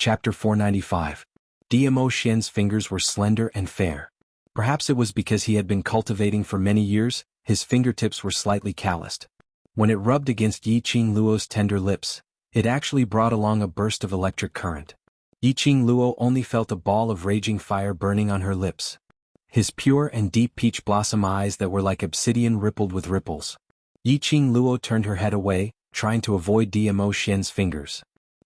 Chapter 495. Dmo Xian's fingers were slender and fair. Perhaps it was because he had been cultivating for many years, his fingertips were slightly calloused. When it rubbed against Yiqing Luo's tender lips, it actually brought along a burst of electric current. Yiqing Luo only felt a ball of raging fire burning on her lips. His pure and deep peach blossom eyes that were like obsidian rippled with ripples. Yiqing Luo turned her head away, trying to avoid Dmo Xian's fingers.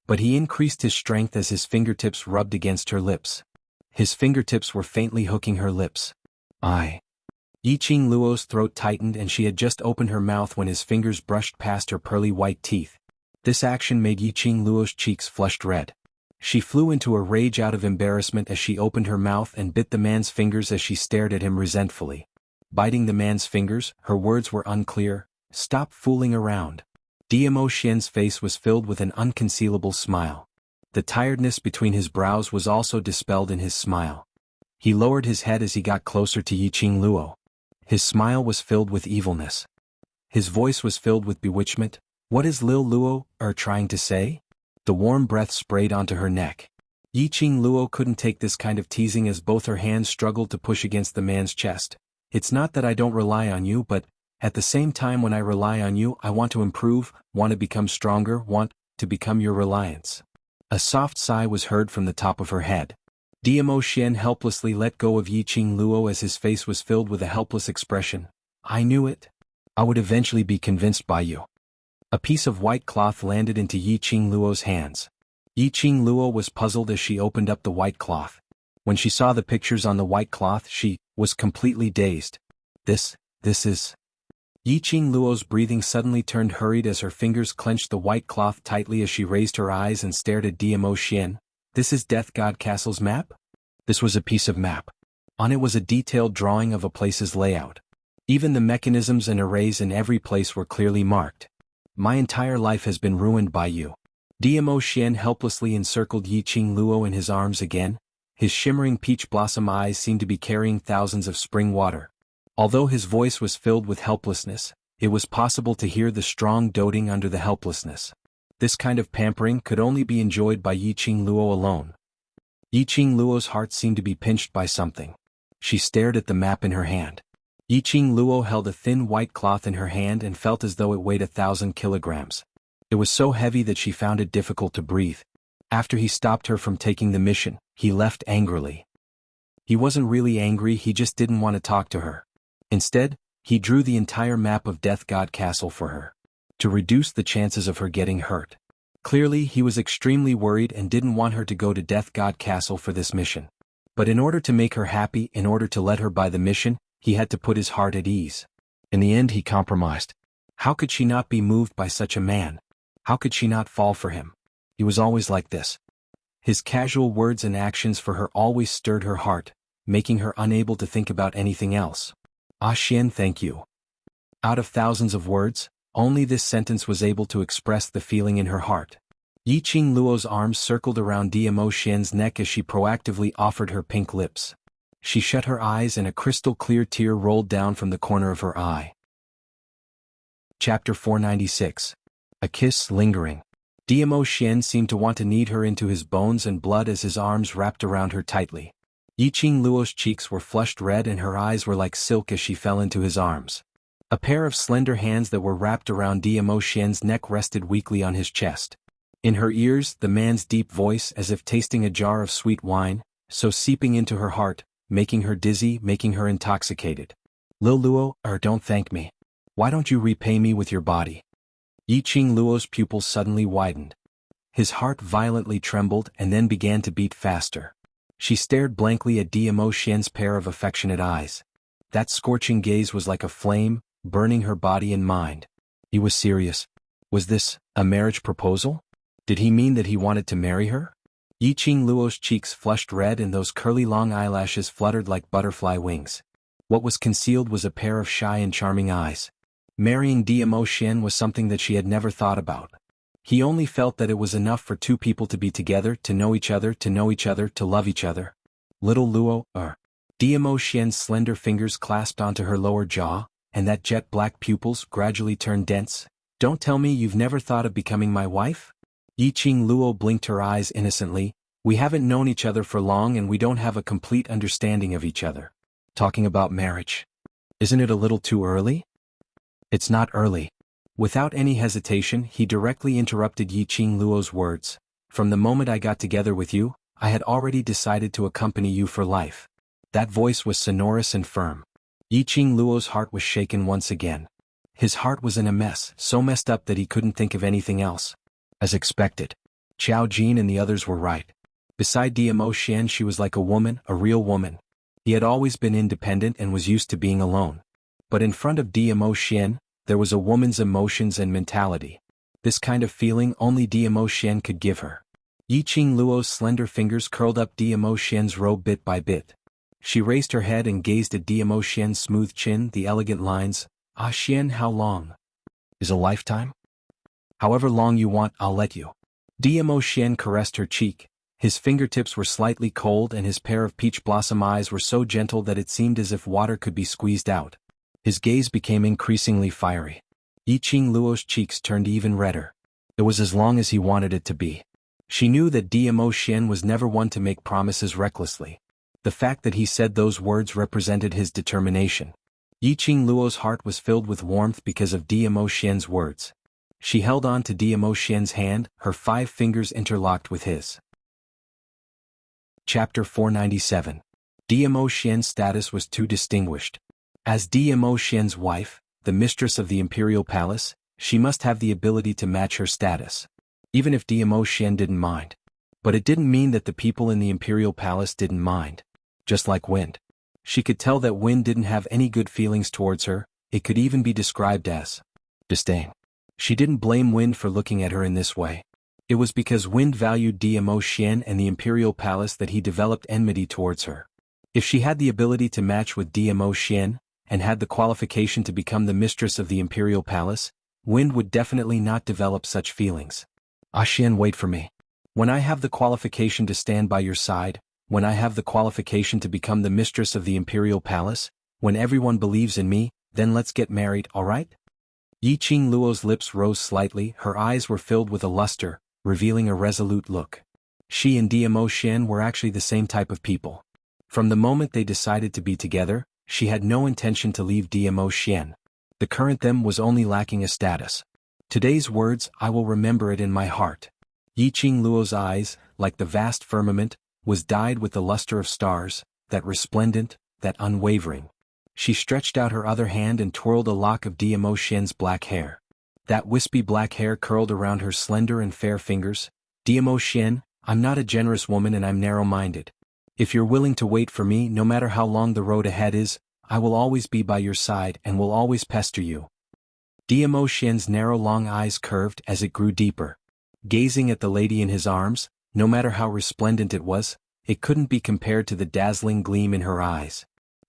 But he increased his strength as his fingertips rubbed against her lips. His fingertips were faintly hooking her lips. Yiqing Luo's throat tightened and she had just opened her mouth when his fingers brushed past her pearly white teeth. This action made Yiqing Luo's cheeks flushed red. She flew into a rage out of embarrassment as she opened her mouth and bit the man's fingers as she stared at him resentfully. Biting the man's fingers, her words were unclear. "Stop fooling around." Dmo Xian's face was filled with an unconcealable smile. The tiredness between his brows was also dispelled in his smile. He lowered his head as he got closer to Yiqing Luo. His smile was filled with evilness. His voice was filled with bewitchment. "What is Lil Luo trying to say?" The warm breath sprayed onto her neck. Yiqing Luo couldn't take this kind of teasing as both her hands struggled to push against the man's chest. "It's not that I don't rely on you, but at the same time when I rely on you I want to improve, want to become stronger, want to become your reliance." A soft sigh was heard from the top of her head. Dmo Xian helplessly let go of Yiqing Luo as his face was filled with a helpless expression. "I knew it. I would eventually be convinced by you." A piece of white cloth landed into Yiqing Luo's hands. Yiqing Luo was puzzled as she opened up the white cloth. When she saw the pictures on the white cloth she was completely dazed. This is... Yiqing Luo's breathing suddenly turned hurried as her fingers clenched the white cloth tightly as she raised her eyes and stared at Dmo Xian. "This is Death God Castle's map?" This was a piece of map. On it was a detailed drawing of a place's layout. Even the mechanisms and arrays in every place were clearly marked. "My entire life has been ruined by you." Dmo Xian helplessly encircled Yiqing Luo in his arms again. His shimmering peach blossom eyes seemed to be carrying thousands of spring water. Although his voice was filled with helplessness, it was possible to hear the strong doting under the helplessness. This kind of pampering could only be enjoyed by Yiqing Luo alone. Yiqing Luo's heart seemed to be pinched by something. She stared at the map in her hand. Yiqing Luo held a thin white cloth in her hand and felt as though it weighed 1,000 kilograms. It was so heavy that she found it difficult to breathe. After he stopped her from taking the mission, he left angrily. He wasn't really angry, he just didn't want to talk to her. Instead, he drew the entire map of Death God Castle for her, to reduce the chances of her getting hurt. Clearly he was extremely worried and didn't want her to go to Death God Castle for this mission. But in order to make her happy, in order to let her buy the mission, he had to put his heart at ease. In the end he compromised. How could she not be moved by such a man? How could she not fall for him? He was always like this. His casual words and actions for her always stirred her heart, making her unable to think about anything else. "Ah Xian, thank you." Out of thousands of words, only this sentence was able to express the feeling in her heart. Yiqing Luo's arms circled around Dmo Xian's neck as she proactively offered her pink lips. She shut her eyes and a crystal-clear tear rolled down from the corner of her eye. Chapter 496. A kiss lingering. Dmo Xian seemed to want to knead her into his bones and blood as his arms wrapped around her tightly. Yiqing Luo's cheeks were flushed red and her eyes were like silk as she fell into his arms. A pair of slender hands that were wrapped around Dmo Xian's neck rested weakly on his chest. In her ears, the man's deep voice, as if tasting a jar of sweet wine, so seeping into her heart, making her dizzy, making her intoxicated. "Lil Luo, don't thank me. Why don't you repay me with your body?" Yiqing Luo's pupils suddenly widened. His heart violently trembled and then began to beat faster. She stared blankly at Dmo Xian's pair of affectionate eyes. That scorching gaze was like a flame, burning her body and mind. He was serious. Was this a marriage proposal? Did he mean that he wanted to marry her? Yiqing Luo's cheeks flushed red and those curly long eyelashes fluttered like butterfly wings. What was concealed was a pair of shy and charming eyes. Marrying Dmo Xian was something that she had never thought about. He only felt that it was enough for two people to be together, to know each other, to love each other. "Little Luo, Dmo Xian's slender fingers clasped onto her lower jaw, and that jet-black pupils gradually turned dense. "Don't tell me you've never thought of becoming my wife?" Yiqing Luo blinked her eyes innocently, We haven't known each other for long and we don't have a complete understanding of each other. Talking about marriage. Isn't it a little too early? It's not early. Without any hesitation, he directly interrupted Yiqing Luo's words. From the moment I got together with you, I had already decided to accompany you for life. That voice was sonorous and firm. Yiqing Luo's heart was shaken once again. His heart was in a mess, so messed up that he couldn't think of anything else. As expected. Qiao Jin and the others were right. Beside Diamo Xian, she was like a woman, a real woman. He had always been independent and was used to being alone. But in front of Diamo Xian, there was a woman's emotions and mentality. This kind of feeling only Diamo Xian could give her. Yiqing Luo's slender fingers curled up Diamo Xian's robe bit by bit. She raised her head and gazed at Diamo Xian's smooth chin, the elegant lines. Ah Xian, how long? Is a lifetime? However long you want, I'll let you. Diamo Xian caressed her cheek. His fingertips were slightly cold and his pair of peach blossom eyes were so gentle that it seemed as if water could be squeezed out. His gaze became increasingly fiery. Yiqing Luo's cheeks turned even redder. It was as long as he wanted it to be. She knew that Diamo Xian was never one to make promises recklessly. The fact that he said those words represented his determination. Yiqing Luo's heart was filled with warmth because of Diamo Xian's words. She held on to Diamo Xian's hand, her 5 fingers interlocked with his. Chapter 497. Diamo Xian's status was too distinguished. As Diamo Xian's wife, the mistress of the imperial palace, she must have the ability to match her status. Even if Diamo Xian didn't mind. But it didn't mean that the people in the imperial palace didn't mind. Just like Wind. She could tell that Wind didn't have any good feelings towards her, it could even be described as disdain. She didn't blame Wind for looking at her in this way. It was because Wind valued Diamo Xian and the imperial palace that he developed enmity towards her. If she had the ability to match with Diamo Xian, and had the qualification to become the mistress of the imperial palace, Wind would definitely not develop such feelings. Ah Xian, wait for me. When I have the qualification to stand by your side, when I have the qualification to become the mistress of the imperial palace, when everyone believes in me, then let's get married, alright? Yiqing Luo's lips rose slightly, her eyes were filled with a luster, revealing a resolute look. She and Diamo Xian were actually the same type of people. From the moment they decided to be together, she had no intention to leave Diamo Xian. The current them was only lacking a status. Today's words, I will remember it in my heart. Yiqing Luo's eyes, like the vast firmament, was dyed with the luster of stars, that resplendent, that unwavering. She stretched out her other hand and twirled a lock of Diamo Xian's black hair. That wispy black hair curled around her slender and fair fingers. Diamo Xian, I'm not a generous woman and I'm narrow-minded. If you're willing to wait for me, no matter how long the road ahead is, I will always be by your side and will always pester you. Diamo Xian's narrow long eyes curved as it grew deeper. Gazing at the lady in his arms, no matter how resplendent it was, it couldn't be compared to the dazzling gleam in her eyes.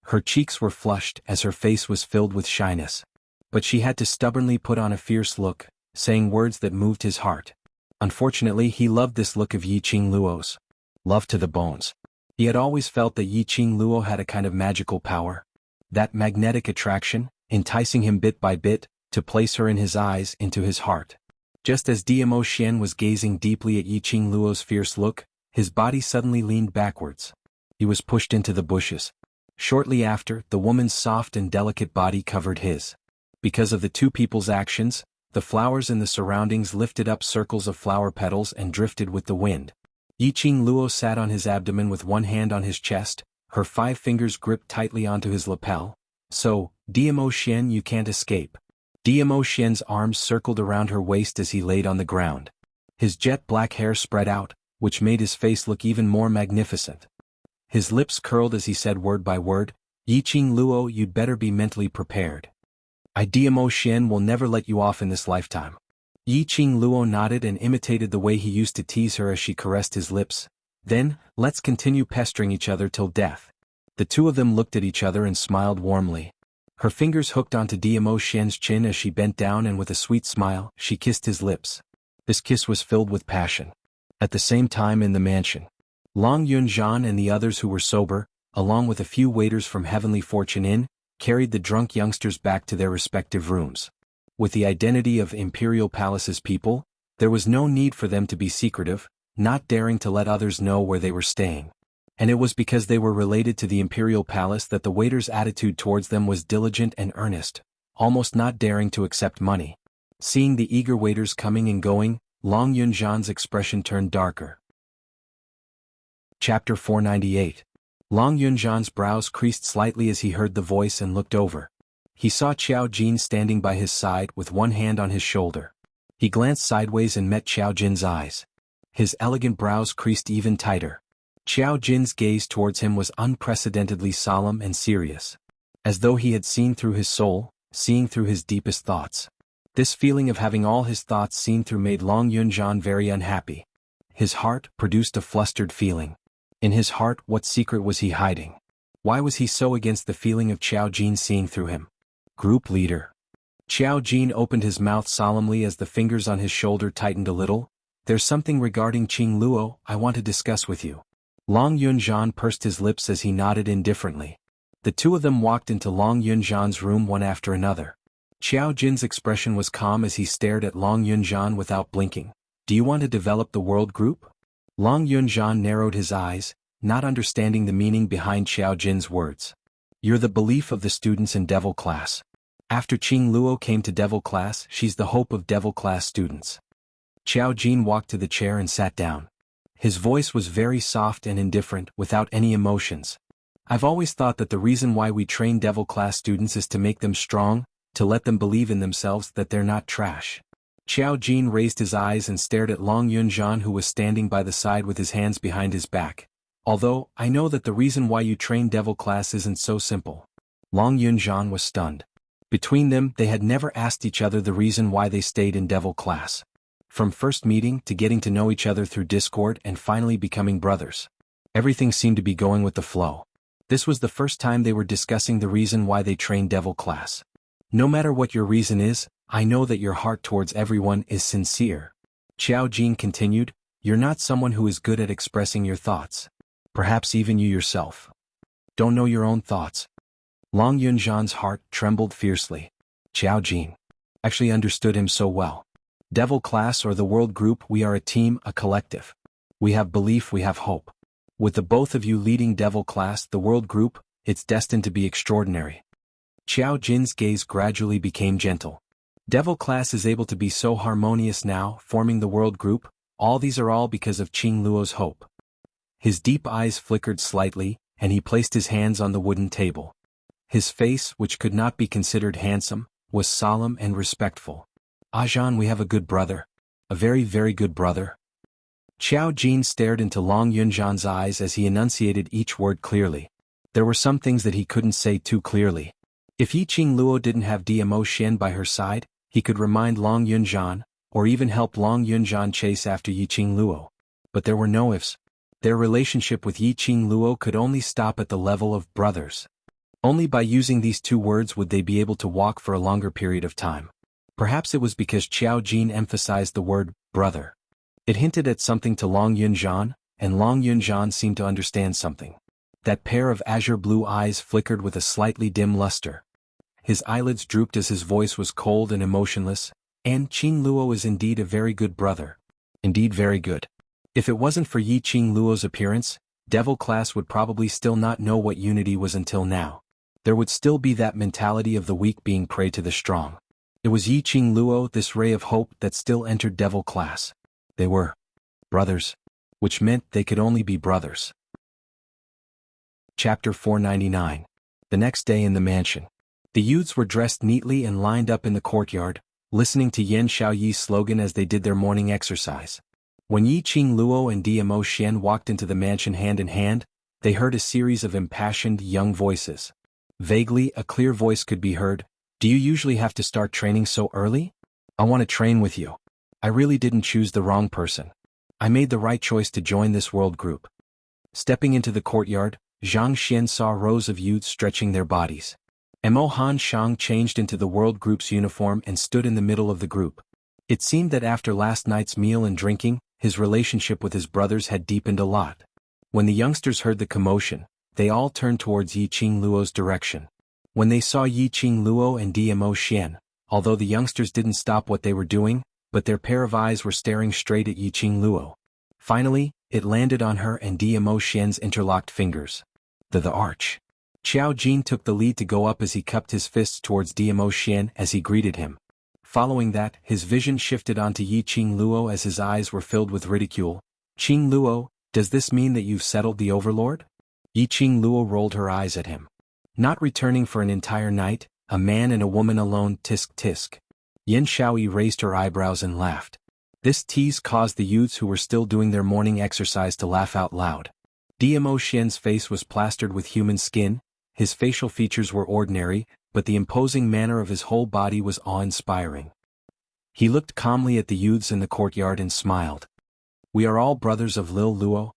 Her cheeks were flushed as her face was filled with shyness. But she had to stubbornly put on a fierce look, saying words that moved his heart. Unfortunately, he loved this look of Yiqing Luo's. Love to the bones. He had always felt that Yiqing Luo had a kind of magical power. That magnetic attraction, enticing him bit by bit, to place her in his eyes, into his heart. Just as Diamo Xian was gazing deeply at Yiqing Luo's fierce look, his body suddenly leaned backwards. He was pushed into the bushes. Shortly after, the woman's soft and delicate body covered his. Because of the two people's actions, the flowers in the surroundings lifted up circles of flower petals and drifted with the wind. Yiqing Luo sat on his abdomen with one hand on his chest, her 5 fingers gripped tightly onto his lapel. So, Diamo Xian, you can't escape. Diamo Xian's arms circled around her waist as he laid on the ground. His jet black hair spread out, which made his face look even more magnificent. His lips curled as he said word by word, Yiqing Luo, you'd better be mentally prepared. Diamo Xian will never let you off in this lifetime. Yiqing Luo nodded and imitated the way he used to tease her as she caressed his lips. Then, let's continue pestering each other till death. The two of them looked at each other and smiled warmly. Her fingers hooked onto Diamo Xian's chin as she bent down and with a sweet smile, she kissed his lips. This kiss was filled with passion. At the same time in the mansion, Long Yunzhan and the others who were sober, along with a few waiters from Heavenly Fortune Inn, carried the drunk youngsters back to their respective rooms. With the identity of Imperial Palace's people, there was no need for them to be secretive, not daring to let others know where they were staying. And it was because they were related to the imperial palace that the waiter's attitude towards them was diligent and earnest, almost not daring to accept money. Seeing the eager waiters coming and going, Long Yunzhan's expression turned darker. Chapter 498. Long Yunzhan's brows creased slightly as he heard the voice and looked over. He saw Qiao Jin standing by his side with one hand on his shoulder. He glanced sideways and met Qiao Jin's eyes. His elegant brows creased even tighter. Qiao Jin's gaze towards him was unprecedentedly solemn and serious. As though he had seen through his soul, seeing through his deepest thoughts. This feeling of having all his thoughts seen through made Long Yunzhan very unhappy. His heart produced a flustered feeling. In his heart, what secret was he hiding? Why was he so against the feeling of Qiao Jin seeing through him? Group leader. Qiao Jin opened his mouth solemnly as the fingers on his shoulder tightened a little. There's something regarding Qing Luo I want to discuss with you. Long Yunzhan pursed his lips as he nodded indifferently. The two of them walked into Long Yunzhan's room one after another. Qiao Jin's expression was calm as he stared at Long Yunzhan without blinking. Do you want to develop the world group? Long Yunzhan narrowed his eyes, not understanding the meaning behind Qiao Jin's words. You're the belief of the students in Devil Class. After Qing Luo came to Devil Class, she's the hope of Devil Class students. Qiao Jin walked to the chair and sat down. His voice was very soft and indifferent, without any emotions. I've always thought that the reason why we train Devil Class students is to make them strong, to let them believe in themselves that they're not trash. Qiao Jin raised his eyes and stared at Long Yunzhan, who was standing by the side with his hands behind his back. Although, I know that the reason why you train Devil Class isn't so simple. Long Yunzhan was stunned. Between them, they had never asked each other the reason why they stayed in Devil Class. From first meeting to getting to know each other through Discord and finally becoming brothers. Everything seemed to be going with the flow. This was the first time they were discussing the reason why they trained Devil Class. No matter what your reason is, I know that your heart towards everyone is sincere. Qiao Jin continued, you're not someone who is good at expressing your thoughts. Perhaps even you yourself don't know your own thoughts. Long Yunzhan's heart trembled fiercely. Qiao Jin actually understood him so well. Devil Class or the World Group, we are a team, a collective. We have belief, we have hope. With the both of you leading Devil Class, the World Group, it's destined to be extraordinary. Qiao Jin's gaze gradually became gentle. Devil Class is able to be so harmonious now, forming the World Group. All these are all because of Qing Luo's hope. His deep eyes flickered slightly, and he placed his hands on the wooden table. His face, which could not be considered handsome, was solemn and respectful. Ajahn, we have a good brother. A very, very good brother. Qiao Jin stared into Long Yunzhan's eyes as he enunciated each word clearly. There were some things that he couldn't say too clearly. If Yi Qing Luo didn't have Dmo Xian by her side, he could remind Long Yunzhan, or even help Long Yunzhan chase after Yi Qing Luo. But there were no ifs. Their relationship with Yi Qing Luo could only stop at the level of brothers. Only by using these two words would they be able to walk for a longer period of time. Perhaps it was because Qiao Jin emphasized the word brother. It hinted at something to Long Yunzhan, and Long Yunzhan seemed to understand something. That pair of azure blue eyes flickered with a slightly dim luster. His eyelids drooped as his voice was cold and emotionless, and Qing Luo is indeed a very good brother. Indeed very good. If it wasn't for Yi Qing Luo's appearance, Devil Class would probably still not know what unity was until now. There would still be that mentality of the weak being prey to the strong. It was Yi Qing Luo, this ray of hope, that still entered Devil Class. They were brothers, which meant they could only be brothers. Chapter 499. The next day in the mansion. The youths were dressed neatly and lined up in the courtyard, listening to Yan Xiaoyi's slogan as they did their morning exercise. When Yi Qing Luo and Dmo Xian walked into the mansion hand in hand, they heard a series of impassioned young voices. Vaguely, a clear voice could be heard. Do you usually have to start training so early? I want to train with you. I really didn't choose the wrong person. I made the right choice to join this world group. Stepping into the courtyard, Zhang Xian saw rows of youths stretching their bodies. Mo Han Shang changed into the world group's uniform and stood in the middle of the group. It seemed that after last night's meal and drinking, his relationship with his brothers had deepened a lot. When the youngsters heard the commotion, they all turned towards Yi Qing Luo's direction. When they saw Yi Qing Luo and Dmo Xian, although the youngsters didn't stop what they were doing, but their pair of eyes were staring straight at Yi Qing Luo. Finally, it landed on her and Demo Xian's interlocked fingers. The arch. Xiao Jin took the lead to go up as he cupped his fists towards Demo Xian as he greeted him. Following that, his vision shifted onto Yi Qing Luo as his eyes were filled with ridicule. Qing Luo, does this mean that you've settled the overlord? Yi Qing Luo rolled her eyes at him. Not returning for an entire night, a man and a woman alone, tisk tisk. Yen Shaoyi raised her eyebrows and laughed. This tease caused the youths who were still doing their morning exercise to laugh out loud. Demo Xian's face was plastered with human skin, his facial features were ordinary, but the imposing manner of his whole body was awe-inspiring. He looked calmly at the youths in the courtyard and smiled. We are all brothers of Lil Luo,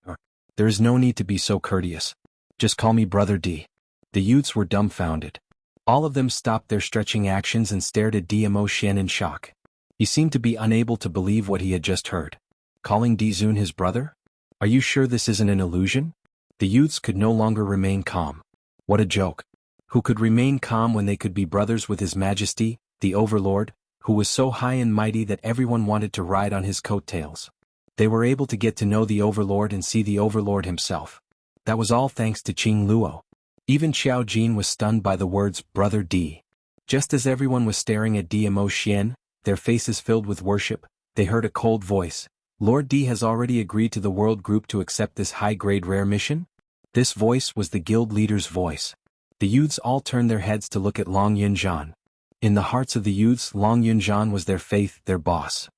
there is no need to be so courteous. Just call me Brother D. The youths were dumbfounded. All of them stopped their stretching actions and stared at Demo Xian in shock. He seemed to be unable to believe what he had just heard. Calling Dizun his brother? Are you sure this isn't an illusion? The youths could no longer remain calm. What a joke. Who could remain calm when they could be brothers with His Majesty, the Overlord, who was so high and mighty that everyone wanted to ride on his coattails? They were able to get to know the Overlord and see the Overlord himself. That was all thanks to Qing Luo. Even Xiao Jin was stunned by the words, Brother D. Just as everyone was staring at Demo Xian, their faces filled with worship, they heard a cold voice. Lord D has already agreed to the world group to accept this high-grade rare mission? This voice was the guild leader's voice. The youths all turned their heads to look at Long Yunzhan. In the hearts of the youths, Long Yunzhan was their faith, their boss.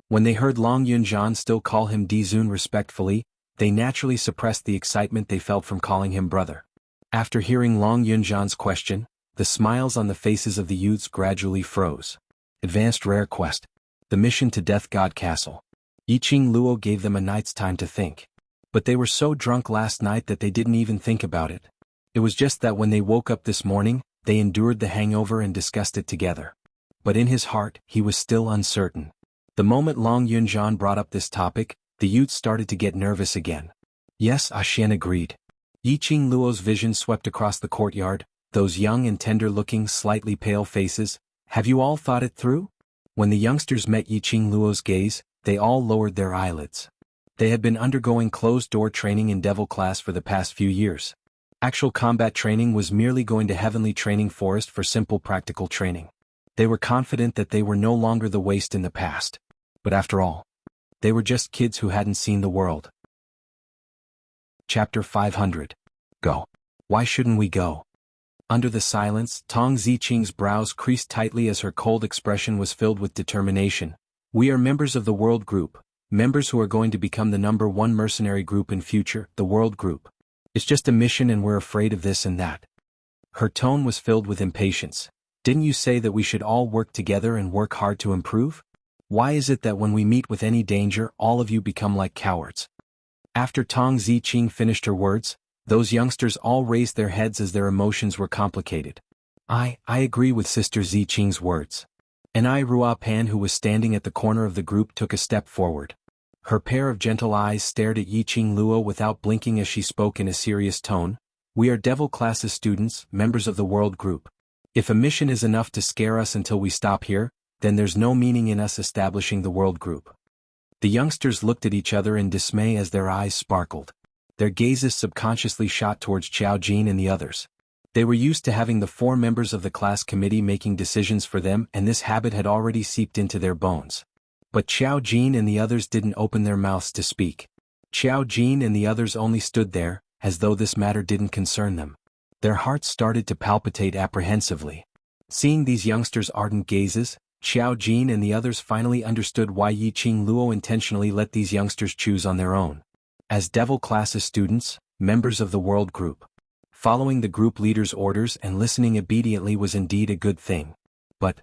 When they heard Long Yunzhan still call him Dizun respectfully, they naturally suppressed the excitement they felt from calling him brother. After hearing Long Yunzhan's question, the smiles on the faces of the youths gradually froze. Advanced Rare Quest. The mission to Death God Castle. Yi Qing Luo gave them a night's time to think. But they were so drunk last night that they didn't even think about it. It was just that when they woke up this morning, they endured the hangover and discussed it together. But in his heart, he was still uncertain. The moment Long Yunzhan brought up this topic, the youths started to get nervous again. Yes, Xian agreed. Yi Qing Luo's vision swept across the courtyard, those young and tender-looking, slightly pale faces. Have you all thought it through? When the youngsters met Yi Qing Luo's gaze, they all lowered their eyelids. They had been undergoing closed-door training in Devil class for the past few years. Actual combat training was merely going to Heavenly Training Forest for simple practical training. They were confident that they were no longer the waste in the past. But after all, they were just kids who hadn't seen the world. Chapter 500. Go. Why shouldn't we go? Under the silence, Tong Ziqing's brows creased tightly as her cold expression was filled with determination. We are members of the World Group, members who are going to become the #1 mercenary group in future, the World Group. It's just a mission and we're afraid of this and that. Her tone was filled with impatience. Didn't you say that we should all work together and work hard to improve? Why is it that when we meet with any danger, all of you become like cowards? After Tong Ziqing finished her words, those youngsters all raised their heads as their emotions were complicated. I agree with Sister Ziqing's words. And Rua Pan, who was standing at the corner of the group, took a step forward. Her pair of gentle eyes stared at Yi Qing Luo without blinking as she spoke in a serious tone. We are Devil Classes students, members of the World Group. If a mission is enough to scare us until we stop here, then there's no meaning in us establishing the World Group. The youngsters looked at each other in dismay as their eyes sparkled. Their gazes subconsciously shot towards Xiao Jin and the others. They were used to having the 4 members of the class committee making decisions for them, and this habit had already seeped into their bones. But Xiao Jin and the others didn't open their mouths to speak. Xiao Jin and the others only stood there, as though this matter didn't concern them. Their hearts started to palpitate apprehensively. Seeing these youngsters' ardent gazes, Xiao Jin and the others finally understood why Yi Qing Luo intentionally let these youngsters choose on their own. As Devil Classes students, members of the World Group, following the group leader's orders and listening obediently was indeed a good thing. But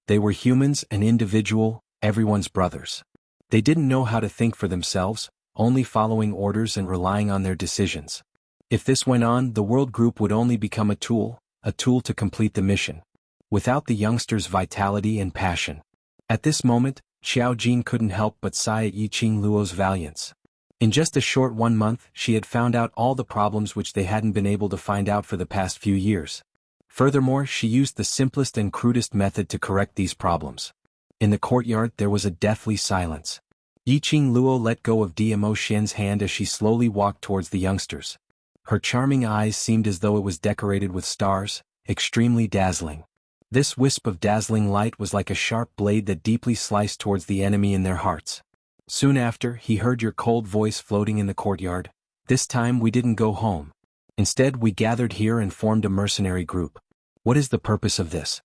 they were humans, an individual, everyone's brothers. They didn't know how to think for themselves, only following orders and relying on their decisions. If this went on, the World Group would only become a tool to complete the mission, without the youngsters' vitality and passion. At this moment, Xiao Jin couldn't help but sigh at Yi Qing Luo's valiance. In just a short 1 month, she had found out all the problems which they hadn't been able to find out for the past few years. Furthermore, she used the simplest and crudest method to correct these problems. In the courtyard there was a deathly silence. Yiqing Luo let go of Diamo Xian's hand as she slowly walked towards the youngsters. Her charming eyes seemed as though it was decorated with stars, extremely dazzling. This wisp of dazzling light was like a sharp blade that deeply sliced towards the enemy in their hearts. Soon after, he heard your cold voice floating in the courtyard. This time we didn't go home. Instead, we gathered here and formed a mercenary group. What is the purpose of this?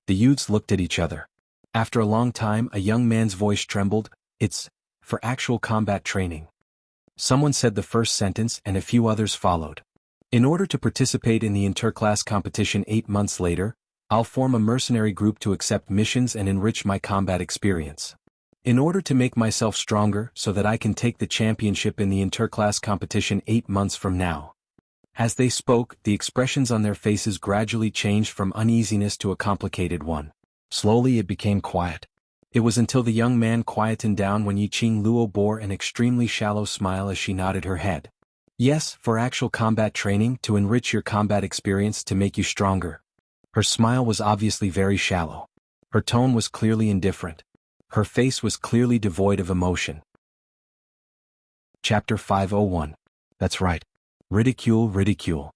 The youths looked at each other. After a long time, a young man's voice trembled. It's for actual combat training. Someone said the first sentence and a few others followed. In order to participate in the interclass competition 8 months later, I'll form a mercenary group to accept missions and enrich my combat experience. In order to make myself stronger so that I can take the championship in the interclass competition 8 months from now. As they spoke, the expressions on their faces gradually changed from uneasiness to a complicated one. Slowly it became quiet. It was until the young man quietened down when Yiqing Luo bore an extremely shallow smile as she nodded her head. Yes, for actual combat training, to enrich your combat experience, to make you stronger. Her smile was obviously very shallow. Her tone was clearly indifferent. Her face was clearly devoid of emotion. Chapter 501. That's right. Ridicule, ridicule.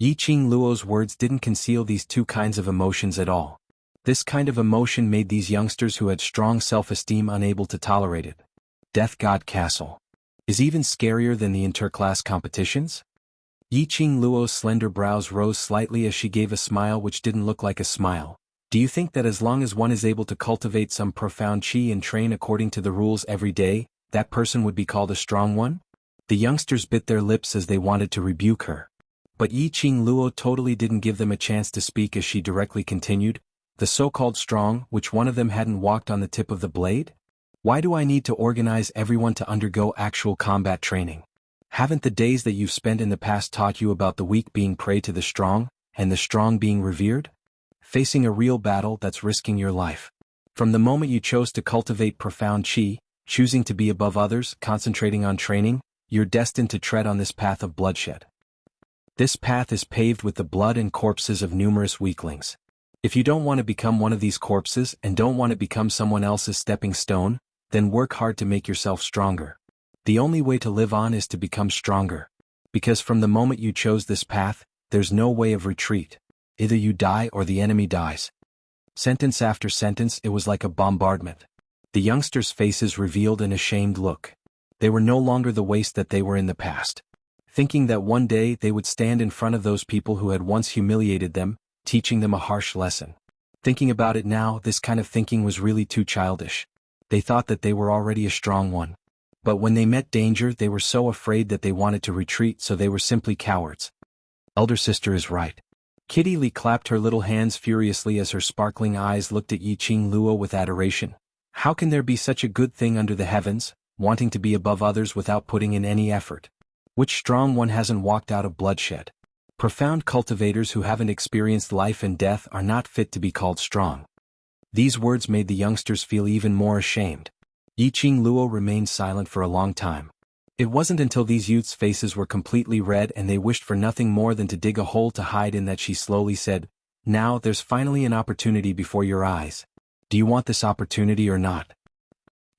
Yiqing Luo's words didn't conceal these two kinds of emotions at all. This kind of emotion made these youngsters who had strong self-esteem unable to tolerate it. Death God Castle is even scarier than the interclass competitions? Yiqing Luo's slender brows rose slightly as she gave a smile which didn't look like a smile. Do you think that as long as one is able to cultivate some profound qi and train according to the rules every day, that person would be called a strong one? The youngsters bit their lips as they wanted to rebuke her. But Yiqing Luo totally didn't give them a chance to speak as she directly continued. The so-called strong, which one of them hadn't walked on the tip of the blade? Why do I need to organize everyone to undergo actual combat training? Haven't the days that you've spent in the past taught you about the weak being prey to the strong, and the strong being revered? Facing a real battle that's risking your life. From the moment you chose to cultivate profound qi, choosing to be above others, concentrating on training, you're destined to tread on this path of bloodshed. This path is paved with the blood and corpses of numerous weaklings. If you don't want to become one of these corpses and don't want to become someone else's stepping stone, then work hard to make yourself stronger. The only way to live on is to become stronger. Because from the moment you chose this path, there's no way of retreat. Either you die or the enemy dies. Sentence after sentence, it was like a bombardment. The youngsters' faces revealed an ashamed look. They were no longer the waste that they were in the past. Thinking that one day they would stand in front of those people who had once humiliated them, teaching them a harsh lesson. Thinking about it now, this kind of thinking was really too childish. They thought that they were already a strong one. But when they met danger, they were so afraid that they wanted to retreat, so they were simply cowards. Elder sister is right. Kitty Lee clapped her little hands furiously as her sparkling eyes looked at Yiqing Luo with adoration. How can there be such a good thing under the heavens, wanting to be above others without putting in any effort? Which strong one hasn't walked out of bloodshed? Profound cultivators who haven't experienced life and death are not fit to be called strong. These words made the youngsters feel even more ashamed. Yiqing Luo remained silent for a long time. It wasn't until these youths' faces were completely red and they wished for nothing more than to dig a hole to hide in that she slowly said, "Now there's finally an opportunity before your eyes. Do you want this opportunity or not?"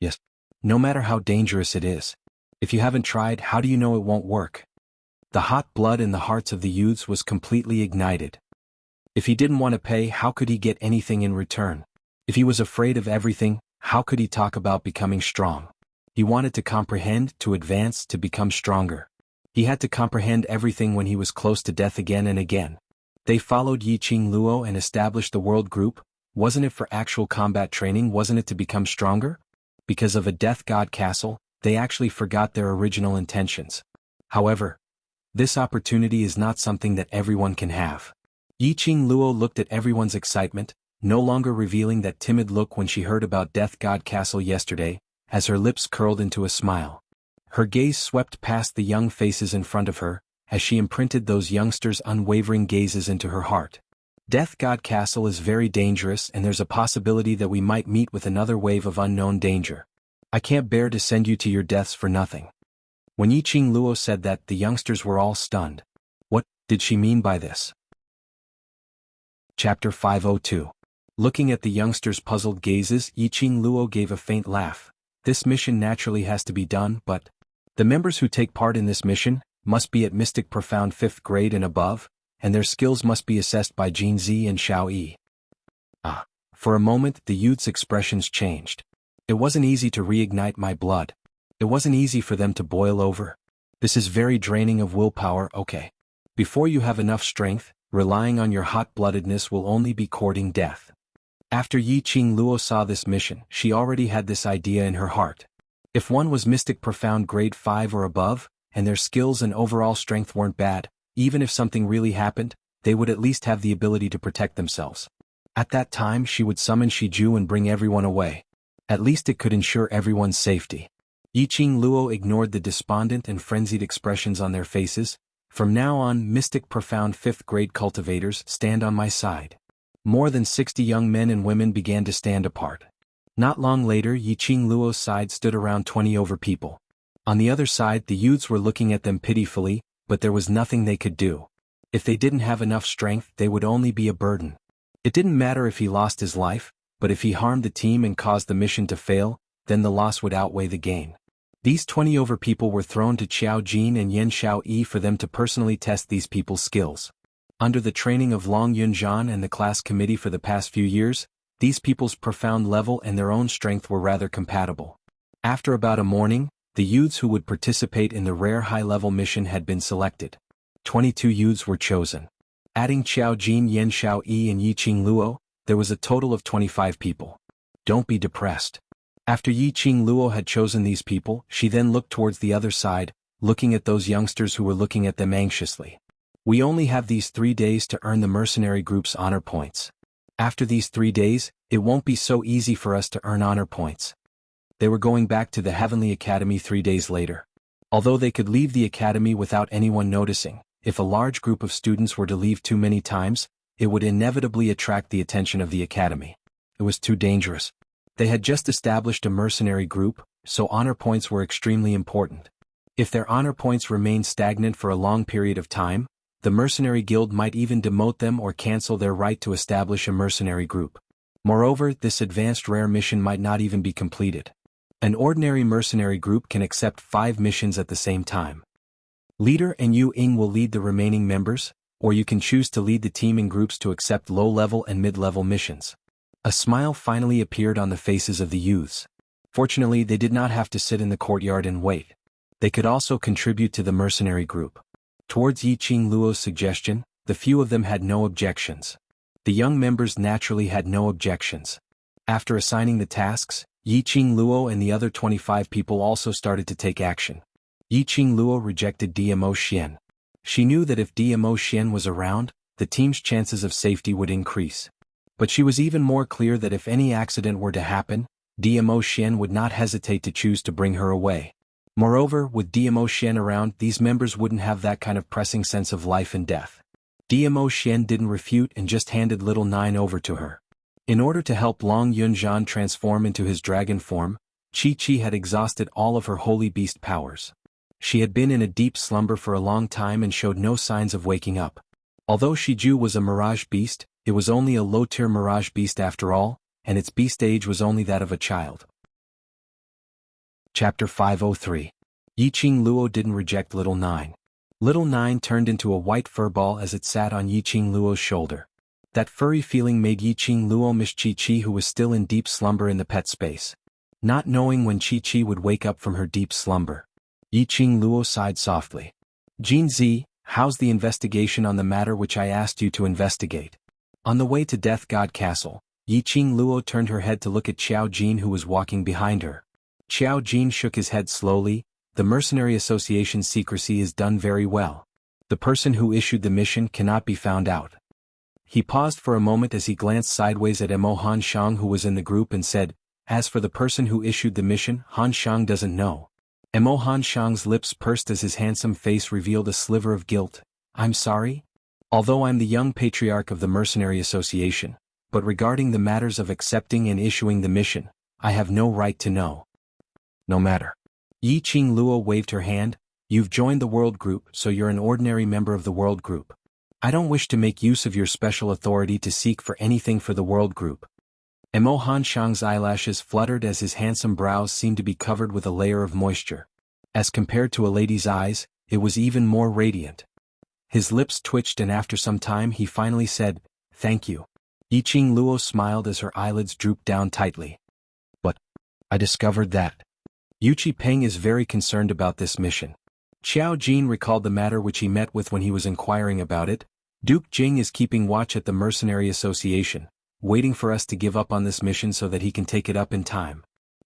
Yes. No matter how dangerous it is. If you haven't tried, how do you know it won't work? The hot blood in the hearts of the youths was completely ignited. If he didn't want to pay, how could he get anything in return? If he was afraid of everything, how could he talk about becoming strong? He wanted to comprehend, to advance, to become stronger. He had to comprehend everything when he was close to death again and again. They followed Yiqing Luo and established the world group. Wasn't it for actual combat training? Wasn't it to become stronger? Because of a death god castle, they actually forgot their original intentions. However, this opportunity is not something that everyone can have. Yiqing Luo looked at everyone's excitement, no longer revealing that timid look when she heard about Death God Castle yesterday, as her lips curled into a smile. Her gaze swept past the young faces in front of her, as she imprinted those youngsters' unwavering gazes into her heart. Death God Castle is very dangerous and there's a possibility that we might meet with another wave of unknown danger. I can't bear to send you to your deaths for nothing. When Yiqing Luo said that, the youngsters were all stunned. What did she mean by this? Chapter 502. Looking at the youngsters' puzzled gazes, Yiqing Luo gave a faint laugh. This mission naturally has to be done, but the members who take part in this mission must be at Mystic Profound 5th grade and above, and their skills must be assessed by Jianghu and Xiao Yi. For a moment the youth's expressions changed. It wasn't easy to reignite my blood. It wasn't easy for them to boil over. This is very draining of willpower, okay. Before you have enough strength, relying on your hot-bloodedness will only be courting death. After Yi Qing Luo saw this mission, she already had this idea in her heart. If one was Mystic Profound grade 5 or above, and their skills and overall strength weren't bad, even if something really happened, they would at least have the ability to protect themselves. At that time she would summon Shiju and bring everyone away. At least it could ensure everyone's safety. Yi Qing Luo ignored the despondent and frenzied expressions on their faces. From now on, Mystic Profound 5th grade cultivators stand on my side. More than 60 young men and women began to stand apart. Not long later, Yi Qing Luo's side stood around 20 over people. On the other side, the youths were looking at them pitifully, but there was nothing they could do. If they didn't have enough strength, they would only be a burden. It didn't matter if he lost his life, but if he harmed the team and caused the mission to fail, then the loss would outweigh the gain. These 20 over people were thrown to Qiao Jin and Yan Xiao Yi for them to personally test these people's skills. Under the training of Long Yunzhan and the class committee for the past few years, these people's profound level and their own strength were rather compatible. After about a morning, the youths who would participate in the rare high-level mission had been selected. 22 youths were chosen. Adding Qiao Jin, Yan Xiao Yi and Yi Qing Luo, there was a total of 25 people. Don't be depressed. After Yi Qing Luo had chosen these people, she then looked towards the other side, looking at those youngsters who were looking at them anxiously. We only have these 3 days to earn the mercenary group's honor points. After these 3 days, it won't be so easy for us to earn honor points. They were going back to the Heavenly Academy 3 days later. Although they could leave the academy without anyone noticing, if a large group of students were to leave too many times, it would inevitably attract the attention of the academy. It was too dangerous. They had just established a mercenary group, so honor points were extremely important. If their honor points remained stagnant for a long period of time, the mercenary guild might even demote them or cancel their right to establish a mercenary group. Moreover, this advanced rare mission might not even be completed. An ordinary mercenary group can accept 5 missions at the same time. Leader and Yu Ying will lead the remaining members, or you can choose to lead the team in groups to accept low-level and mid-level missions. A smile finally appeared on the faces of the youths. Fortunately, they did not have to sit in the courtyard and wait. They could also contribute to the mercenary group. Towards Yi Qing Luo's suggestion, the few of them had no objections. The young members naturally had no objections. After assigning the tasks, Yi Qing Luo and the other 25 people also started to take action. Yi Qing Luo rejected DMO Xian. She knew that if DMO Xian was around, the team's chances of safety would increase. But she was even more clear that if any accident were to happen, DMO Xian would not hesitate to choose to bring her away. Moreover, with DMO Xian around, these members wouldn't have that kind of pressing sense of life and death. DMO Xian didn't refute and just handed little 9 over to her. In order to help Long Yunzhan transform into his dragon form, Chi had exhausted all of her holy beast powers. She had been in a deep slumber for a long time and showed no signs of waking up. Although Shiju was a mirage beast, it was only a low-tier mirage beast after all, and its beast age was only that of a child. Chapter 503. Yi Qing Luo didn't reject Little 9. Little 9 turned into a white furball as it sat on Yi Qing Luo's shoulder. That furry feeling made Yi Qing Luo miss Chi, who was still in deep slumber in the pet space. Not knowing when Chi would wake up from her deep slumber, Yi Qing Luo sighed softly. Jinzi, how's the investigation on the matter which I asked you to investigate? On the way to Death God Castle, Yi Qing Luo turned her head to look at Qiao Jin, who was walking behind her. Qiao Jin shook his head slowly. The Mercenary Association's secrecy is done very well. The person who issued the mission cannot be found out. He paused for a moment as he glanced sideways at Emo Han Shang, who was in the group, and said, as for the person who issued the mission, Han Shang doesn't know. Emo Han Shang's lips pursed as his handsome face revealed a sliver of guilt. I'm sorry? Although I'm the young patriarch of the Mercenary Association, but regarding the matters of accepting and issuing the mission, I have no right to know. No matter. Yi Qing Luo waved her hand. You've joined the World Group, so you're an ordinary member of the World Group. I don't wish to make use of your special authority to seek for anything for the World Group. Mo Hanshang's eyelashes fluttered as his handsome brows seemed to be covered with a layer of moisture. As compared to a lady's eyes, it was even more radiant. His lips twitched and after some time he finally said, "Thank you." Yiqing Luo smiled as her eyelids drooped down tightly. "But I discovered that Yuchi Peng is very concerned about this mission." Xiao Jin recalled the matter which he met with when he was inquiring about it. "Duke Jing is keeping watch at the Mercenary Association, waiting for us to give up on this mission so that he can take it up in time."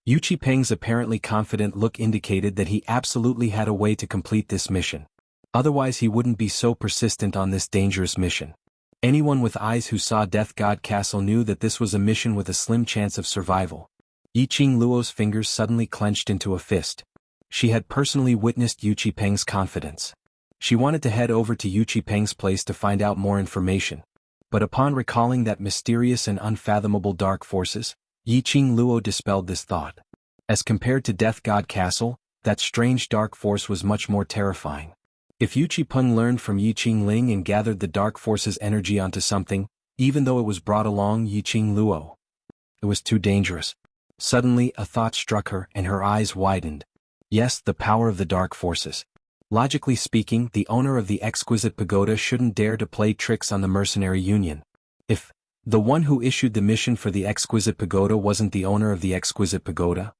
Yuchi Peng's apparently confident look indicated that he absolutely had a way to complete this mission. Otherwise he wouldn't be so persistent on this dangerous mission. Anyone with eyes who saw Death God Castle knew that this was a mission with a slim chance of survival. Yiqing Luo's fingers suddenly clenched into a fist. She had personally witnessed Yuchi Peng's confidence. She wanted to head over to Yuchi Peng's place to find out more information. But upon recalling that mysterious and unfathomable dark forces, Yiqing Luo dispelled this thought. As compared to Death God Castle, that strange dark force was much more terrifying. If Yuchi Peng learned from Yiqing Ling and gathered the dark force's energy onto something, even though it was brought along Yiqing Luo, it was too dangerous. Suddenly a thought struck her and her eyes widened. Yes, the power of the dark forces. Logically speaking, the owner of the exquisite pagoda shouldn't dare to play tricks on the mercenary union. If the one who issued the mission for the exquisite pagoda wasn't the owner of the exquisite pagoda,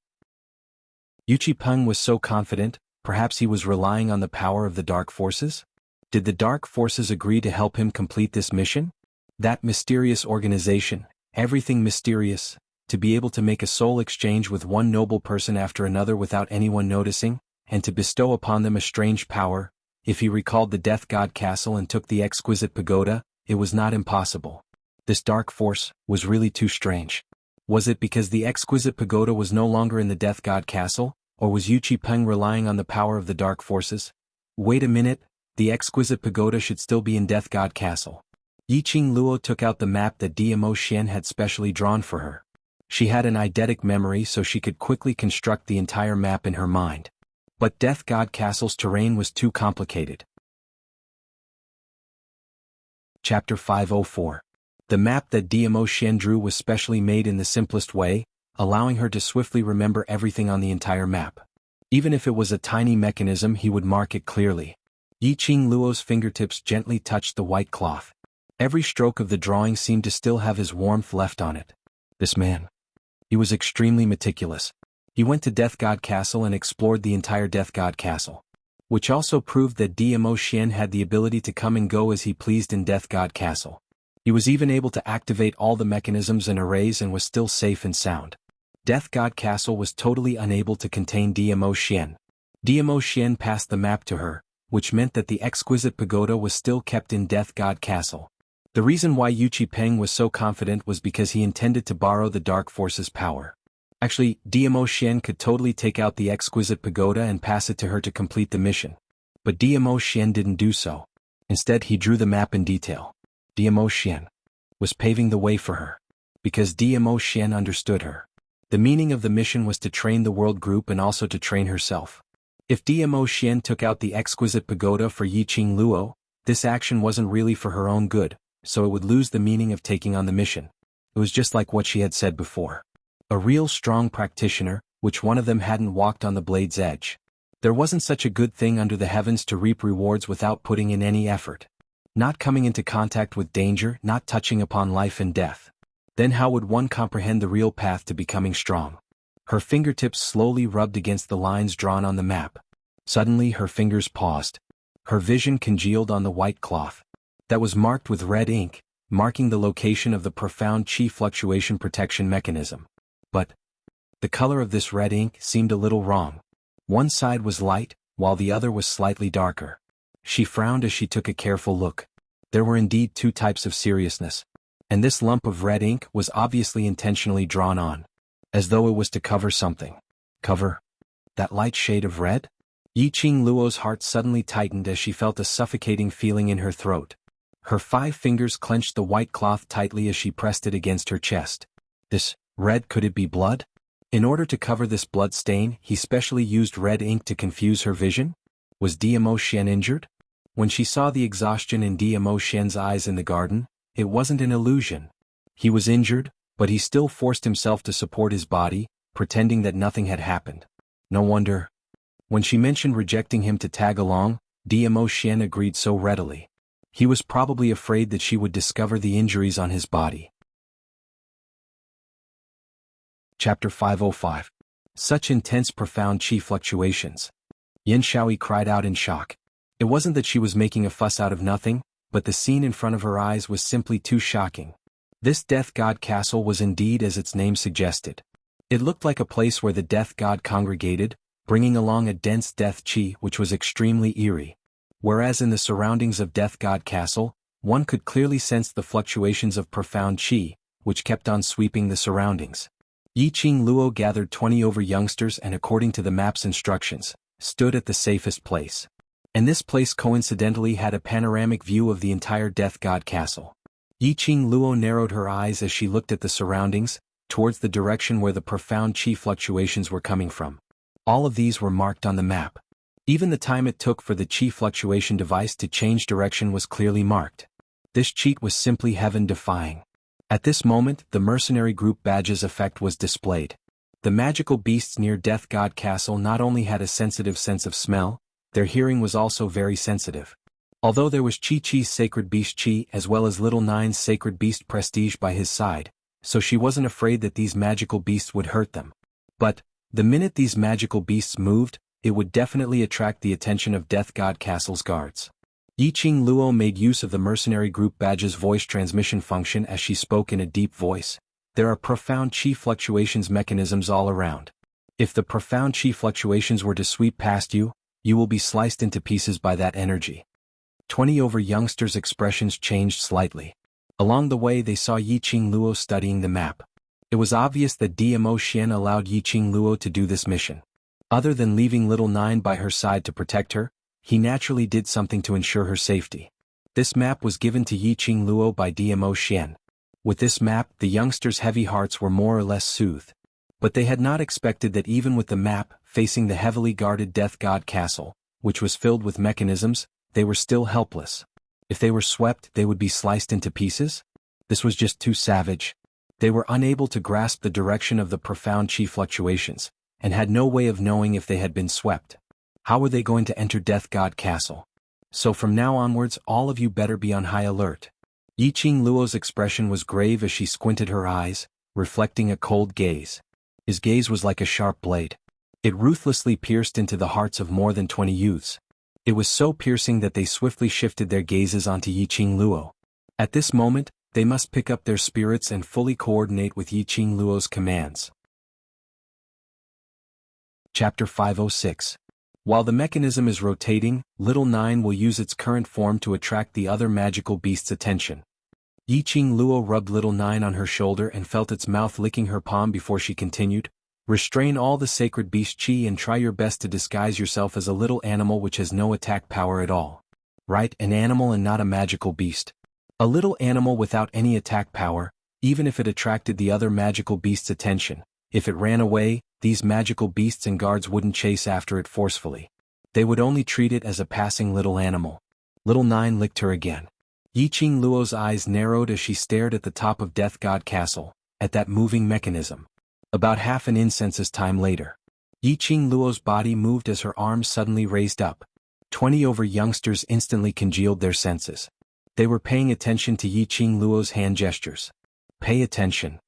Yuchi Peng was so confident, perhaps he was relying on the power of the dark forces? Did the dark forces agree to help him complete this mission? That mysterious organization, everything mysterious, to be able to make a soul exchange with one noble person after another without anyone noticing, and to bestow upon them a strange power. If he recalled the Death God Castle and took the exquisite pagoda, it was not impossible. This dark force was really too strange. Was it because the exquisite pagoda was no longer in the Death God Castle, or was Yuchi Peng relying on the power of the dark forces? Wait a minute, the exquisite pagoda should still be in Death God Castle. Yiqing Luo took out the map that Mo Xian had specially drawn for her. She had an eidetic memory so she could quickly construct the entire map in her mind. But Death God Castle's terrain was too complicated. Chapter 504. The map that Mo Xian drew was specially made in the simplest way, allowing her to swiftly remember everything on the entire map. Even if it was a tiny mechanism, he would mark it clearly. Yiqing Luo's fingertips gently touched the white cloth. Every stroke of the drawing seemed to still have his warmth left on it. This man. He was extremely meticulous. He went to Death God Castle and explored the entire Death God Castle, which also proved that Mo Xian had the ability to come and go as he pleased in Death God Castle. He was even able to activate all the mechanisms and arrays and was still safe and sound. Death God Castle was totally unable to contain Mo Xian. Mo Xian passed the map to her, which meant that the exquisite pagoda was still kept in Death God Castle. The reason why Yuchi Peng was so confident was because he intended to borrow the dark force's power. Actually, Mo Xian could totally take out the exquisite pagoda and pass it to her to complete the mission. But Mo Xian didn't do so. Instead he drew the map in detail. Mo Xian was paving the way for her. Because Mo Xian understood her. The meaning of the mission was to train the world group and also to train herself. If Mo Xian took out the exquisite pagoda for Yiqing Luo, this action wasn't really for her own good, so it would lose the meaning of taking on the mission. It was just like what she had said before. A real strong practitioner, which one of them hadn't walked on the blade's edge. There wasn't such a good thing under the heavens to reap rewards without putting in any effort. Not coming into contact with danger, not touching upon life and death. Then how would one comprehend the real path to becoming strong? Her fingertips slowly rubbed against the lines drawn on the map. Suddenly her fingers paused. Her vision congealed on the white cloth that was marked with red ink, marking the location of the profound chi fluctuation protection mechanism. But the color of this red ink seemed a little wrong. One side was light, while the other was slightly darker. She frowned as she took a careful look. There were indeed two types of seriousness. And this lump of red ink was obviously intentionally drawn on. As though it was to cover something. Cover? That light shade of red? Yiqing Luo's heart suddenly tightened as she felt a suffocating feeling in her throat. Her 5 fingers clenched the white cloth tightly as she pressed it against her chest. This red, could it be blood? In order to cover this blood stain, he specially used red ink to confuse her vision? Was Mo Xian injured? When she saw the exhaustion in Mo Xian's eyes in the garden, it wasn't an illusion. He was injured, but he still forced himself to support his body, pretending that nothing had happened. No wonder. When she mentioned rejecting him to tag along, Dmo Xian agreed so readily. He was probably afraid that she would discover the injuries on his body. Chapter 505. Such intense profound qi fluctuations. Yin Shaoyi cried out in shock. It wasn't that she was making a fuss out of nothing, but the scene in front of her eyes was simply too shocking. This Death God castle was indeed as its name suggested. It looked like a place where the Death God congregated, bringing along a dense death qi which was extremely eerie. Whereas in the surroundings of Death God Castle, one could clearly sense the fluctuations of profound qi, which kept on sweeping the surroundings. Yiqing Luo gathered 20 over youngsters and according to the map's instructions, stood at the safest place. And this place coincidentally had a panoramic view of the entire Death God Castle. Yiqing Luo narrowed her eyes as she looked at the surroundings, towards the direction where the profound qi fluctuations were coming from. All of these were marked on the map. Even the time it took for the qi fluctuation device to change direction was clearly marked. This cheat was simply heaven-defying. At this moment, the mercenary group badges effect was displayed. The magical beasts near Death God Castle not only had a sensitive sense of smell, their hearing was also very sensitive. Although there was Chi-Chi's sacred beast Chi as well as Little Nine's sacred beast Prestige by his side, so she wasn't afraid that these magical beasts would hurt them. But, the minute these magical beasts moved, it would definitely attract the attention of Death God Castle's guards. Yiqing Luo made use of the mercenary group badge's voice transmission function as she spoke in a deep voice. There are profound qi fluctuations mechanisms all around. If the profound qi fluctuations were to sweep past you, you will be sliced into pieces by that energy. 20 over youngsters' expressions changed slightly. Along the way they saw Yiqing Luo studying the map. It was obvious that Dmo Xian allowed Yiqing Luo to do this mission. Other than leaving Little Nine by her side to protect her, he naturally did something to ensure her safety. This map was given to Yiqing Luo by Dmo Xian. With this map, the youngsters' heavy hearts were more or less soothed. But they had not expected that even with the map facing the heavily guarded Death God Castle, which was filled with mechanisms, they were still helpless. If they were swept, they would be sliced into pieces? This was just too savage. They were unable to grasp the direction of the profound qi fluctuations, and had no way of knowing if they had been swept. How were they going to enter Death God Castle? So from now onwards, all of you better be on high alert. Yiqing Luo's expression was grave as she squinted her eyes, reflecting a cold gaze. His gaze was like a sharp blade. It ruthlessly pierced into the hearts of more than 20 youths. It was so piercing that they swiftly shifted their gazes onto Yiqing Luo. At this moment, they must pick up their spirits and fully coordinate with Yiqing Luo's commands. Chapter 506. While the mechanism is rotating, Little Nine will use its current form to attract the other magical beast's attention. Yiqing Luo rubbed Little Nine on her shoulder and felt its mouth licking her palm before she continued. Restrain all the sacred beast qi and try your best to disguise yourself as a little animal which has no attack power at all. Right, an animal and not a magical beast. A little animal without any attack power, even if it attracted the other magical beast's attention. If it ran away, these magical beasts and guards wouldn't chase after it forcefully. They would only treat it as a passing little animal. Little Nine licked her again. Yiqing Luo's eyes narrowed as she stared at the top of Death God Castle, at that moving mechanism. About half an incense's time later, Yiqing Luo's body moved as her arms suddenly raised up. 20 over youngsters instantly congealed their senses. They were paying attention to Yiqing Luo's hand gestures. Pay attention.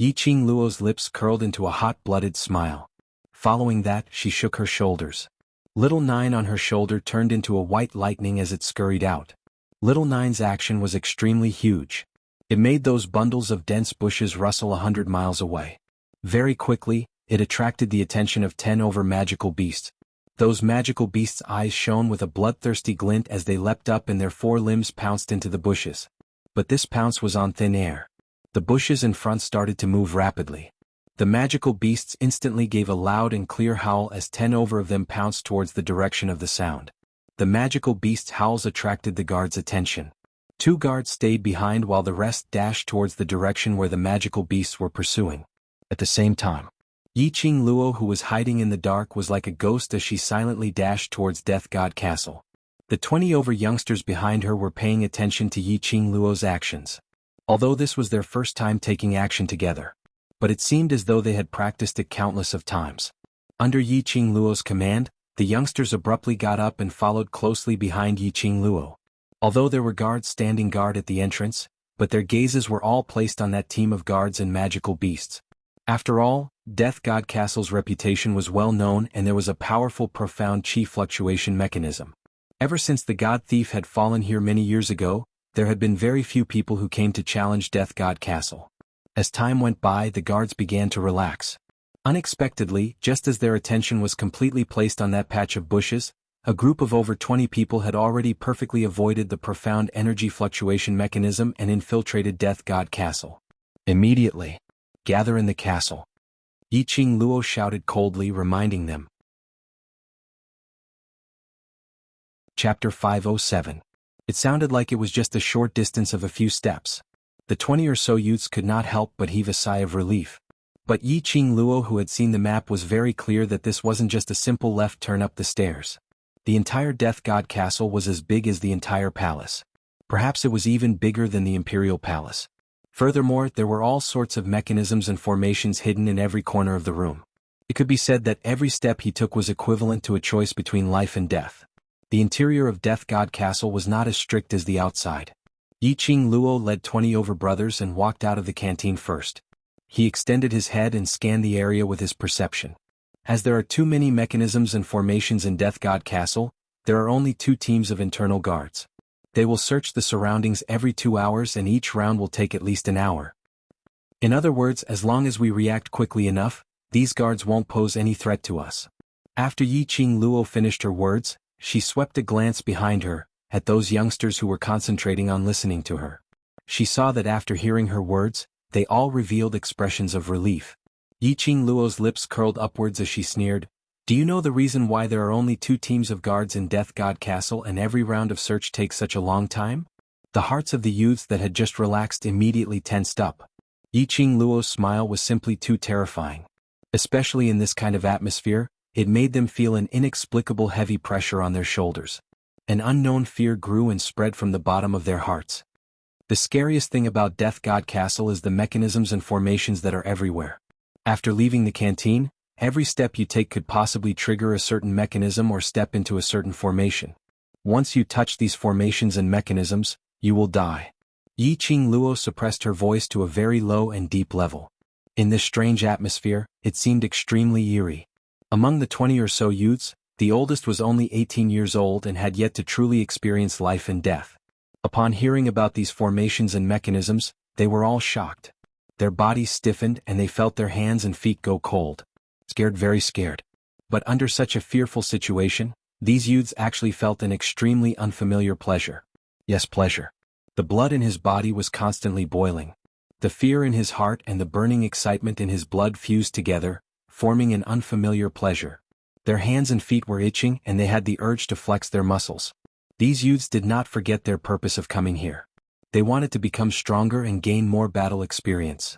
Yiqing Luo's lips curled into a hot-blooded smile. Following that, she shook her shoulders. Little Nine on her shoulder turned into a white lightning as it scurried out. Little Nine's action was extremely huge. It made those bundles of dense bushes rustle 100 miles away. Very quickly, it attracted the attention of 10 over magical beasts. Those magical beasts' eyes shone with a bloodthirsty glint as they leapt up and their 4 limbs pounced into the bushes. But this pounce was on thin air. The bushes in front started to move rapidly. The magical beasts instantly gave a loud and clear howl as 10 over of them pounced towards the direction of the sound. The magical beasts' howls attracted the guards' attention. 2 guards stayed behind while the rest dashed towards the direction where the magical beasts were pursuing. At the same time, Yiqing Luo, who was hiding in the dark, was like a ghost as she silently dashed towards Death God Castle. The 20 over youngsters behind her were paying attention to Yiqing Luo's actions. although this was their first time taking action together. But it seemed as though they had practiced it countless of times. Under Yi Qingluo's command, the youngsters abruptly got up and followed closely behind Yi Qingluo. Although there were guards standing guard at the entrance, but their gazes were all placed on that team of guards and magical beasts. After all, Death God Castle's reputation was well known, and there was a powerful profound chi fluctuation mechanism. Ever since the God Thief had fallen here many years ago, there had been very few people who came to challenge Death God Castle. As time went by, the guards began to relax. Unexpectedly, just as their attention was completely placed on that patch of bushes, a group of over 20 people had already perfectly avoided the profound energy fluctuation mechanism and infiltrated Death God Castle. Immediately, gather in the castle, Yi Qingluo shouted coldly, reminding them. Chapter 507. It sounded like it was just a short distance of a few steps. The 20 or so youths could not help but heave a sigh of relief. But Yi Qingluo, who had seen the map, was very clear that this wasn't just a simple left turn up the stairs. The entire Death God Castle was as big as the entire palace. Perhaps it was even bigger than the Imperial Palace. Furthermore, there were all sorts of mechanisms and formations hidden in every corner of the room. It could be said that every step he took was equivalent to a choice between life and death. The interior of Death God Castle was not as strict as the outside. Yi Qingluo led 20 over brothers and walked out of the canteen first. He extended his head and scanned the area with his perception. As there are too many mechanisms and formations in Death God Castle, there are only 2 teams of internal guards. They will search the surroundings every 2 hours, and each round will take at least an hour. In other words, as long as we react quickly enough, these guards won't pose any threat to us. After Yi Qingluo finished her words, she swept a glance behind her, at those youngsters who were concentrating on listening to her. She saw that after hearing her words, they all revealed expressions of relief. Yi Qingluo's lips curled upwards as she sneered, "Do you know the reason why there are only 2 teams of guards in Death God Castle and every round of search takes such a long time?" The hearts of the youths that had just relaxed immediately tensed up. Yi Qingluo's smile was simply too terrifying. Especially in this kind of atmosphere, it made them feel an inexplicable heavy pressure on their shoulders. An unknown fear grew and spread from the bottom of their hearts. The scariest thing about Death God Castle is the mechanisms and formations that are everywhere. After leaving the canteen, every step you take could possibly trigger a certain mechanism or step into a certain formation. Once you touch these formations and mechanisms, you will die. Yi Qingluo suppressed her voice to a very low and deep level. In this strange atmosphere, it seemed extremely eerie. Among the 20 or so youths, the oldest was only 18 years old and had yet to truly experience life and death. Upon hearing about these formations and mechanisms, they were all shocked. Their bodies stiffened and they felt their hands and feet go cold. Scared, very scared. But under such a fearful situation, these youths actually felt an extremely unfamiliar pleasure. Yes, pleasure. The blood in his body was constantly boiling. The fear in his heart and the burning excitement in his blood fused together, forming an unfamiliar pleasure. Their hands and feet were itching and they had the urge to flex their muscles. These youths did not forget their purpose of coming here. They wanted to become stronger and gain more battle experience.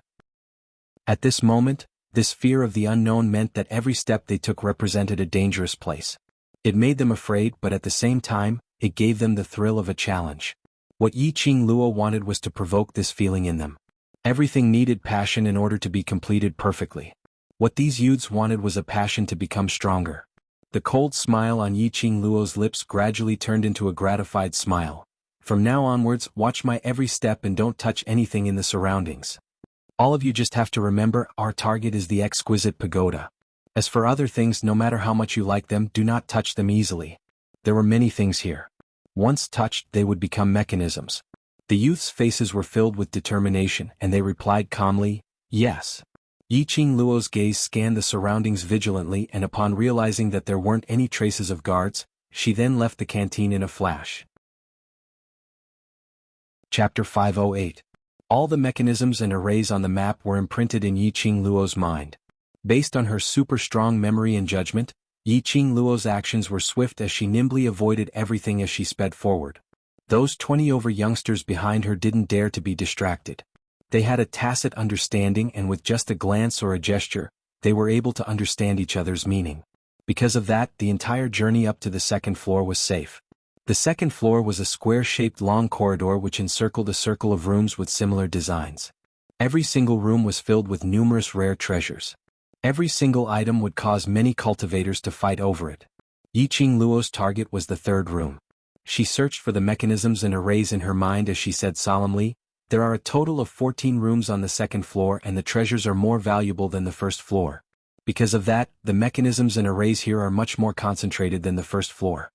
At this moment, this fear of the unknown meant that every step they took represented a dangerous place. It made them afraid, but at the same time, it gave them the thrill of a challenge. What Yi Qingluo wanted was to provoke this feeling in them. Everything needed passion in order to be completed perfectly. What these youths wanted was a passion to become stronger. The cold smile on Yi Qingluo's lips gradually turned into a gratified smile. "From now onwards, watch my every step and don't touch anything in the surroundings. All of you just have to remember, our target is the exquisite pagoda. As for other things, no matter how much you like them, do not touch them easily. There were many things here. Once touched, they would become mechanisms." The youths' faces were filled with determination, and they replied calmly, "Yes." Yi Qingluo's gaze scanned the surroundings vigilantly, and upon realizing that there weren't any traces of guards, she then left the canteen in a flash. Chapter 508. All the mechanisms and arrays on the map were imprinted in Yi Qingluo's mind. Based on her super-strong memory and judgment, Yi Qingluo's actions were swift as she nimbly avoided everything as she sped forward. Those 20 over youngsters behind her didn't dare to be distracted. They had a tacit understanding, and with just a glance or a gesture, they were able to understand each other's meaning. Because of that, the entire journey up to the second floor was safe. The second floor was a square-shaped long corridor which encircled a circle of rooms with similar designs. Every single room was filled with numerous rare treasures. Every single item would cause many cultivators to fight over it. Yiqing Luo's target was the third room. She searched for the mechanisms and arrays in her mind as she said solemnly, "There are a total of 14 rooms on the second floor and the treasures are more valuable than the first floor. Because of that, the mechanisms and arrays here are much more concentrated than the first floor."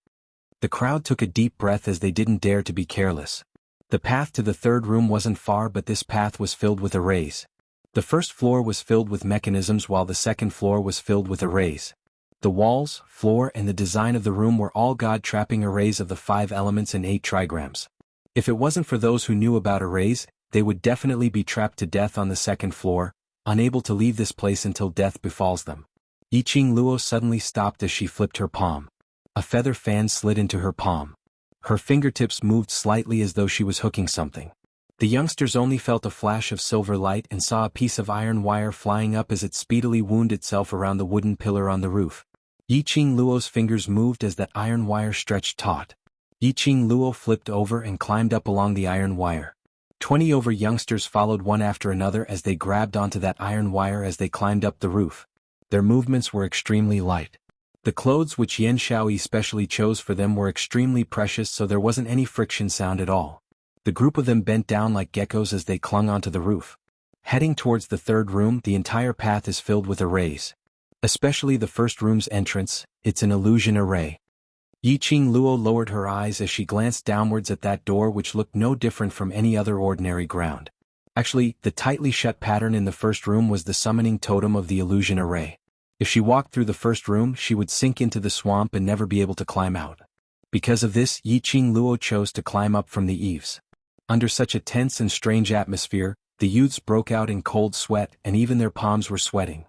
The crowd took a deep breath as they didn't dare to be careless. The path to the third room wasn't far, but this path was filled with arrays. The first floor was filled with mechanisms while the second floor was filled with arrays. The walls, floor and the design of the room were all god-trapping arrays of the 5 elements and 8 trigrams. If it wasn't for those who knew about arrays, they would definitely be trapped to death on the second floor, unable to leave this place until death befalls them. Yiqing Luo suddenly stopped as she flipped her palm. A feather fan slid into her palm. Her fingertips moved slightly as though she was hooking something. The youngsters only felt a flash of silver light and saw a piece of iron wire flying up as it speedily wound itself around the wooden pillar on the roof. Yiqing Luo's fingers moved as that iron wire stretched taut. Yiqing Luo flipped over and climbed up along the iron wire. 20 other youngsters followed one after another as they grabbed onto that iron wire as they climbed up the roof. Their movements were extremely light. The clothes which Yan Shaoyi specially chose for them were extremely precious, so there wasn't any friction sound at all. The group of them bent down like geckos as they clung onto the roof. Heading towards the third room, the entire path is filled with arrays. Especially the first room's entrance, it's an illusion array. Yiqing Luo lowered her eyes as she glanced downwards at that door which looked no different from any other ordinary ground. Actually, the tightly shut pattern in the first room was the summoning totem of the illusion array. If she walked through the first room, she would sink into the swamp and never be able to climb out. Because of this, Yiqing Luo chose to climb up from the eaves. Under such a tense and strange atmosphere, the youths broke out in cold sweat and even their palms were sweating.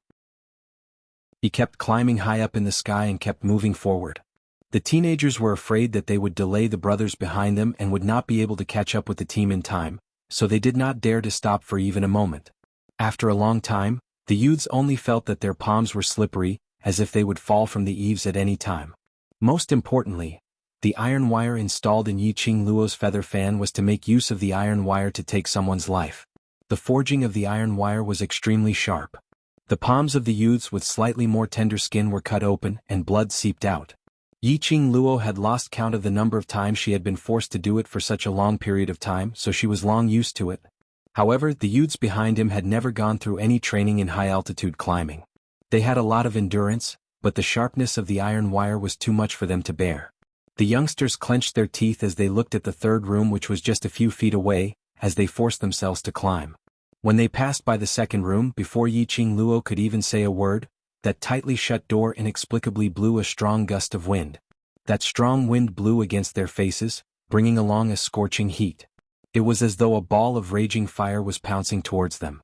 He kept climbing high up in the sky and kept moving forward. The teenagers were afraid that they would delay the brothers behind them and would not be able to catch up with the team in time, so they did not dare to stop for even a moment. After a long time, the youths only felt that their palms were slippery, as if they would fall from the eaves at any time. Most importantly, the iron wire installed in Yiqing Luo's feather fan was to make use of the iron wire to take someone's life. The forging of the iron wire was extremely sharp. The palms of the youths with slightly more tender skin were cut open and blood seeped out. Yiqing Luo had lost count of the number of times she had been forced to do it for such a long period of time, so she was long used to it. However, the youths behind him had never gone through any training in high-altitude climbing. They had a lot of endurance, but the sharpness of the iron wire was too much for them to bear. The youngsters clenched their teeth as they looked at the third room, which was just a few feet away, as they forced themselves to climb. When they passed by the second room, before Yiqing Luo could even say a word, that tightly shut door inexplicably blew a strong gust of wind. That strong wind blew against their faces, bringing along a scorching heat. It was as though a ball of raging fire was pouncing towards them.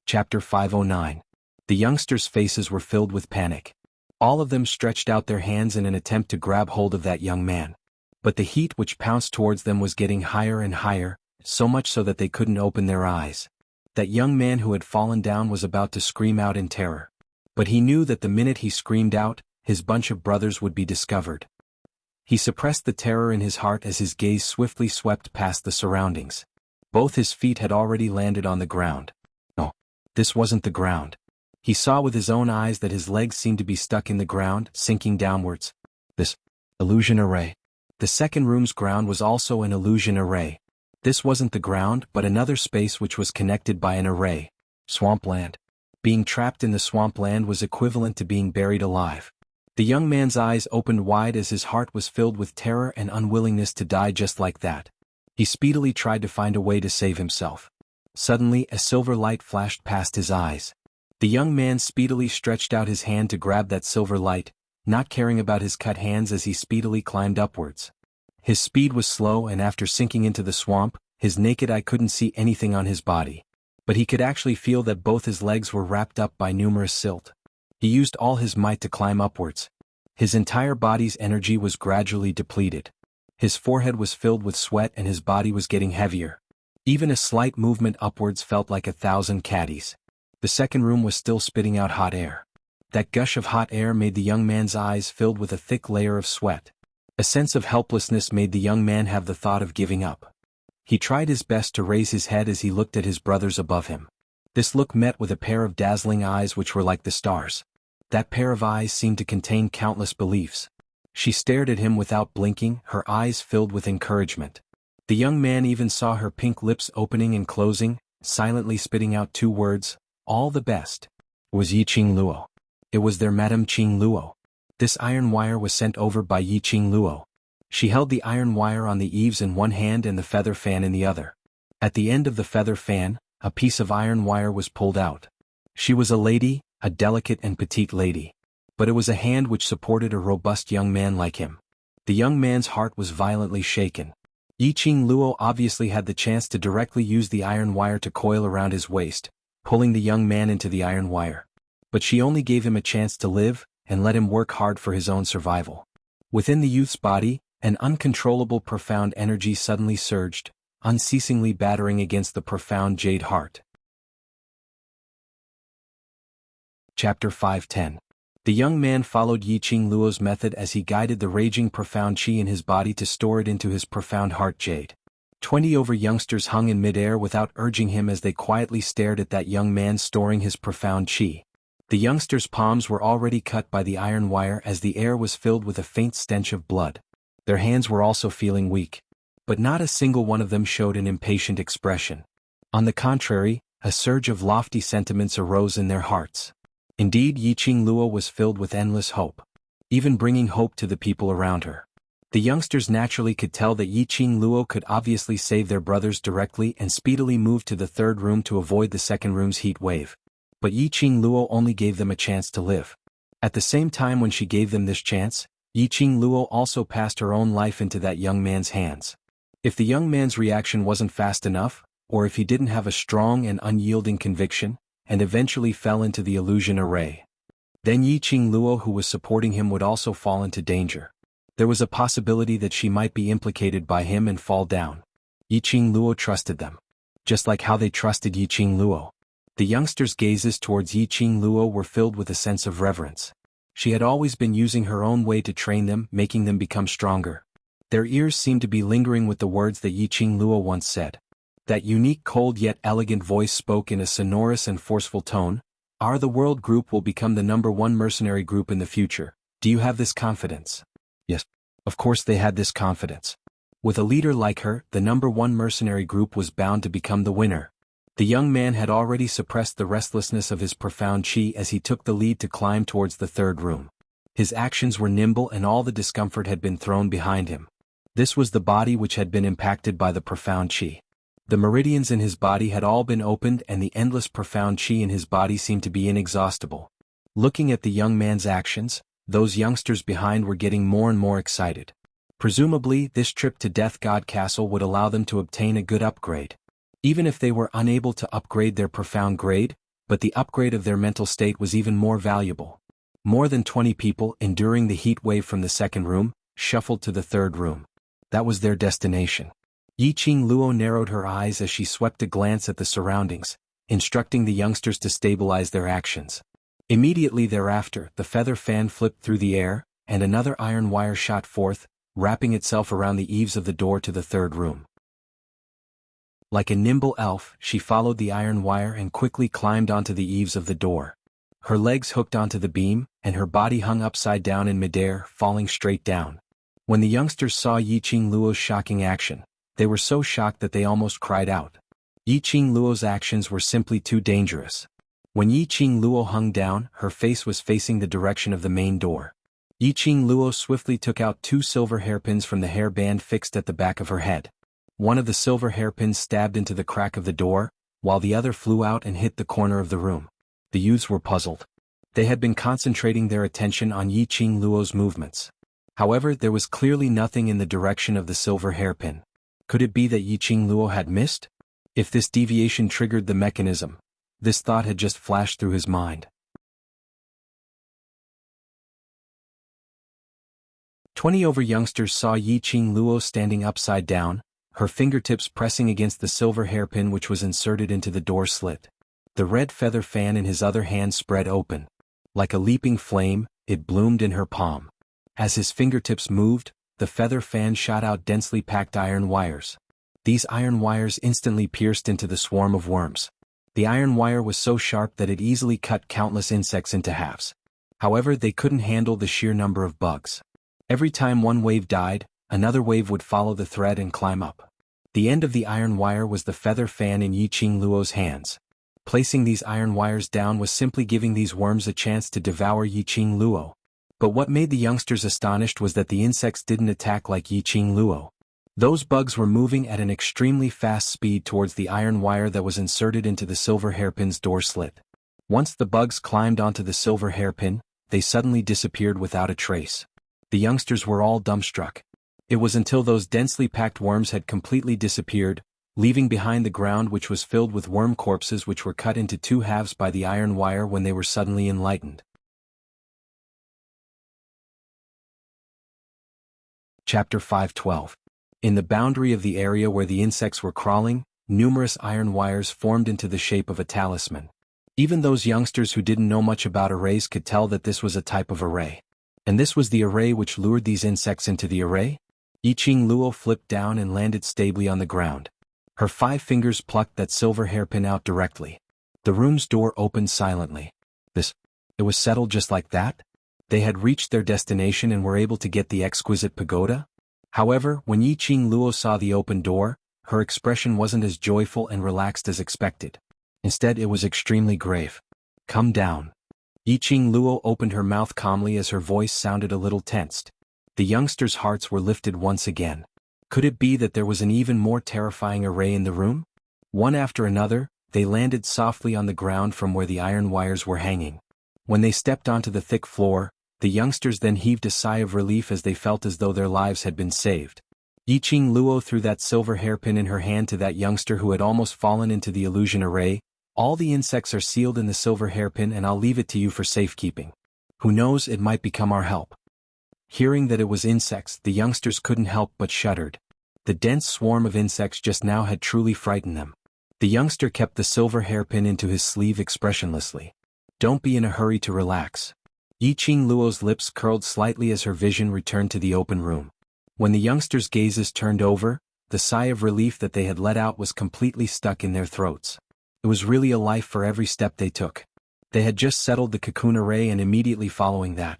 Chapter 509. The youngsters' faces were filled with panic. All of them stretched out their hands in an attempt to grab hold of that young man. But the heat which pounced towards them was getting higher and higher, so much so that they couldn't open their eyes. That young man who had fallen down was about to scream out in terror. But he knew that the minute he screamed out, his bunch of brothers would be discovered. He suppressed the terror in his heart as his gaze swiftly swept past the surroundings. Both his feet had already landed on the ground. No, this wasn't the ground. He saw with his own eyes that his legs seemed to be stuck in the ground, sinking downwards. This illusion array. The second room's ground was also an illusion array. This wasn't the ground, but another space which was connected by an array. Swampland. Being trapped in the swampland was equivalent to being buried alive. The young man's eyes opened wide as his heart was filled with terror and unwillingness to die just like that. He speedily tried to find a way to save himself. Suddenly, a silver light flashed past his eyes. The young man speedily stretched out his hand to grab that silver light, not caring about his cut hands as he speedily climbed upwards. His speed was slow, and after sinking into the swamp, his naked eye couldn't see anything on his body. But he could actually feel that both his legs were wrapped up by numerous silt. He used all his might to climb upwards. His entire body's energy was gradually depleted. His forehead was filled with sweat and his body was getting heavier. Even a slight movement upwards felt like 1,000 caddies. The second room was still spitting out hot air. That gush of hot air made the young man's eyes filled with a thick layer of sweat. A sense of helplessness made the young man have the thought of giving up. He tried his best to raise his head as he looked at his brothers above him. This look met with a pair of dazzling eyes which were like the stars. That pair of eyes seemed to contain countless beliefs. She stared at him without blinking, her eyes filled with encouragement. The young man even saw her pink lips opening and closing, silently spitting out 2 words, "All the best." It was Yi Qing Luo. It was their Madame Qing Luo. This iron wire was sent over by Yi Qing Luo. She held the iron wire on the eaves in one hand and the feather fan in the other. At the end of the feather fan, a piece of iron wire was pulled out. She was a lady, a delicate and petite lady. But it was a hand which supported a robust young man like him. The young man's heart was violently shaken. Yi Qing Luo obviously had the chance to directly use the iron wire to coil around his waist, pulling the young man into the iron wire. But she only gave him a chance to live, and let him work hard for his own survival. Within the youth's body, an uncontrollable profound energy suddenly surged, unceasingly battering against the profound jade heart. Chapter 510. The young man followed Yi Qing Luo's method as he guided the raging profound qi in his body to store it into his profound heart jade. 20 other youngsters hung in midair without urging him as they quietly stared at that young man storing his profound qi. The youngsters' palms were already cut by the iron wire as the air was filled with a faint stench of blood. Their hands were also feeling weak. But not a single one of them showed an impatient expression. On the contrary, a surge of lofty sentiments arose in their hearts. Indeed, Yi Qing Luo was filled with endless hope, even bringing hope to the people around her. The youngsters naturally could tell that Yi Qing Luo could obviously save their brothers directly and speedily moved to the 3rd room to avoid the 2nd room's heat wave. But Yi Qing Luo only gave them a chance to live. At the same time when she gave them this chance, Yi Qing Luo also passed her own life into that young man's hands. If the young man's reaction wasn't fast enough, or if he didn't have a strong and unyielding conviction, and eventually fell into the illusion array, then Yi Qing Luo who was supporting him would also fall into danger. There was a possibility that she might be implicated by him and fall down. Yi Qing Luo trusted them. Just like how they trusted Yi Qing Luo. The youngsters' gazes towards Yi Qing Luo were filled with a sense of reverence. She had always been using her own way to train them, making them become stronger. Their ears seemed to be lingering with the words that Yi Qing Luo once said. That unique cold yet elegant voice spoke in a sonorous and forceful tone. The world group will become the #1 mercenary group in the future. Do you have this confidence? Yes. Of course they had this confidence. With a leader like her, the #1 mercenary group was bound to become the winner. The young man had already suppressed the restlessness of his profound qi as he took the lead to climb towards the 3rd room. His actions were nimble and all the discomfort had been thrown behind him. This was the body which had been impacted by the profound qi. The meridians in his body had all been opened and the endless profound qi in his body seemed to be inexhaustible. Looking at the young man's actions, those youngsters behind were getting more and more excited. Presumably, this trip to Death God Castle would allow them to obtain a good upgrade. Even if they were unable to upgrade their profound grade, but the upgrade of their mental state was even more valuable. More than 20 people, enduring the heat wave from the 2nd room, shuffled to the 3rd room. That was their destination. Yi Qing Luo narrowed her eyes as she swept a glance at the surroundings, instructing the youngsters to stabilize their actions. Immediately thereafter, the feather fan flipped through the air, and another iron wire shot forth, wrapping itself around the eaves of the door to the 3rd room. Like a nimble elf, she followed the iron wire and quickly climbed onto the eaves of the door. Her legs hooked onto the beam, and her body hung upside down in midair, falling straight down. When the youngsters saw Yi Qing Luo's shocking action, they were so shocked that they almost cried out. Yi Qing Luo's actions were simply too dangerous. When Yi Qing Luo hung down, her face was facing the direction of the main door. Yi Qing Luo swiftly took out 2 silver hairpins from the hairband fixed at the back of her head. One of the silver hairpins stabbed into the crack of the door, while the other flew out and hit the corner of the room. The youths were puzzled. They had been concentrating their attention on Yi Qing Luo's movements. However, there was clearly nothing in the direction of the silver hairpin. Could it be that Yi Qing Luo had missed? If this deviation triggered the mechanism, this thought had just flashed through his mind. 20 other youngsters saw Yi Qing Luo standing upside down, her fingertips pressing against the silver hairpin which was inserted into the door slit. The red feather fan in his other hand spread open. Like a leaping flame, it bloomed in her palm. As his fingertips moved, the feather fan shot out densely packed iron wires. These iron wires instantly pierced into the swarm of worms. The iron wire was so sharp that it easily cut countless insects into halves. However, they couldn't handle the sheer number of bugs. Every time one wave died, another wave would follow the thread and climb up. The end of the iron wire was the feather fan in Yiqing Luo's hands. Placing these iron wires down was simply giving these worms a chance to devour Yiqing Luo. But what made the youngsters astonished was that the insects didn't attack like Yiqing Luo. Those bugs were moving at an extremely fast speed towards the iron wire that was inserted into the silver hairpin's door slit. Once the bugs climbed onto the silver hairpin, they suddenly disappeared without a trace. The youngsters were all dumbstruck. It was until those densely packed worms had completely disappeared, leaving behind the ground which was filled with worm corpses which were cut into two halves by the iron wire when they were suddenly enlightened. Chapter 5:12. In the boundary of the area where the insects were crawling, numerous iron wires formed into the shape of a talisman. Even those youngsters who didn't know much about arrays could tell that this was a type of array. And this was the array which lured these insects into the array? Yiqing Luo flipped down and landed stably on the ground. Her 5 fingers plucked that silver hairpin out directly. The room's door opened silently. It was settled just like that? They had reached their destination and were able to get the exquisite pagoda? However, when Yiqing Luo saw the open door, her expression wasn't as joyful and relaxed as expected. Instead, it was extremely grave. Come down. Yiqing Luo opened her mouth calmly as her voice sounded a little tensed. The youngsters' hearts were lifted once again. Could it be that there was an even more terrifying array in the room? One after another, they landed softly on the ground from where the iron wires were hanging. When they stepped onto the thick floor, the youngsters then heaved a sigh of relief as they felt as though their lives had been saved. Yiqing Luo threw that silver hairpin in her hand to that youngster who had almost fallen into the illusion array. All the insects are sealed in the silver hairpin and I'll leave it to you for safekeeping. Who knows, it might become our help. Hearing that it was insects, the youngsters couldn't help but shuddered. The dense swarm of insects just now had truly frightened them. The youngster kept the silver hairpin into his sleeve expressionlessly. Don't be in a hurry to relax. Yiqing Luo's lips curled slightly as her vision returned to the open room. When the youngsters' gazes turned over, the sigh of relief that they had let out was completely stuck in their throats. It was really a life for every step they took. They had just settled the cocoon array and immediately following that,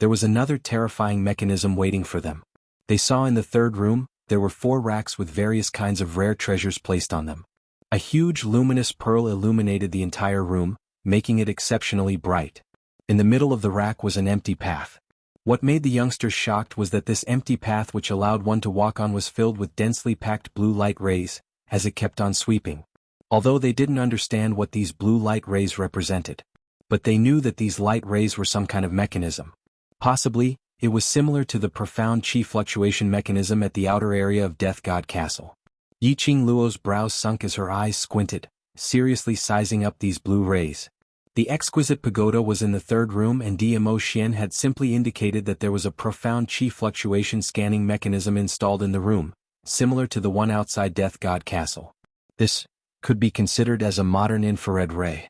there was another terrifying mechanism waiting for them. They saw in the third room, there were 4 racks with various kinds of rare treasures placed on them. A huge luminous pearl illuminated the entire room, making it exceptionally bright. In the middle of the rack was an empty path. What made the youngsters shocked was that this empty path which allowed one to walk on was filled with densely packed blue light rays, as it kept on sweeping. Although they didn't understand what these blue light rays represented. But they knew that these light rays were some kind of mechanism. Possibly, it was similar to the profound chi fluctuation mechanism at the outer area of Death God Castle. Yiqing Luo's brows sunk as her eyes squinted, seriously sizing up these blue rays. The exquisite pagoda was in the third room and Dmo Xian had simply indicated that there was a profound chi fluctuation scanning mechanism installed in the room, similar to the one outside Death God Castle. This could be considered as a modern infrared ray.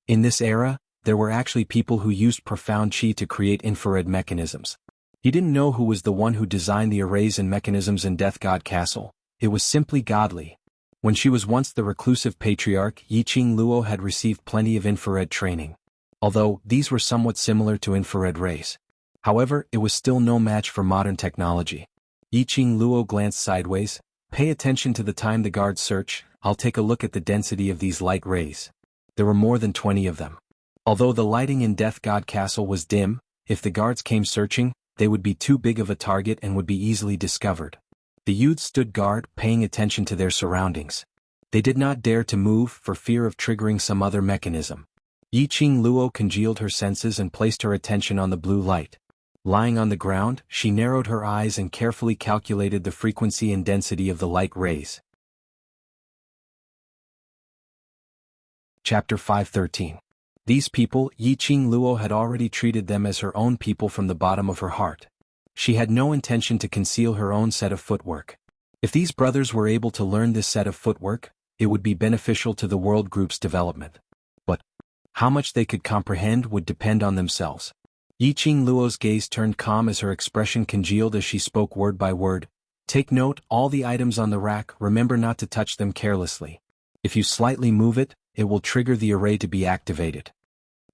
In this era, there were actually people who used profound chi to create infrared mechanisms. He didn't know who was the one who designed the arrays and mechanisms in Death God Castle. It was simply godly. When she was once the reclusive patriarch, Yiqing Luo had received plenty of infrared training. Although, these were somewhat similar to infrared rays. However, it was still no match for modern technology. Yiqing Luo glanced sideways. Pay attention to the time the guards search, I'll take a look at the density of these light rays. There were more than 20 of them. Although the lighting in Death God Castle was dim, if the guards came searching, they would be too big of a target and would be easily discovered. The youths stood guard, paying attention to their surroundings. They did not dare to move for fear of triggering some other mechanism. Yiqing Luo congealed her senses and placed her attention on the blue light. Lying on the ground, she narrowed her eyes and carefully calculated the frequency and density of the light rays. Chapter 5:13. These people, Yiqing Luo had already treated them as her own people from the bottom of her heart. She had no intention to conceal her own set of footwork. If these brothers were able to learn this set of footwork, it would be beneficial to the world group's development. But How much they could comprehend would depend on themselves. Yiqing Luo's gaze turned calm as her expression congealed as she spoke word by word. Take note, all the items on the rack, remember not to touch them carelessly. If you slightly move it, it will trigger the array to be activated.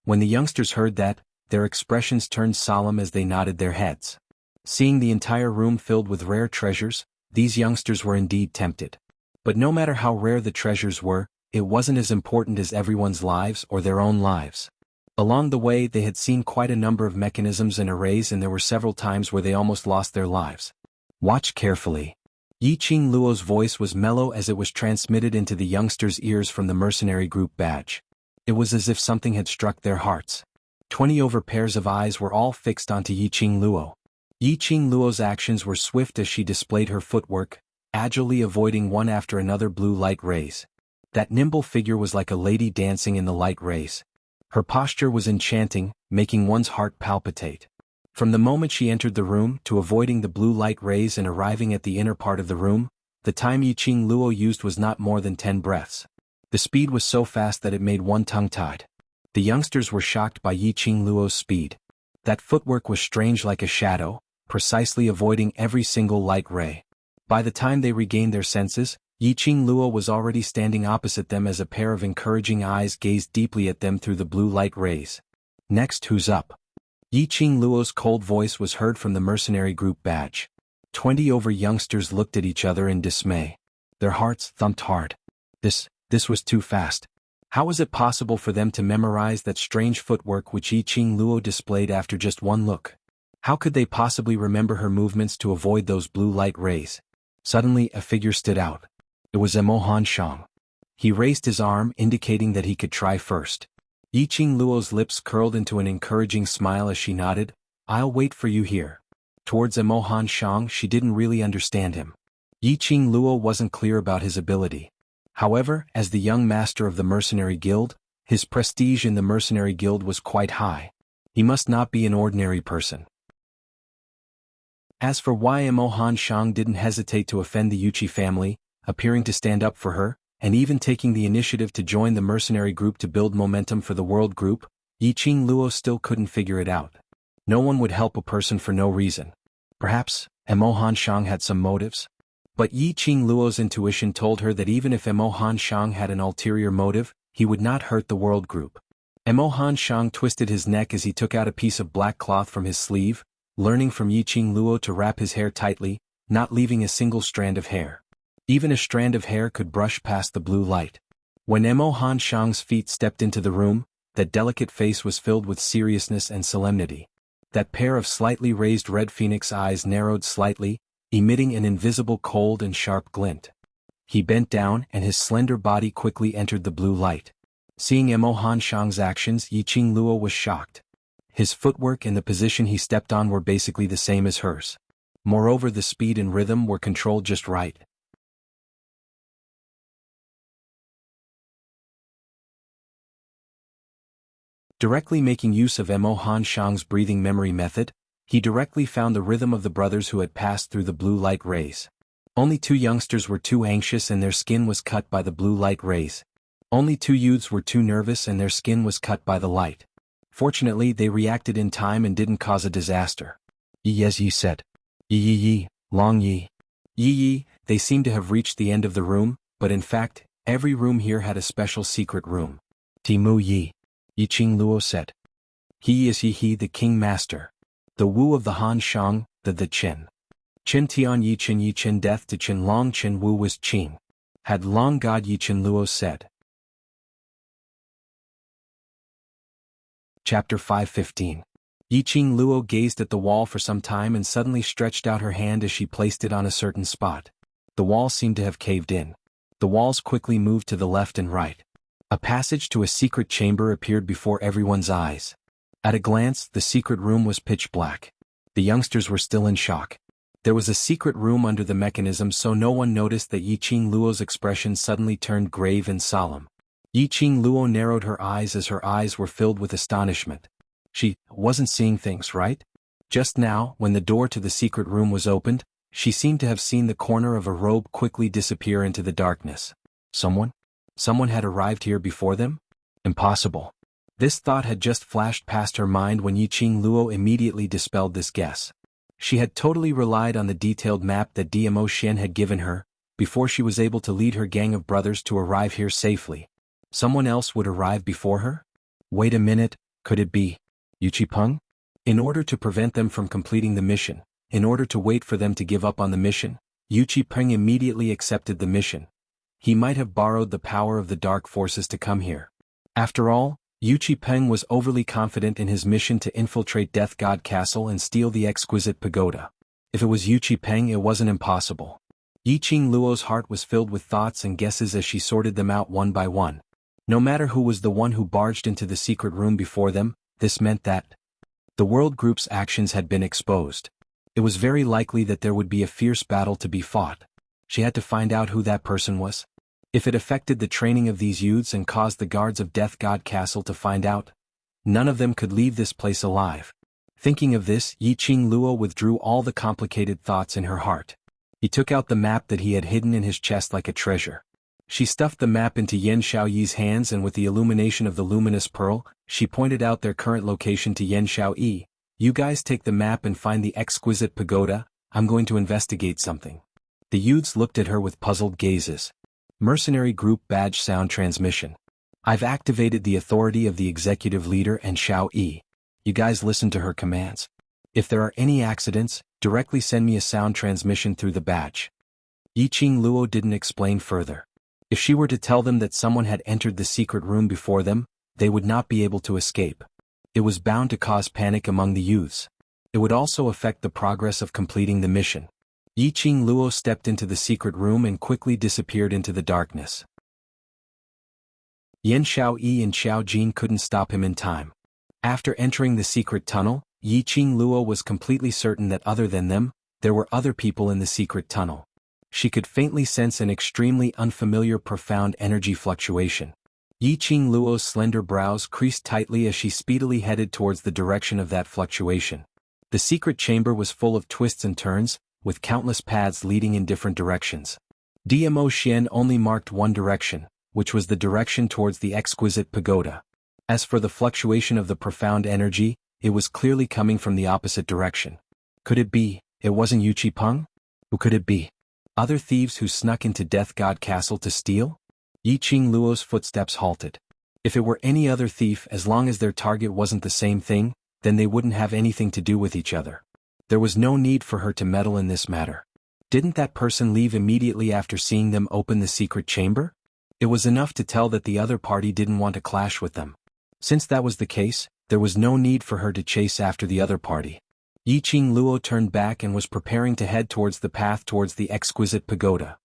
When the youngsters heard that, their expressions turned solemn as they nodded their heads. Seeing the entire room filled with rare treasures, these youngsters were indeed tempted. But no matter how rare the treasures were, it wasn't as important as everyone's lives or their own lives. Along the way they had seen quite a number of mechanisms and arrays, and there were several times where they almost lost their lives. Watch carefully. Yiqing Luo's voice was mellow as it was transmitted into the youngsters' ears from the mercenary group badge. It was as if something had struck their hearts. 20 over pairs of eyes were all fixed onto Yiqing Luo. Yiqing Luo's actions were swift as she displayed her footwork, agilely avoiding one after another blue light rays. That nimble figure was like a lady dancing in the light rays. Her posture was enchanting, making one's heart palpitate. From the moment she entered the room to avoiding the blue light rays and arriving at the inner part of the room, the time Yiqing Luo used was not more than 10 breaths. The speed was so fast that it made one tongue-tied. The youngsters were shocked by Yiqing Luo's speed. That footwork was strange like a shadow, precisely avoiding every single light ray. By the time they regained their senses, Yiqing Luo was already standing opposite them as a pair of encouraging eyes gazed deeply at them through the blue light rays. Next, who's up? Yiqing Luo's cold voice was heard from the mercenary group badge. 20 over youngsters looked at each other in dismay. Their hearts thumped hard. This was too fast. How was it possible for them to memorize that strange footwork which Yiqing Luo displayed after just one look? How could they possibly remember her movements to avoid those blue light rays? Suddenly, a figure stood out. It was Emohan Shang. He raised his arm, indicating that he could try first. Yiqing Luo's lips curled into an encouraging smile as she nodded. I'll wait for you here. Towards Emohan Shang, she didn't really understand him. Yiqing Luo wasn't clear about his ability. However, as the young master of the mercenary guild, his prestige in the mercenary guild was quite high. He must not be an ordinary person. As for why Emohan Shang didn't hesitate to offend the Yuchi family, appearing to stand up for her, and even taking the initiative to join the mercenary group to build momentum for the world group, Yiqing Luo still couldn't figure it out. No one would help a person for no reason. Perhaps, Emohan Shang had some motives? But Yiqing Luo's intuition told her that even if Emohan Shang had an ulterior motive, he would not hurt the world group. Emohan Shang twisted his neck as he took out a piece of black cloth from his sleeve, learning from Yiqing Luo to wrap his hair tightly, not leaving a single strand of hair. Even a strand of hair could brush past the blue light. When Emohan Shang's feet stepped into the room, that delicate face was filled with seriousness and solemnity. That pair of slightly raised red phoenix eyes narrowed slightly, emitting an invisible cold and sharp glint. He bent down and his slender body quickly entered the blue light. Seeing Emohan Shang's actions, Yiqing Luo was shocked. His footwork and the position he stepped on were basically the same as hers. Moreover, the speed and rhythm were controlled just right. Directly making use of Emohan Shang's breathing memory method, he directly found the rhythm of the brothers who had passed through the blue light rays. Only 2 youngsters were too anxious and their skin was cut by the blue light rays. Only 2 youths were too nervous and their skin was cut by the light. Fortunately, they reacted in time and didn't cause a disaster. Yi as Yi said. Yi, long Yi. Yi, they seemed to have reached the end of the room, but in fact, every room here had a special secret room. Timu Yi. Yiqing Luo said. He is Yi, the king master. The Wu of the Han Shang, the Qin. Qin Tian Yi Qin death to Qin Long Qin Wu was Qing. Had long God Yiqing Luo said. Chapter 5:15. Yiqing Luo gazed at the wall for some time and suddenly stretched out her hand as she placed it on a certain spot. The wall seemed to have caved in. The walls quickly moved to the left and right. A passage to a secret chamber appeared before everyone's eyes. At a glance, the secret room was pitch black. The youngsters were still in shock. There was a secret room under the mechanism, so no one noticed that Yiqing Luo's expression suddenly turned grave and solemn. Yiqing Luo narrowed her eyes as her eyes were filled with astonishment. She wasn't seeing things right? Just now, when the door to the secret room was opened, she seemed to have seen the corner of a robe quickly disappear into the darkness. Someone had arrived here before them? Impossible. This thought had just flashed past her mind when Yiqing Luo immediately dispelled this guess. She had totally relied on the detailed map that Dmo Xian had given her, before she was able to lead her gang of brothers to arrive here safely. Someone else would arrive before her? Wait a minute, could it be Yuqi Peng? In order to prevent them from completing the mission, in order to wait for them to give up on the mission, Yuqi Peng immediately accepted the mission. He might have borrowed the power of the dark forces to come here. After all, Yuqi Peng was overly confident in his mission to infiltrate Death God Castle and steal the exquisite pagoda. If it was Yuqi Peng, it wasn't impossible. Yiqing Luo's heart was filled with thoughts and guesses as she sorted them out one by one. No matter who was the one who barged into the secret room before them, this meant that the world group's actions had been exposed. It was very likely that there would be a fierce battle to be fought. She had to find out who that person was. If it affected the training of these youths and caused the guards of Death God Castle to find out, none of them could leave this place alive. Thinking of this, Yiqing Luo withdrew all the complicated thoughts in her heart. He took out the map that he had hidden in his chest like a treasure. She stuffed the map into Yan Xiaoyi's hands, and with the illumination of the luminous pearl, she pointed out their current location to Yan Xiaoyi. You guys take the map and find the exquisite pagoda, I'm going to investigate something. The youths looked at her with puzzled gazes. Mercenary Group Badge Sound Transmission. I've activated the authority of the executive leader and Xiaoyi. You guys listen to her commands. If there are any accidents, directly send me a sound transmission through the badge. Yiqing Luo didn't explain further. If she were to tell them that someone had entered the secret room before them, they would not be able to escape. It was bound to cause panic among the youths. It would also affect the progress of completing the mission. Yiqing Luo stepped into the secret room and quickly disappeared into the darkness. Yan Xiaoyi and Xiao Jin couldn't stop him in time. After entering the secret tunnel, Yiqing Luo was completely certain that other than them, there were other people in the secret tunnel. She could faintly sense an extremely unfamiliar profound energy fluctuation. Yiqing Luo's slender brows creased tightly as she speedily headed towards the direction of that fluctuation. The secret chamber was full of twists and turns, with countless paths leading in different directions. Dmo Xian only marked one direction, which was the direction towards the exquisite pagoda. As for the fluctuation of the profound energy, it was clearly coming from the opposite direction. Could it be, it wasn't Yuqi Peng? Who could it be? Other thieves who snuck into Death God Castle to steal? Yiqing Luo's footsteps halted. If it were any other thief, as long as their target wasn't the same thing, then they wouldn't have anything to do with each other. There was no need for her to meddle in this matter. Didn't that person leave immediately after seeing them open the secret chamber? It was enough to tell that the other party didn't want to clash with them. Since that was the case, there was no need for her to chase after the other party. Yiqing Luo turned back and was preparing to head towards the path towards the exquisite pagoda.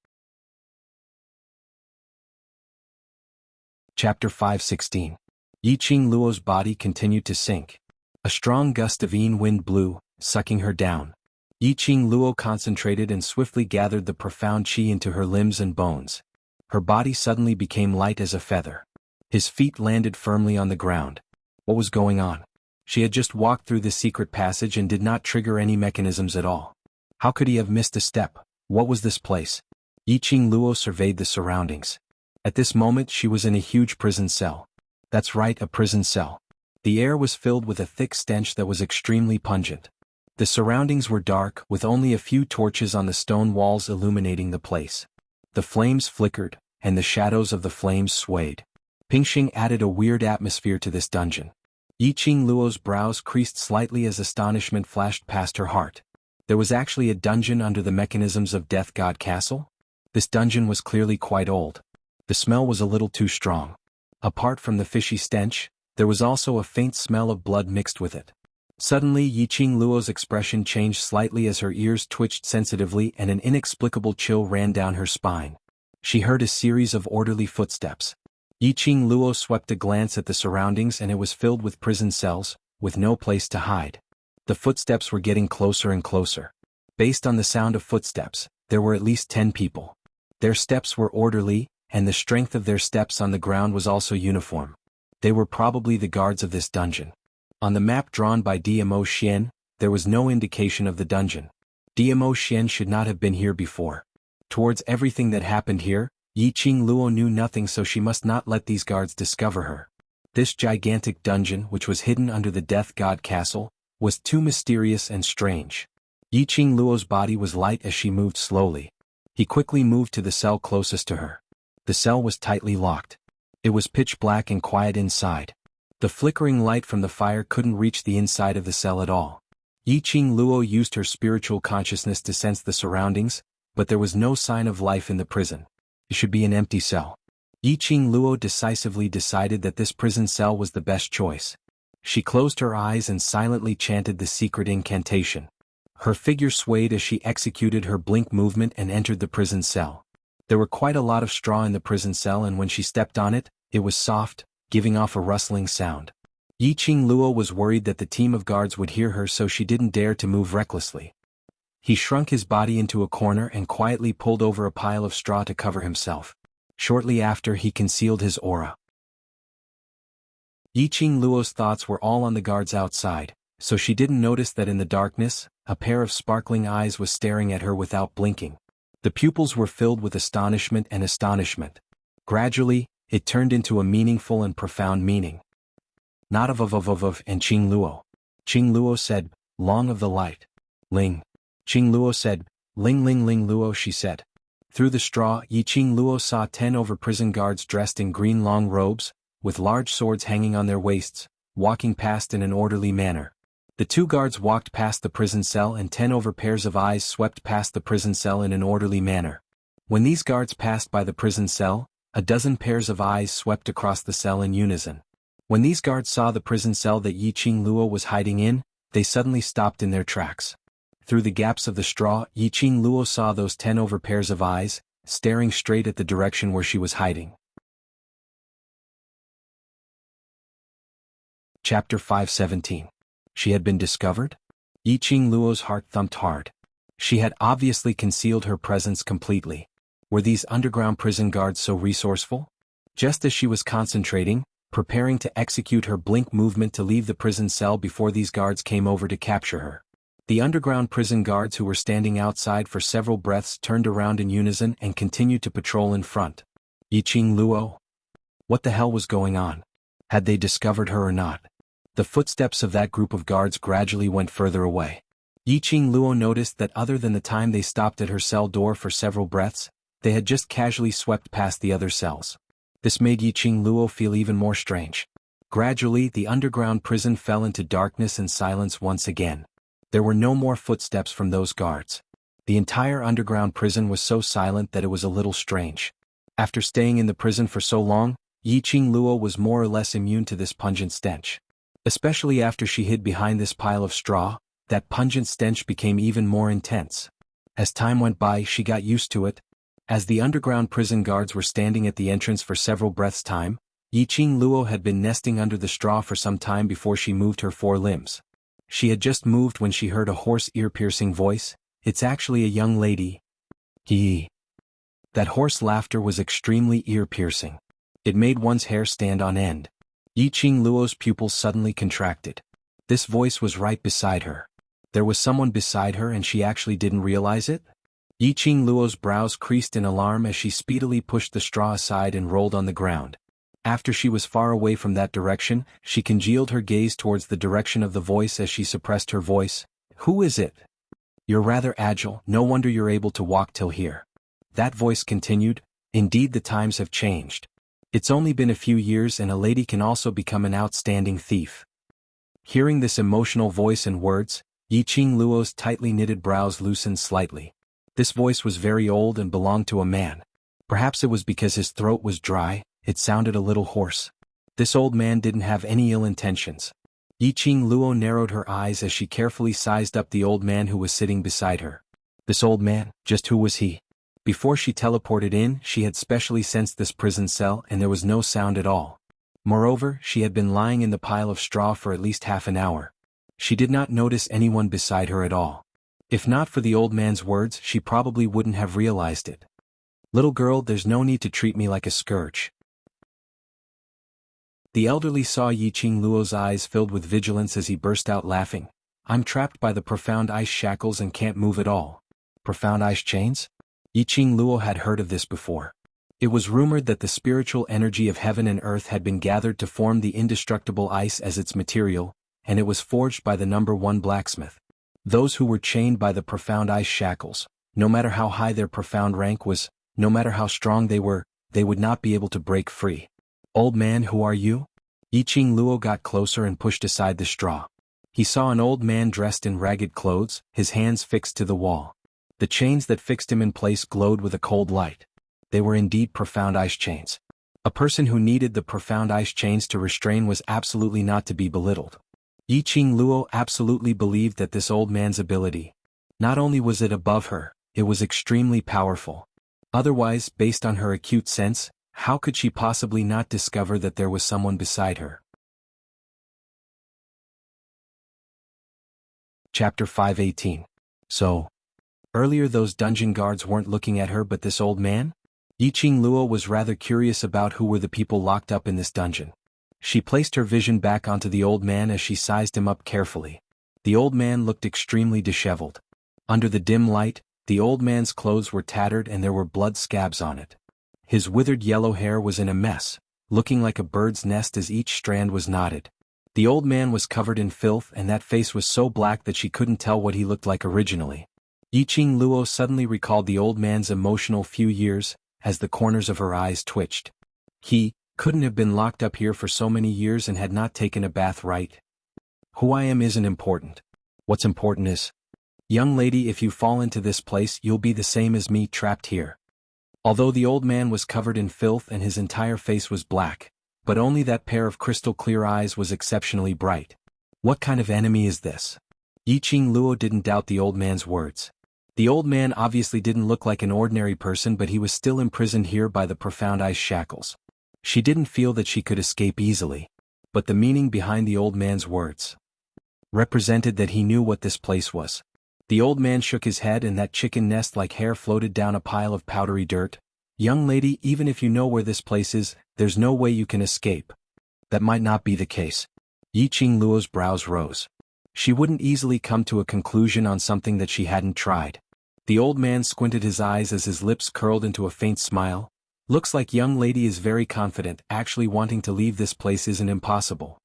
Chapter 5:16. Yiqing Luo's body continued to sink. A strong gust of Yin wind blew, sucking her down. Yiqing Luo concentrated and swiftly gathered the profound qi into her limbs and bones. Her body suddenly became light as a feather. His feet landed firmly on the ground. What was going on? She had just walked through the secret passage and did not trigger any mechanisms at all. How could he have missed a step? What was this place? Yiqing Luo surveyed the surroundings. At this moment she was in a huge prison cell. That's right, a prison cell. The air was filled with a thick stench that was extremely pungent. The surroundings were dark, with only a few torches on the stone walls illuminating the place. The flames flickered, and the shadows of the flames swayed. Pingxing added a weird atmosphere to this dungeon. Yiqing Luo's brows creased slightly as astonishment flashed past her heart. There was actually a dungeon under the mechanisms of Death God Castle? This dungeon was clearly quite old. The smell was a little too strong. Apart from the fishy stench, there was also a faint smell of blood mixed with it. Suddenly Yiqing Luo's expression changed slightly as her ears twitched sensitively and an inexplicable chill ran down her spine. She heard a series of orderly footsteps. Yiqing Luo swept a glance at the surroundings and it was filled with prison cells, with no place to hide. The footsteps were getting closer and closer. Based on the sound of footsteps, there were at least 10 people. Their steps were orderly, and the strength of their steps on the ground was also uniform. They were probably the guards of this dungeon. On the map drawn by Dmo Xian, there was no indication of the dungeon. Dmo Xian should not have been here before. Towards everything that happened here, Yiqing Luo knew nothing, so she must not let these guards discover her. This gigantic dungeon, which was hidden under the Death God Castle, was too mysterious and strange. Yiqing Luo's body was light as she moved slowly. He quickly moved to the cell closest to her. The cell was tightly locked. It was pitch black and quiet inside. The flickering light from the fire couldn't reach the inside of the cell at all. Yiqing Luo used her spiritual consciousness to sense the surroundings, but there was no sign of life in the prison. It should be an empty cell. Yiqing Luo decisively decided that this prison cell was the best choice. She closed her eyes and silently chanted the secret incantation. Her figure swayed as she executed her blink movement and entered the prison cell. There were quite a lot of straw in the prison cell, and when she stepped on it, it was soft, giving off a rustling sound. Yiqing Luo was worried that the team of guards would hear her, so she didn't dare to move recklessly. He shrunk his body into a corner and quietly pulled over a pile of straw to cover himself. Shortly after, he concealed his aura. Yiqing Luo's thoughts were all on the guards outside, so she didn't notice that in the darkness, a pair of sparkling eyes was staring at her without blinking. The pupils were filled with astonishment and astonishment. Gradually, it turned into a meaningful and profound meaning. Not of and Qing Luo. Qing Luo said, "Long of the light." Ling. Qing Luo said, "Ling ling ling Luo," she said. Through the straw, Yiqing Luo saw 10 prison guards dressed in green long robes, with large swords hanging on their waists, walking past in an orderly manner. The 2 guards walked past the prison cell, and 10 pairs of eyes swept past the prison cell in an orderly manner. When these guards passed by the prison cell, a dozen pairs of eyes swept across the cell in unison. When these guards saw the prison cell that Yiqing Luo was hiding in, they suddenly stopped in their tracks. Through the gaps of the straw, Yiqing Luo saw those 10 pairs of eyes, staring straight at the direction where she was hiding. Chapter 517. She had been discovered? Yiqing Luo's heart thumped hard. She had obviously concealed her presence completely. Were these underground prison guards so resourceful? Just as she was concentrating, preparing to execute her blink movement to leave the prison cell before these guards came over to capture her, the underground prison guards who were standing outside for several breaths turned around in unison and continued to patrol in front. Yiqing Luo? What the hell was going on? Had they discovered her or not? The footsteps of that group of guards gradually went further away. Yiqing Luo noticed that other than the time they stopped at her cell door for several breaths, they had just casually swept past the other cells. This made Yiqing Luo feel even more strange. Gradually, the underground prison fell into darkness and silence once again. There were no more footsteps from those guards. The entire underground prison was so silent that it was a little strange. After staying in the prison for so long, Yiqing Luo was more or less immune to this pungent stench. Especially after she hid behind this pile of straw, that pungent stench became even more intense. As time went by, she got used to it. As the underground prison guards were standing at the entrance for several breaths' time, Yiqing Luo had been nesting under the straw for some time before she moved her 4 limbs. She had just moved when she heard a hoarse, ear-piercing voice. "It's actually a young lady." Hee. That hoarse laughter was extremely ear-piercing. It made one's hair stand on end. Yiqing Luo's pupils suddenly contracted. This voice was right beside her. There was someone beside her and she actually didn't realize it? Yiqing Luo's brows creased in alarm as she speedily pushed the straw aside and rolled on the ground. After she was far away from that direction, she congealed her gaze towards the direction of the voice as she suppressed her voice. "Who is it? You're rather agile, no wonder you're able to walk till here." That voice continued, "Indeed, the times have changed. It's only been a few years and a lady can also become an outstanding thief." Hearing this emotional voice and words, Yiqing Luo's tightly knitted brows loosened slightly. This voice was very old and belonged to a man. Perhaps it was because his throat was dry, it sounded a little hoarse. This old man didn't have any ill intentions. Yiqing Luo narrowed her eyes as she carefully sized up the old man who was sitting beside her. This old man, just who was he? Before she teleported in, she had specially sensed this prison cell and there was no sound at all. Moreover, she had been lying in the pile of straw for at least half an hour. She did not notice anyone beside her at all. If not for the old man's words, she probably wouldn't have realized it. "Little girl, there's no need to treat me like a scourge." The elderly saw Yiqing Luo's eyes filled with vigilance as he burst out laughing. "I'm trapped by the profound ice shackles and can't move at all." Profound ice chains? Yiqing Luo had heard of this before. It was rumored that the spiritual energy of heaven and earth had been gathered to form the indestructible ice as its material, and it was forged by the number one blacksmith. Those who were chained by the profound ice shackles, no matter how high their profound rank was, no matter how strong they were, they would not be able to break free. Old man, who are you? Yiqing Luo got closer and pushed aside the straw. He saw an old man dressed in ragged clothes, his hands fixed to the wall. The chains that fixed him in place glowed with a cold light. They were indeed profound ice chains. A person who needed the profound ice chains to restrain was absolutely not to be belittled. Yiqing Luo absolutely believed that this old man's ability, not only was it above her, it was extremely powerful. Otherwise, based on her acute sense, how could she possibly not discover that there was someone beside her? Chapter 518. So, earlier those dungeon guards weren't looking at her but this old man? Yiqing Luo was rather curious about who were the people locked up in this dungeon. She placed her vision back onto the old man as she sized him up carefully. The old man looked extremely disheveled. Under the dim light, the old man's clothes were tattered and there were blood scabs on it. His withered yellow hair was in a mess, looking like a bird's nest as each strand was knotted. The old man was covered in filth and that face was so black that she couldn't tell what he looked like originally. Yiqing Luo suddenly recalled the old man's emotional few years, as the corners of her eyes twitched. He couldn't have been locked up here for so many years and had not taken a bath, right? Who I am isn't important. What's important is, young lady, if you fall into this place you'll be the same as me, trapped here. Although the old man was covered in filth and his entire face was black, but only that pair of crystal clear eyes was exceptionally bright. What kind of enemy is this? Yiqing Luo didn't doubt the old man's words. The old man obviously didn't look like an ordinary person, but he was still imprisoned here by the profound ice shackles. She didn't feel that she could escape easily, but the meaning behind the old man's words represented that he knew what this place was. The old man shook his head and that chicken nest-like hair floated down a pile of powdery dirt. Young lady, even if you know where this place is, there's no way you can escape. That might not be the case. Yiqing Luo's brows rose. She wouldn't easily come to a conclusion on something that she hadn't tried. The old man squinted his eyes as his lips curled into a faint smile. Looks like young lady is very confident, actually wanting to leave this place isn't impossible.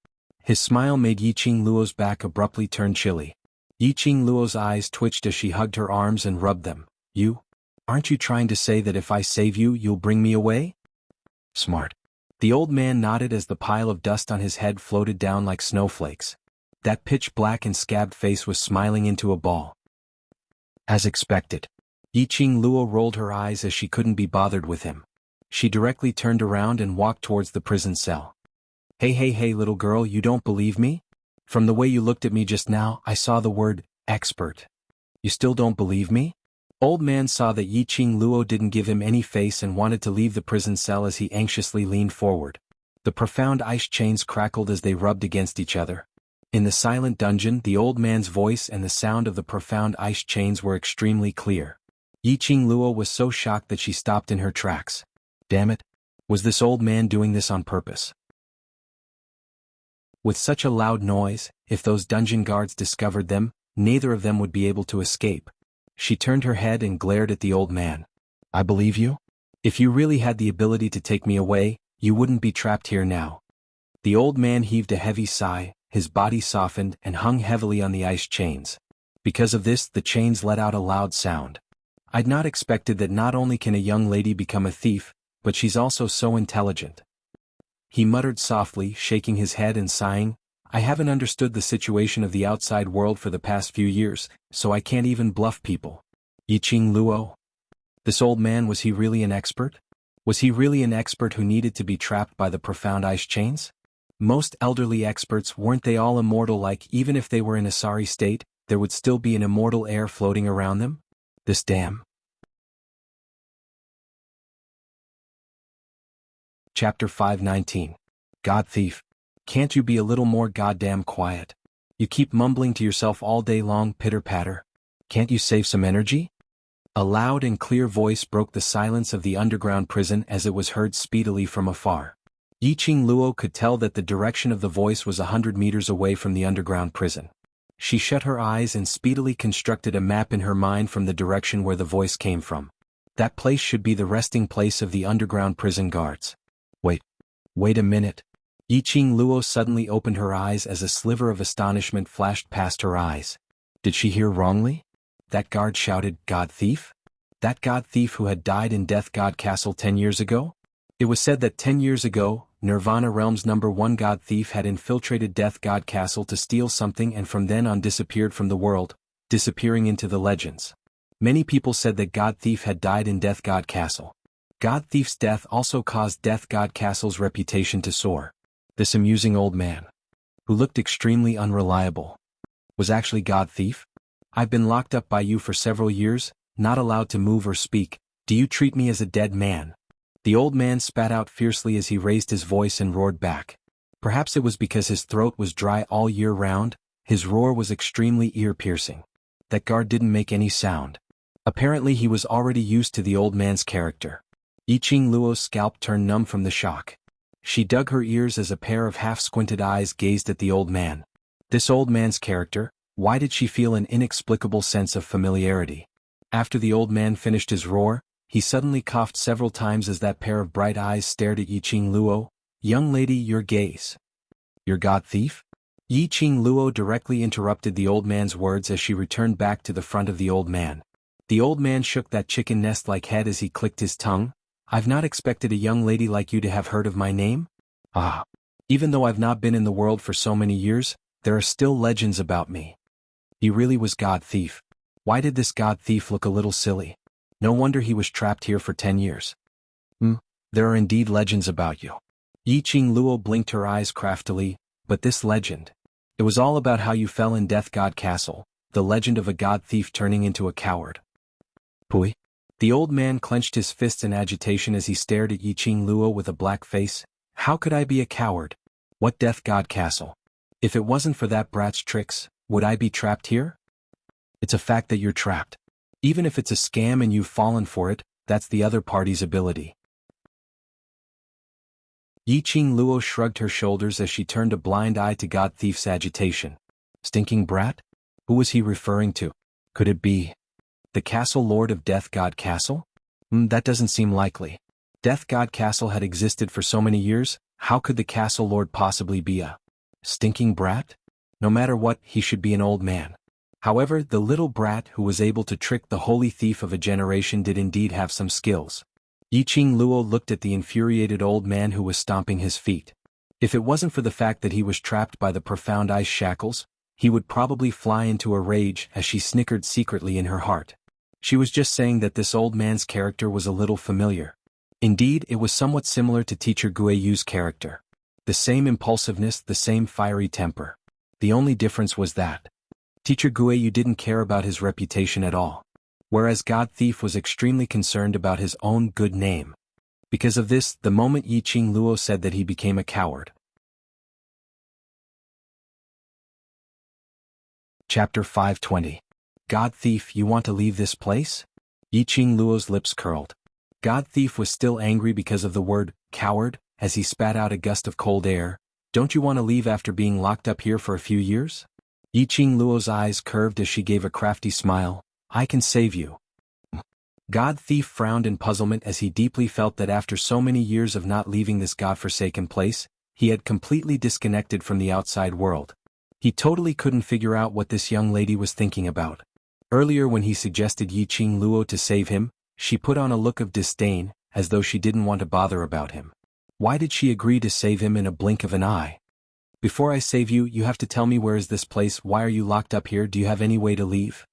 His smile made Yiqing Luo's back abruptly turn chilly. Yiqing Luo's eyes twitched as she hugged her arms and rubbed them. You? Aren't you trying to say that if I save you, you'll bring me away? Smart. The old man nodded as the pile of dust on his head floated down like snowflakes. That pitch-black and scabbed face was smiling into a ball. As expected. Yiqing Luo rolled her eyes as she couldn't be bothered with him. She directly turned around and walked towards the prison cell. Hey little girl, you don't believe me? From the way you looked at me just now, I saw the word, expert. You still don't believe me? Old man saw that Yiqing Luo didn't give him any face and wanted to leave the prison cell as he anxiously leaned forward. The profound ice chains crackled as they rubbed against each other. In the silent dungeon, the old man's voice and the sound of the profound ice chains were extremely clear. Yiqing Luo was so shocked that she stopped in her tracks. Damn it! Was this old man doing this on purpose? With such a loud noise, if those dungeon guards discovered them, neither of them would be able to escape. She turned her head and glared at the old man. I believe you? If you really had the ability to take me away, you wouldn't be trapped here now. The old man heaved a heavy sigh, his body softened and hung heavily on the ice chains. Because of this, the chains let out a loud sound. I'd not expected that not only can a young lady become a thief, but she's also so intelligent. He muttered softly, shaking his head and sighing, I haven't understood the situation of the outside world for the past few years, so I can't even bluff people. Yiqing Luo? This old man, was he really an expert? Was he really an expert who needed to be trapped by the profound ice chains? Most elderly experts, weren't they all immortal, like even if they were in a sorry state, there would still be an immortal air floating around them? This damn. Chapter 519. God Thief. Can't you be a little more goddamn quiet? You keep mumbling to yourself all day long, pitter-patter. Can't you save some energy? A loud and clear voice broke the silence of the underground prison as it was heard speedily from afar. Yiqing Luo could tell that the direction of the voice was 100 meters away from the underground prison. She shut her eyes and speedily constructed a map in her mind from the direction where the voice came from. That place should be the resting place of the underground prison guards. Wait a minute. Yiqing Luo suddenly opened her eyes as a sliver of astonishment flashed past her eyes. Did she hear wrongly? That guard shouted, "God thief?" That god thief who had died in Death God Castle 10 years ago? It was said that 10 years ago, Nirvana Realm's #1 god thief had infiltrated Death God Castle to steal something and from then on disappeared from the world, disappearing into the legends. Many people said that God Thief had died in Death God Castle. God Thief's death also caused Death God Castle's reputation to soar. This amusing old man, who looked extremely unreliable, was actually God Thief? I've been locked up by you for several years, not allowed to move or speak. Do you treat me as a dead man? The old man spat out fiercely as he raised his voice and roared back. Perhaps it was because his throat was dry all year round, his roar was extremely ear-piercing. That guard didn't make any sound. Apparently he was already used to the old man's character. Yiqing Luo's scalp turned numb from the shock. She dug her ears as a pair of half-squinted eyes gazed at the old man. This old man's character, why did she feel an inexplicable sense of familiarity? After the old man finished his roar, he suddenly coughed several times as that pair of bright eyes stared at Yiqing Luo. "Young lady, your gaze. Your god thief?" Yiqing Luo directly interrupted the old man's words as she returned back to the front of the old man. The old man shook that chicken nest-like head as he clicked his tongue. "I've not expected a young lady like you to have heard of my name? Ah. Even though I've not been in the world for so many years, there are still legends about me." He really was God Thief. Why did this God Thief look a little silly? No wonder he was trapped here for 10 years. There are indeed legends about you. Yiqing Luo blinked her eyes craftily, but this legend. It was all about how you fell in Death God Castle, the legend of a God Thief turning into a coward. Pui. The old man clenched his fists in agitation as he stared at Yiqing Luo with a black face. How could I be a coward? What Death God Castle? If it wasn't for that brat's tricks, would I be trapped here? It's a fact that you're trapped. Even if it's a scam and you've fallen for it, that's the other party's ability. Yiqing Luo shrugged her shoulders as she turned a blind eye to God Thief's agitation. Stinking brat? Who was he referring to? Could it be the Castle Lord of Death God Castle? That doesn't seem likely. Death God Castle had existed for so many years, how could the Castle Lord possibly be a stinking brat? No matter what, he should be an old man. However, the little brat who was able to trick the holy thief of a generation did indeed have some skills. Yiqing Luo looked at the infuriated old man who was stomping his feet. If it wasn't for the fact that he was trapped by the profound ice shackles, he would probably fly into a rage as she snickered secretly in her heart. She was just saying that this old man's character was a little familiar. Indeed, it was somewhat similar to Teacher Guiyu's character. The same impulsiveness, the same fiery temper. The only difference was that Teacher Guiyu didn't care about his reputation at all, whereas God Thief was extremely concerned about his own good name. Because of this, the moment Yiqing Luo said that he became a coward. Chapter 520. God Thief, you want to leave this place? Yiqing Luo's lips curled. God Thief was still angry because of the word coward, as he spat out a gust of cold air. Don't you want to leave after being locked up here for a few years? Yiqing Luo's eyes curved as she gave a crafty smile. I can save you. God Thief frowned in puzzlement as he deeply felt that after so many years of not leaving this godforsaken place, he had completely disconnected from the outside world. He totally couldn't figure out what this young lady was thinking about. Earlier when he suggested Yiqing Luo to save him, she put on a look of disdain, as though she didn't want to bother about him. Why did she agree to save him in a blink of an eye? Before I save you, you have to tell me where is this place, why are you locked up here, do you have any way to leave?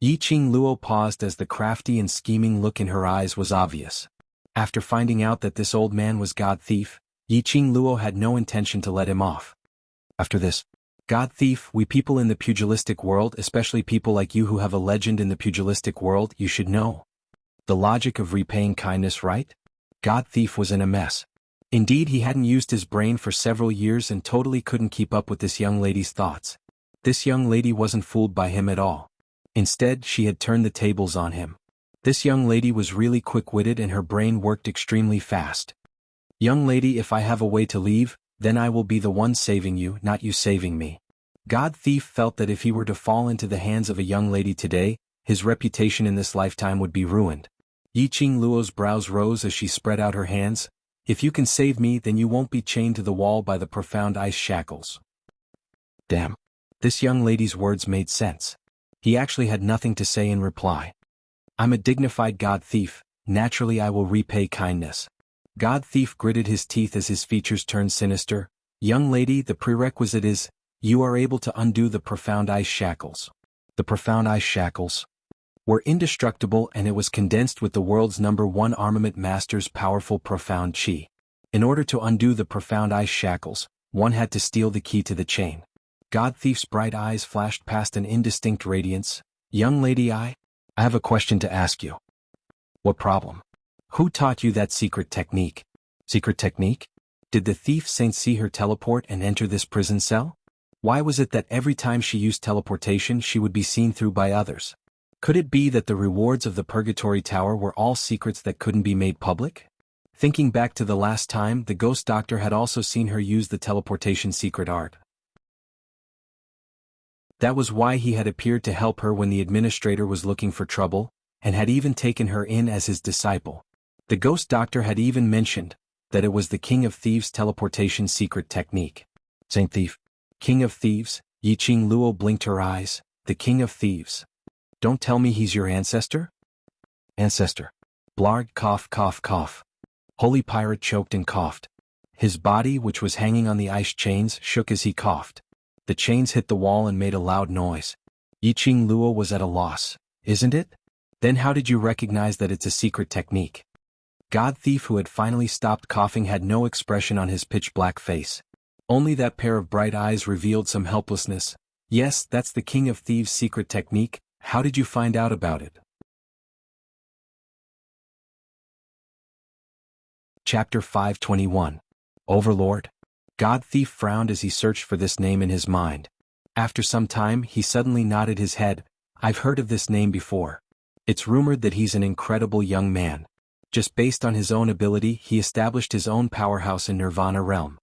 Yiqing Luo paused as the crafty and scheming look in her eyes was obvious. After finding out that this old man was God Thief, Yiqing Luo had no intention to let him off. After this, God Thief, we people in the pugilistic world, especially people like you who have a legend in the pugilistic world, you should know the logic of repaying kindness, right? God Thief was in a mess. Indeed, he hadn't used his brain for several years and totally couldn't keep up with this young lady's thoughts. This young lady wasn't fooled by him at all. Instead, she had turned the tables on him. This young lady was really quick-witted and her brain worked extremely fast. Young lady, if I have a way to leave, then I will be the one saving you, not you saving me. God Thief felt that if he were to fall into the hands of a young lady today, his reputation in this lifetime would be ruined. Yiqing Luo's brows rose as she spread out her hands. If you can save me, then you won't be chained to the wall by the profound ice shackles. Damn. This young lady's words made sense. He actually had nothing to say in reply. I'm a dignified god thief, naturally I will repay kindness. God thief gritted his teeth as his features turned sinister. Young lady, the prerequisite is, you are able to undo the profound ice shackles. The profound ice shackles were indestructible, and it was condensed with the world's #1 armament master's powerful profound chi. In order to undo the profound ice shackles, one had to steal the key to the chain. God thief's bright eyes flashed past an indistinct radiance. Young lady, I have a question to ask you. What problem? Who taught you that secret technique? Secret technique? Did the thief saint see her teleport and enter this prison cell? Why was it that every time she used teleportation she would be seen through by others? Could it be that the rewards of the Purgatory Tower were all secrets that couldn't be made public? Thinking back to the last time, the ghost doctor had also seen her use the teleportation secret art. That was why he had appeared to help her when the administrator was looking for trouble, and had even taken her in as his disciple. The ghost doctor had even mentioned that it was the King of Thieves' teleportation secret technique. Saint Thief. King of Thieves, Yiqing Luo blinked her eyes. The King of Thieves. Don't tell me he's your ancestor? Ancestor. Blarg cough cough cough. Holy Pirate choked and coughed. His body, which was hanging on the ice chains, shook as he coughed. The chains hit the wall and made a loud noise. Yiqing Luo was at a loss. Isn't it? Then how did you recognize that it's a secret technique? God Thief, who had finally stopped coughing, had no expression on his pitch-black face. Only that pair of bright eyes revealed some helplessness. Yes, that's the King of Thieves' secret technique. How did you find out about it? Chapter 521. Overlord. God Thief frowned as he searched for this name in his mind. After some time, he suddenly nodded his head. I've heard of this name before. It's rumored that he's an incredible young man. Just based on his own ability, he established his own powerhouse in Nirvana realm.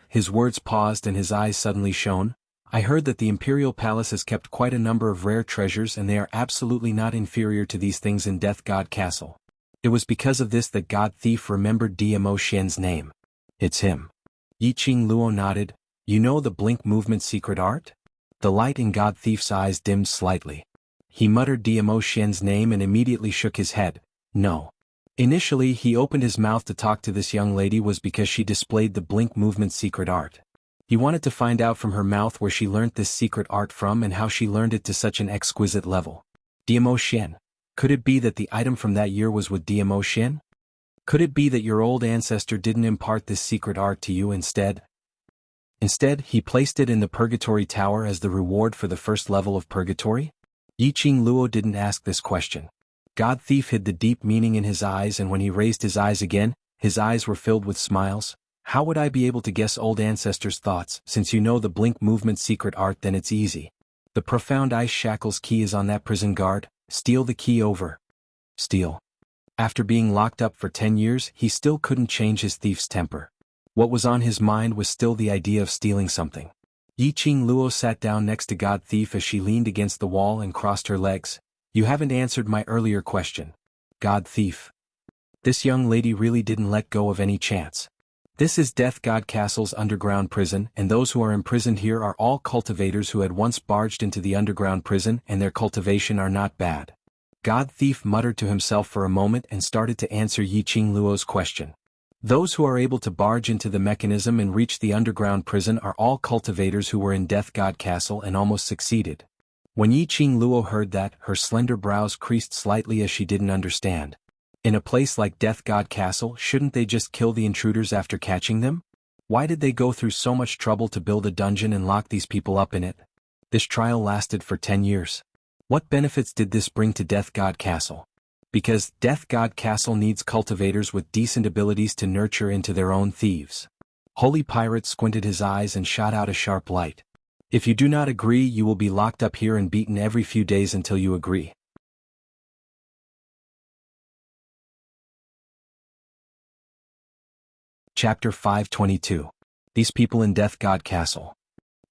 His words paused and his eyes suddenly shone. I heard that the Imperial Palace has kept quite a number of rare treasures, and they are absolutely not inferior to these things in Death God Castle. It was because of this that God Thief remembered Dmo Xian's name. It's him. Yiqing Luo nodded. You know the blink movement secret art? The light in God Thief's eyes dimmed slightly. He muttered Dmo Xian's name and immediately shook his head. No. Initially he opened his mouth to talk to this young lady was because she displayed the blink movement secret art. He wanted to find out from her mouth where she learnt this secret art from and how she learned it to such an exquisite level. Dmo Xian. Could it be that the item from that year was with Dmo Xian? Could it be that your old ancestor didn't impart this secret art to you instead? Instead, he placed it in the Purgatory Tower as the reward for the first level of Purgatory? Yiqing Luo didn't ask this question. God Thief hid the deep meaning in his eyes, and when he raised his eyes again, his eyes were filled with smiles. How would I be able to guess old ancestors' thoughts? Since you know the blink movement secret art, then it's easy. The profound ice shackles key is on that prison guard. Steal the key over. Steal. After being locked up for 10 years, he still couldn't change his thief's temper. What was on his mind was still the idea of stealing something. Yiqing Luo sat down next to God Thief as she leaned against the wall and crossed her legs. You haven't answered my earlier question. God Thief. This young lady really didn't let go of any chance. This is Death God Castle's underground prison, and those who are imprisoned here are all cultivators who had once barged into the underground prison, and their cultivation are not bad. God Thief muttered to himself for a moment and started to answer Yiqing Luo's question. Those who are able to barge into the mechanism and reach the underground prison are all cultivators who were in Death God Castle and almost succeeded. When Yiqing Luo heard that, her slender brows creased slightly as she didn't understand. In a place like Death God Castle, shouldn't they just kill the intruders after catching them? Why did they go through so much trouble to build a dungeon and lock these people up in it? This trial lasted for 10 years. What benefits did this bring to Death God Castle? Because Death God Castle needs cultivators with decent abilities to nurture into their own thieves. Holy Pirate squinted his eyes and shot out a sharp light. If you do not agree, you will be locked up here and beaten every few days until you agree. Chapter 522. These people in Death God Castle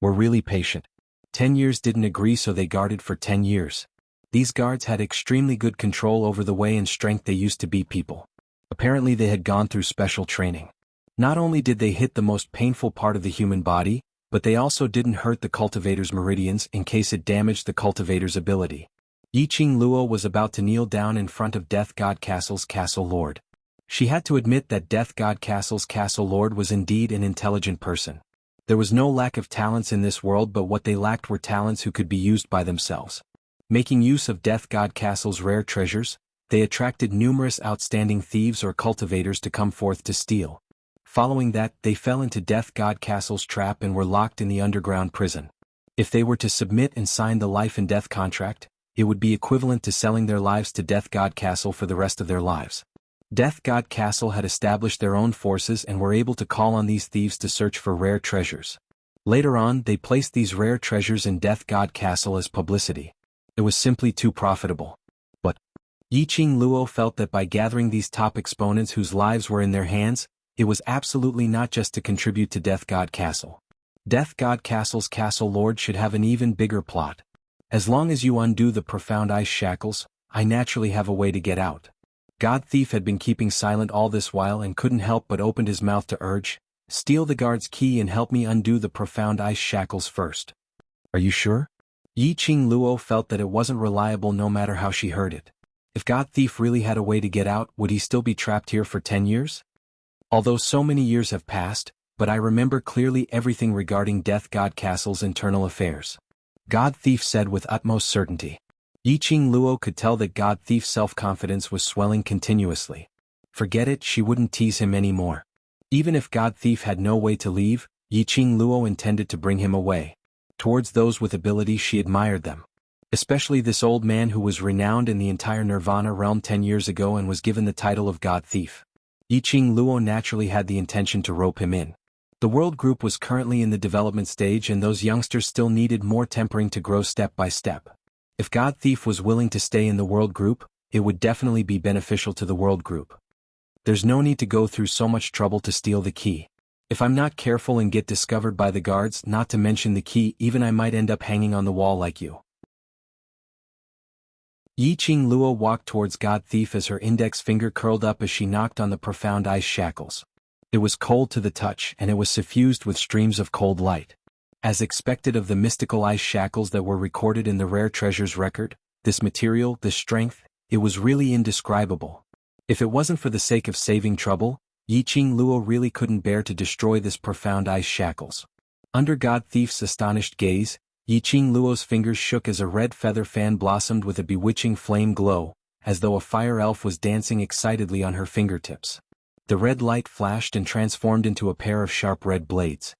were really patient. 10 years didn't agree, so they guarded for 10 years. These guards had extremely good control over the way and strength they used to beat people. Apparently they had gone through special training. Not only did they hit the most painful part of the human body, but they also didn't hurt the cultivator's meridians in case it damaged the cultivator's ability. Yiqing Luo was about to kneel down in front of Death God Castle's Castle Lord. She had to admit that Death God Castle's Castle Lord was indeed an intelligent person. There was no lack of talents in this world, but what they lacked were talents who could be used by themselves. Making use of Death God Castle's rare treasures, they attracted numerous outstanding thieves or cultivators to come forth to steal. Following that, they fell into Death God Castle's trap and were locked in the underground prison. If they were to submit and sign the life and death contract, it would be equivalent to selling their lives to Death God Castle for the rest of their lives. Death God Castle had established their own forces and were able to call on these thieves to search for rare treasures. Later on, they placed these rare treasures in Death God Castle as publicity. It was simply too profitable. But Yiqing Luo felt that by gathering these top exponents whose lives were in their hands, it was absolutely not just to contribute to Death God Castle. Death God Castle's Castle Lord should have an even bigger plot. As long as you undo the profound ice shackles, I naturally have a way to get out. God Thief had been keeping silent all this while and couldn't help but opened his mouth to urge, "Steal the guard's key and help me undo the profound ice shackles first." "Are you sure?" Yiqing Luo felt that it wasn't reliable no matter how she heard it. If God Thief really had a way to get out, would he still be trapped here for 10 years? Although so many years have passed, but I remember clearly everything regarding Death God Castle's internal affairs. God Thief said with utmost certainty. Yiqing Luo could tell that God Thief's self-confidence was swelling continuously. Forget it, she wouldn't tease him anymore. Even if God Thief had no way to leave, Yiqing Luo intended to bring him away. Towards those with ability she admired them. Especially this old man who was renowned in the entire Nirvana realm 10 years ago and was given the title of God Thief. Yiqing Luo naturally had the intention to rope him in. The world group was currently in the development stage and those youngsters still needed more tempering to grow step by step. If God Thief was willing to stay in the world group, it would definitely be beneficial to the world group. There's no need to go through so much trouble to steal the key. If I'm not careful and get discovered by the guards, not to mention the key, even I might end up hanging on the wall like you. Yiqing Luo walked towards God Thief as her index finger curled up as she knocked on the profound ice shackles. It was cold to the touch and it was suffused with streams of cold light. As expected of the mystical ice shackles that were recorded in the Rare Treasures record, this material, this strength, it was really indescribable. If it wasn't for the sake of saving trouble, Yiqing Luo really couldn't bear to destroy this profound ice shackles. Under God Thief's astonished gaze, Yiqing Luo's fingers shook as a red feather fan blossomed with a bewitching flame glow, as though a fire elf was dancing excitedly on her fingertips. The red light flashed and transformed into a pair of sharp red blades.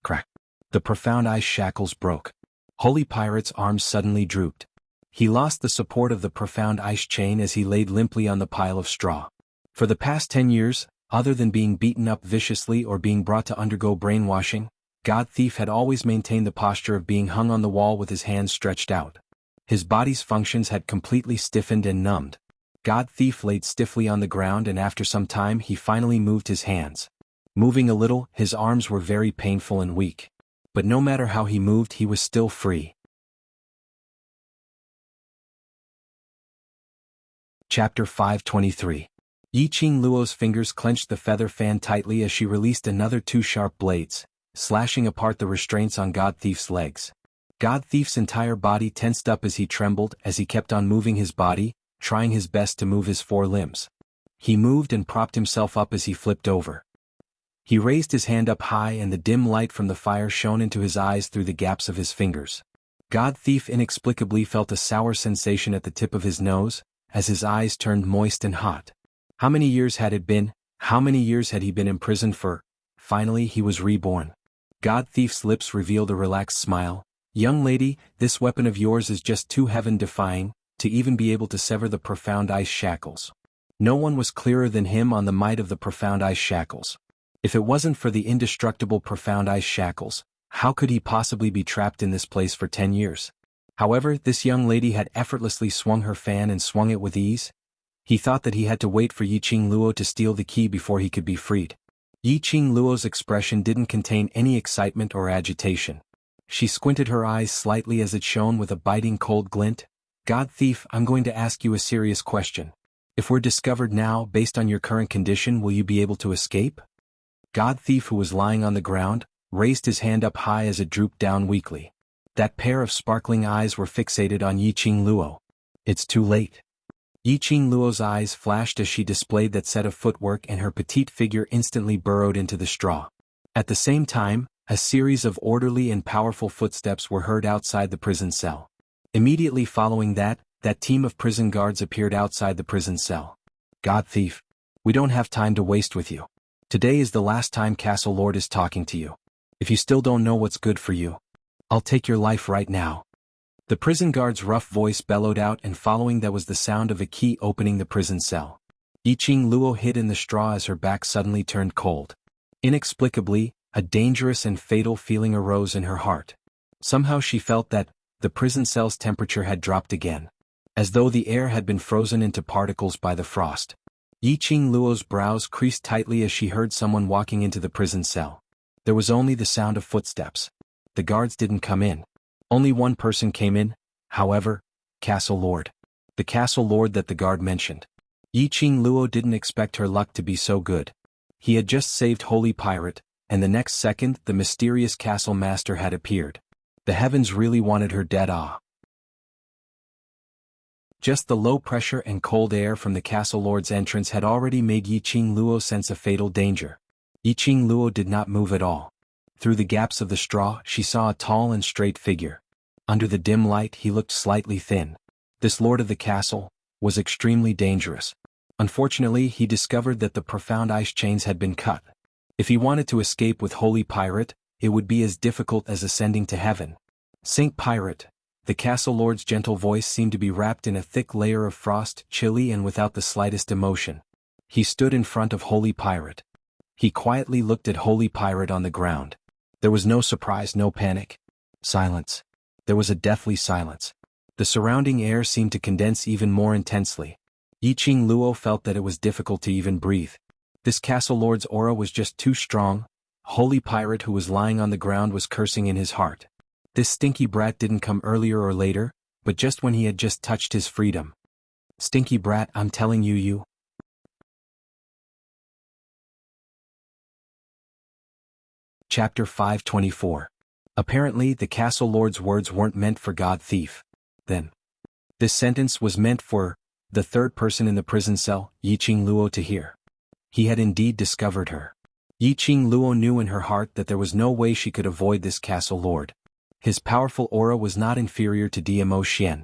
Crack! The profound ice shackles broke. Holy Pirate's arms suddenly drooped. He lost the support of the profound ice chain as he laid limply on the pile of straw. For the past 10 years, other than being beaten up viciously or being brought to undergo brainwashing, God Thief had always maintained the posture of being hung on the wall with his hands stretched out. His body's functions had completely stiffened and numbed. God Thief laid stiffly on the ground and after some time he finally moved his hands. Moving a little, his arms were very painful and weak. But no matter how he moved, he was still free. Chapter 523. Yiqing Luo's fingers clenched the feather fan tightly as she released another 2 sharp blades, slashing apart the restraints on God Thief's legs. God Thief's entire body tensed up as he trembled as he kept on moving his body, trying his best to move his 4 limbs. He moved and propped himself up as he flipped over. He raised his hand up high and the dim light from the fire shone into his eyes through the gaps of his fingers. God Thief inexplicably felt a sour sensation at the tip of his nose, as his eyes turned moist and hot. How many years had it been? How many years had he been imprisoned for? Finally he was reborn. God Thief's lips revealed a relaxed smile. "Young lady, this weapon of yours is just too heaven-defying, to even be able to sever the profound ice shackles." No one was clearer than him on the might of the profound ice shackles. If it wasn't for the indestructible profound ice shackles, how could he possibly be trapped in this place for 10 years? However, this young lady had effortlessly swung her fan and swung it with ease. He thought that he had to wait for Yiqing Luo to steal the key before he could be freed. Yiqing Luo's expression didn't contain any excitement or agitation. She squinted her eyes slightly as it shone with a biting cold glint. God Thief, I'm going to ask you a serious question. If we're discovered now, based on your current condition, will you be able to escape? God Thief, who was lying on the ground, raised his hand up high as it drooped down weakly. That pair of sparkling eyes were fixated on Yiqing Luo. It's too late. Yiqing Luo's eyes flashed as she displayed that set of footwork, and her petite figure instantly burrowed into the straw. At the same time, a series of orderly and powerful footsteps were heard outside the prison cell. Immediately following that team of prison guards appeared outside the prison cell. God Thief, we don't have time to waste with you. Today is the last time Castle Lord is talking to you. If you still don't know what's good for you, I'll take your life right now. The prison guard's rough voice bellowed out, and following that was the sound of a key opening the prison cell. Yiqing Luo hid in the straw as her back suddenly turned cold. Inexplicably, a dangerous and fatal feeling arose in her heart. Somehow she felt that the prison cell's temperature had dropped again, as though the air had been frozen into particles by the frost. Yiqing Luo's brows creased tightly as she heard someone walking into the prison cell. There was only the sound of footsteps. The guards didn't come in. Only one person came in, however, Castle Lord. The Castle Lord that the guard mentioned. Yiqing Luo didn't expect her luck to be so good. He had just saved Holy Pirate, and the next second the mysterious Castle Master had appeared. The heavens really wanted her dead. Just the low pressure and cold air from the Castle Lord's entrance had already made Yiqing Luo sense a fatal danger. Yiqing Luo did not move at all. Through the gaps of the straw she saw a tall and straight figure. Under the dim light he looked slightly thin. This lord of the castle was extremely dangerous. Unfortunately, he discovered that the profound ice chains had been cut. If he wanted to escape with Holy Pirate, it would be as difficult as ascending to heaven. Saint Pirate. The Castle Lord's gentle voice seemed to be wrapped in a thick layer of frost, chilly and without the slightest emotion. He stood in front of Holy Pirate. He quietly looked at Holy Pirate on the ground. There was no surprise, no panic. Silence. There was a deathly silence. The surrounding air seemed to condense even more intensely. Yiqing Luo felt that it was difficult to even breathe. This Castle Lord's aura was just too strong. Holy Pirate, who was lying on the ground, was cursing in his heart. This stinky brat didn't come earlier or later, but just when he had just touched his freedom. Stinky brat, I'm telling you. Chapter 524. Apparently, the Castle Lord's words weren't meant for God Thief. Then. This sentence was meant for the third person in the prison cell, Yiqing Luo, to hear. He had indeed discovered her. Yiqing Luo knew in her heart that there was no way she could avoid this Castle Lord. His powerful aura was not inferior to Diamo Xian.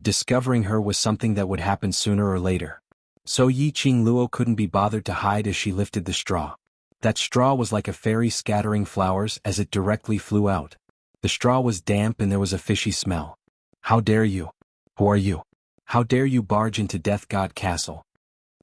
Discovering her was something that would happen sooner or later. So Yiqing Luo couldn't be bothered to hide as she lifted the straw. That straw was like a fairy scattering flowers as it directly flew out. The straw was damp and there was a fishy smell. How dare you? Who are you? How dare you barge into Death God Castle?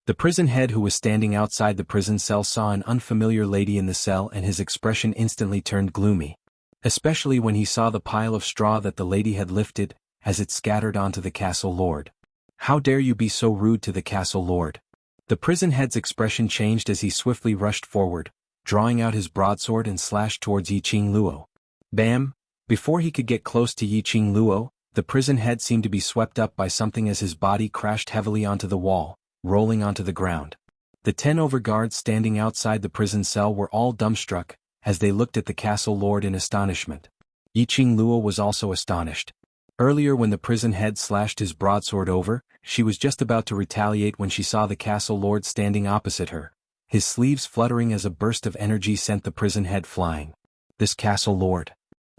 The prison head who was standing outside the prison cell saw an unfamiliar lady in the cell, and his expression instantly turned gloomy. Especially when he saw the pile of straw that the lady had lifted, as it scattered onto the Castle Lord. How dare you be so rude to the Castle Lord? The prison head's expression changed as he swiftly rushed forward, drawing out his broadsword and slashed towards Yiqing Luo. Bam! Before he could get close to Yiqing Luo, the prison head seemed to be swept up by something as his body crashed heavily onto the wall, rolling onto the ground. The 10 overguards standing outside the prison cell were all dumbstruck, as they looked at the Castle Lord in astonishment. Yiqing Luo was also astonished. Earlier, when the prison head slashed his broadsword over, she was just about to retaliate when she saw the Castle Lord standing opposite her. His sleeves fluttering as a burst of energy sent the prison head flying. This Castle Lord.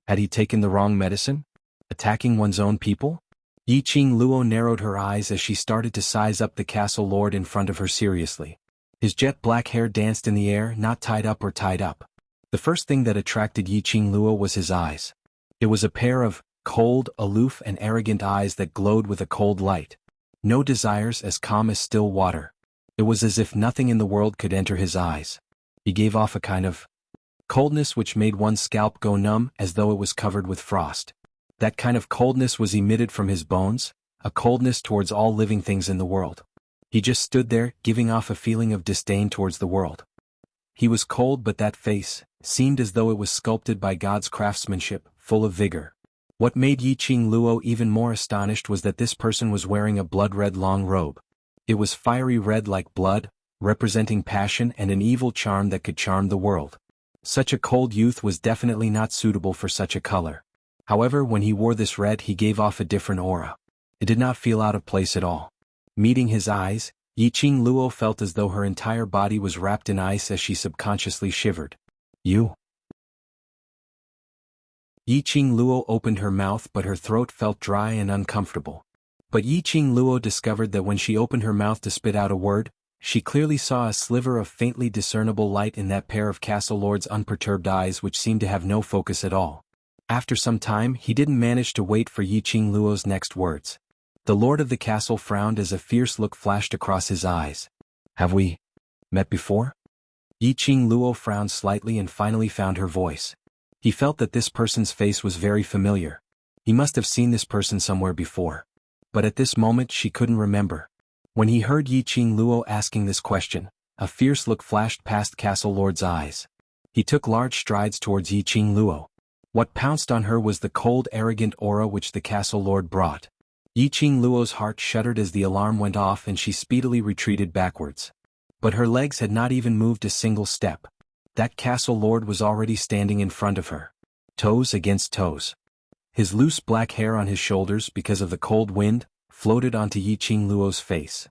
Had he taken the wrong medicine? Attacking one's own people? Yiqing Luo narrowed her eyes as she started to size up the Castle Lord in front of her seriously. His jet black hair danced in the air, not tied up or tied up. The first thing that attracted Yiqing Luo was his eyes. It was a pair of cold, aloof and arrogant eyes that glowed with a cold light. No desires, as calm as still water. It was as if nothing in the world could enter his eyes. He gave off a kind of coldness which made one's scalp go numb as though it was covered with frost. That kind of coldness was emitted from his bones, a coldness towards all living things in the world. He just stood there, giving off a feeling of disdain towards the world. He was cold, but that face seemed as though it was sculpted by God's craftsmanship, full of vigor. What made Yiqing Luo even more astonished was that this person was wearing a blood-red long robe. It was fiery red like blood, representing passion and an evil charm that could charm the world. Such a cold youth was definitely not suitable for such a color. However, when he wore this red, he gave off a different aura. It did not feel out of place at all. Meeting his eyes, Yiqing Luo felt as though her entire body was wrapped in ice as she subconsciously shivered. You? Yiqing Luo opened her mouth, but her throat felt dry and uncomfortable. But Yiqing Luo discovered that when she opened her mouth to spit out a word, she clearly saw a sliver of faintly discernible light in that pair of Castle Lord's unperturbed eyes, which seemed to have no focus at all. After some time, he didn't manage to wait for Yiqing Luo's next words. The lord of the castle frowned as a fierce look flashed across his eyes. Have we met before? Yiqing Luo frowned slightly and finally found her voice. He felt that this person's face was very familiar. He must have seen this person somewhere before. But at this moment she couldn't remember. When he heard Yiqing Luo asking this question, a fierce look flashed past Castle Lord's eyes. He took large strides towards Yiqing Luo. What pounced on her was the cold, arrogant aura which the Castle Lord brought. Yiqing Luo's heart shuddered as the alarm went off and she speedily retreated backwards. But her legs had not even moved a single step. That Castle Lord was already standing in front of her. Toes against toes. His loose black hair on his shoulders, because of the cold wind, floated onto Yiqing Luo's face.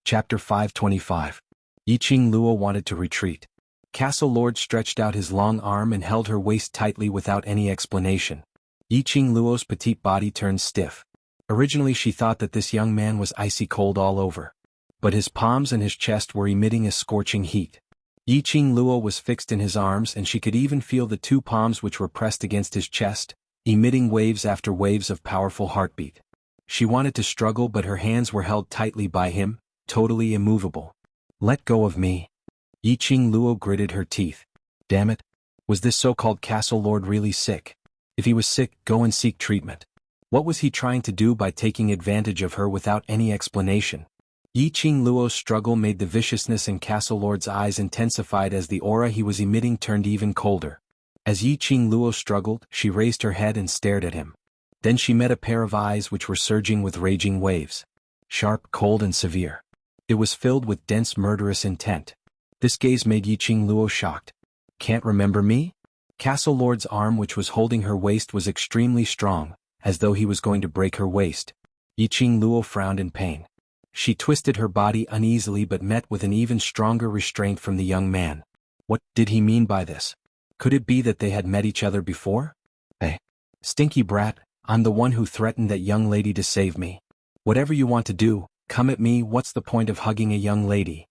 Chapter 525. Yiqing Luo wanted to retreat. Castle Lord stretched out his long arm and held her waist tightly without any explanation. Yiqing Luo's petite body turned stiff. Originally she thought that this young man was icy cold all over. But his palms and his chest were emitting a scorching heat. Yiqing Luo was fixed in his arms and she could even feel the two palms which were pressed against his chest, emitting waves after waves of powerful heartbeat. She wanted to struggle, but her hands were held tightly by him, totally immovable. Let go of me. Yiqing Luo gritted her teeth. Damn it. Was this so-called Castle Lord really sick? If he was sick, go and seek treatment. What was he trying to do by taking advantage of her without any explanation? Yiqing Luo's struggle made the viciousness in Castle Lord's eyes intensified as the aura he was emitting turned even colder. As Yiqing Luo struggled, she raised her head and stared at him. Then she met a pair of eyes which were surging with raging waves. Sharp, cold and severe. It was filled with dense murderous intent. This gaze made Yiqing Luo shocked. Can't remember me? Castle Lord's arm which was holding her waist was extremely strong, as though he was going to break her waist. Yiqing Luo frowned in pain. She twisted her body uneasily but met with an even stronger restraint from the young man. What did he mean by this? Could it be that they had met each other before? Hey, stinky brat, I'm the one who threatened that young lady to save me. Whatever you want to do, come at me. What's the point of hugging a young lady?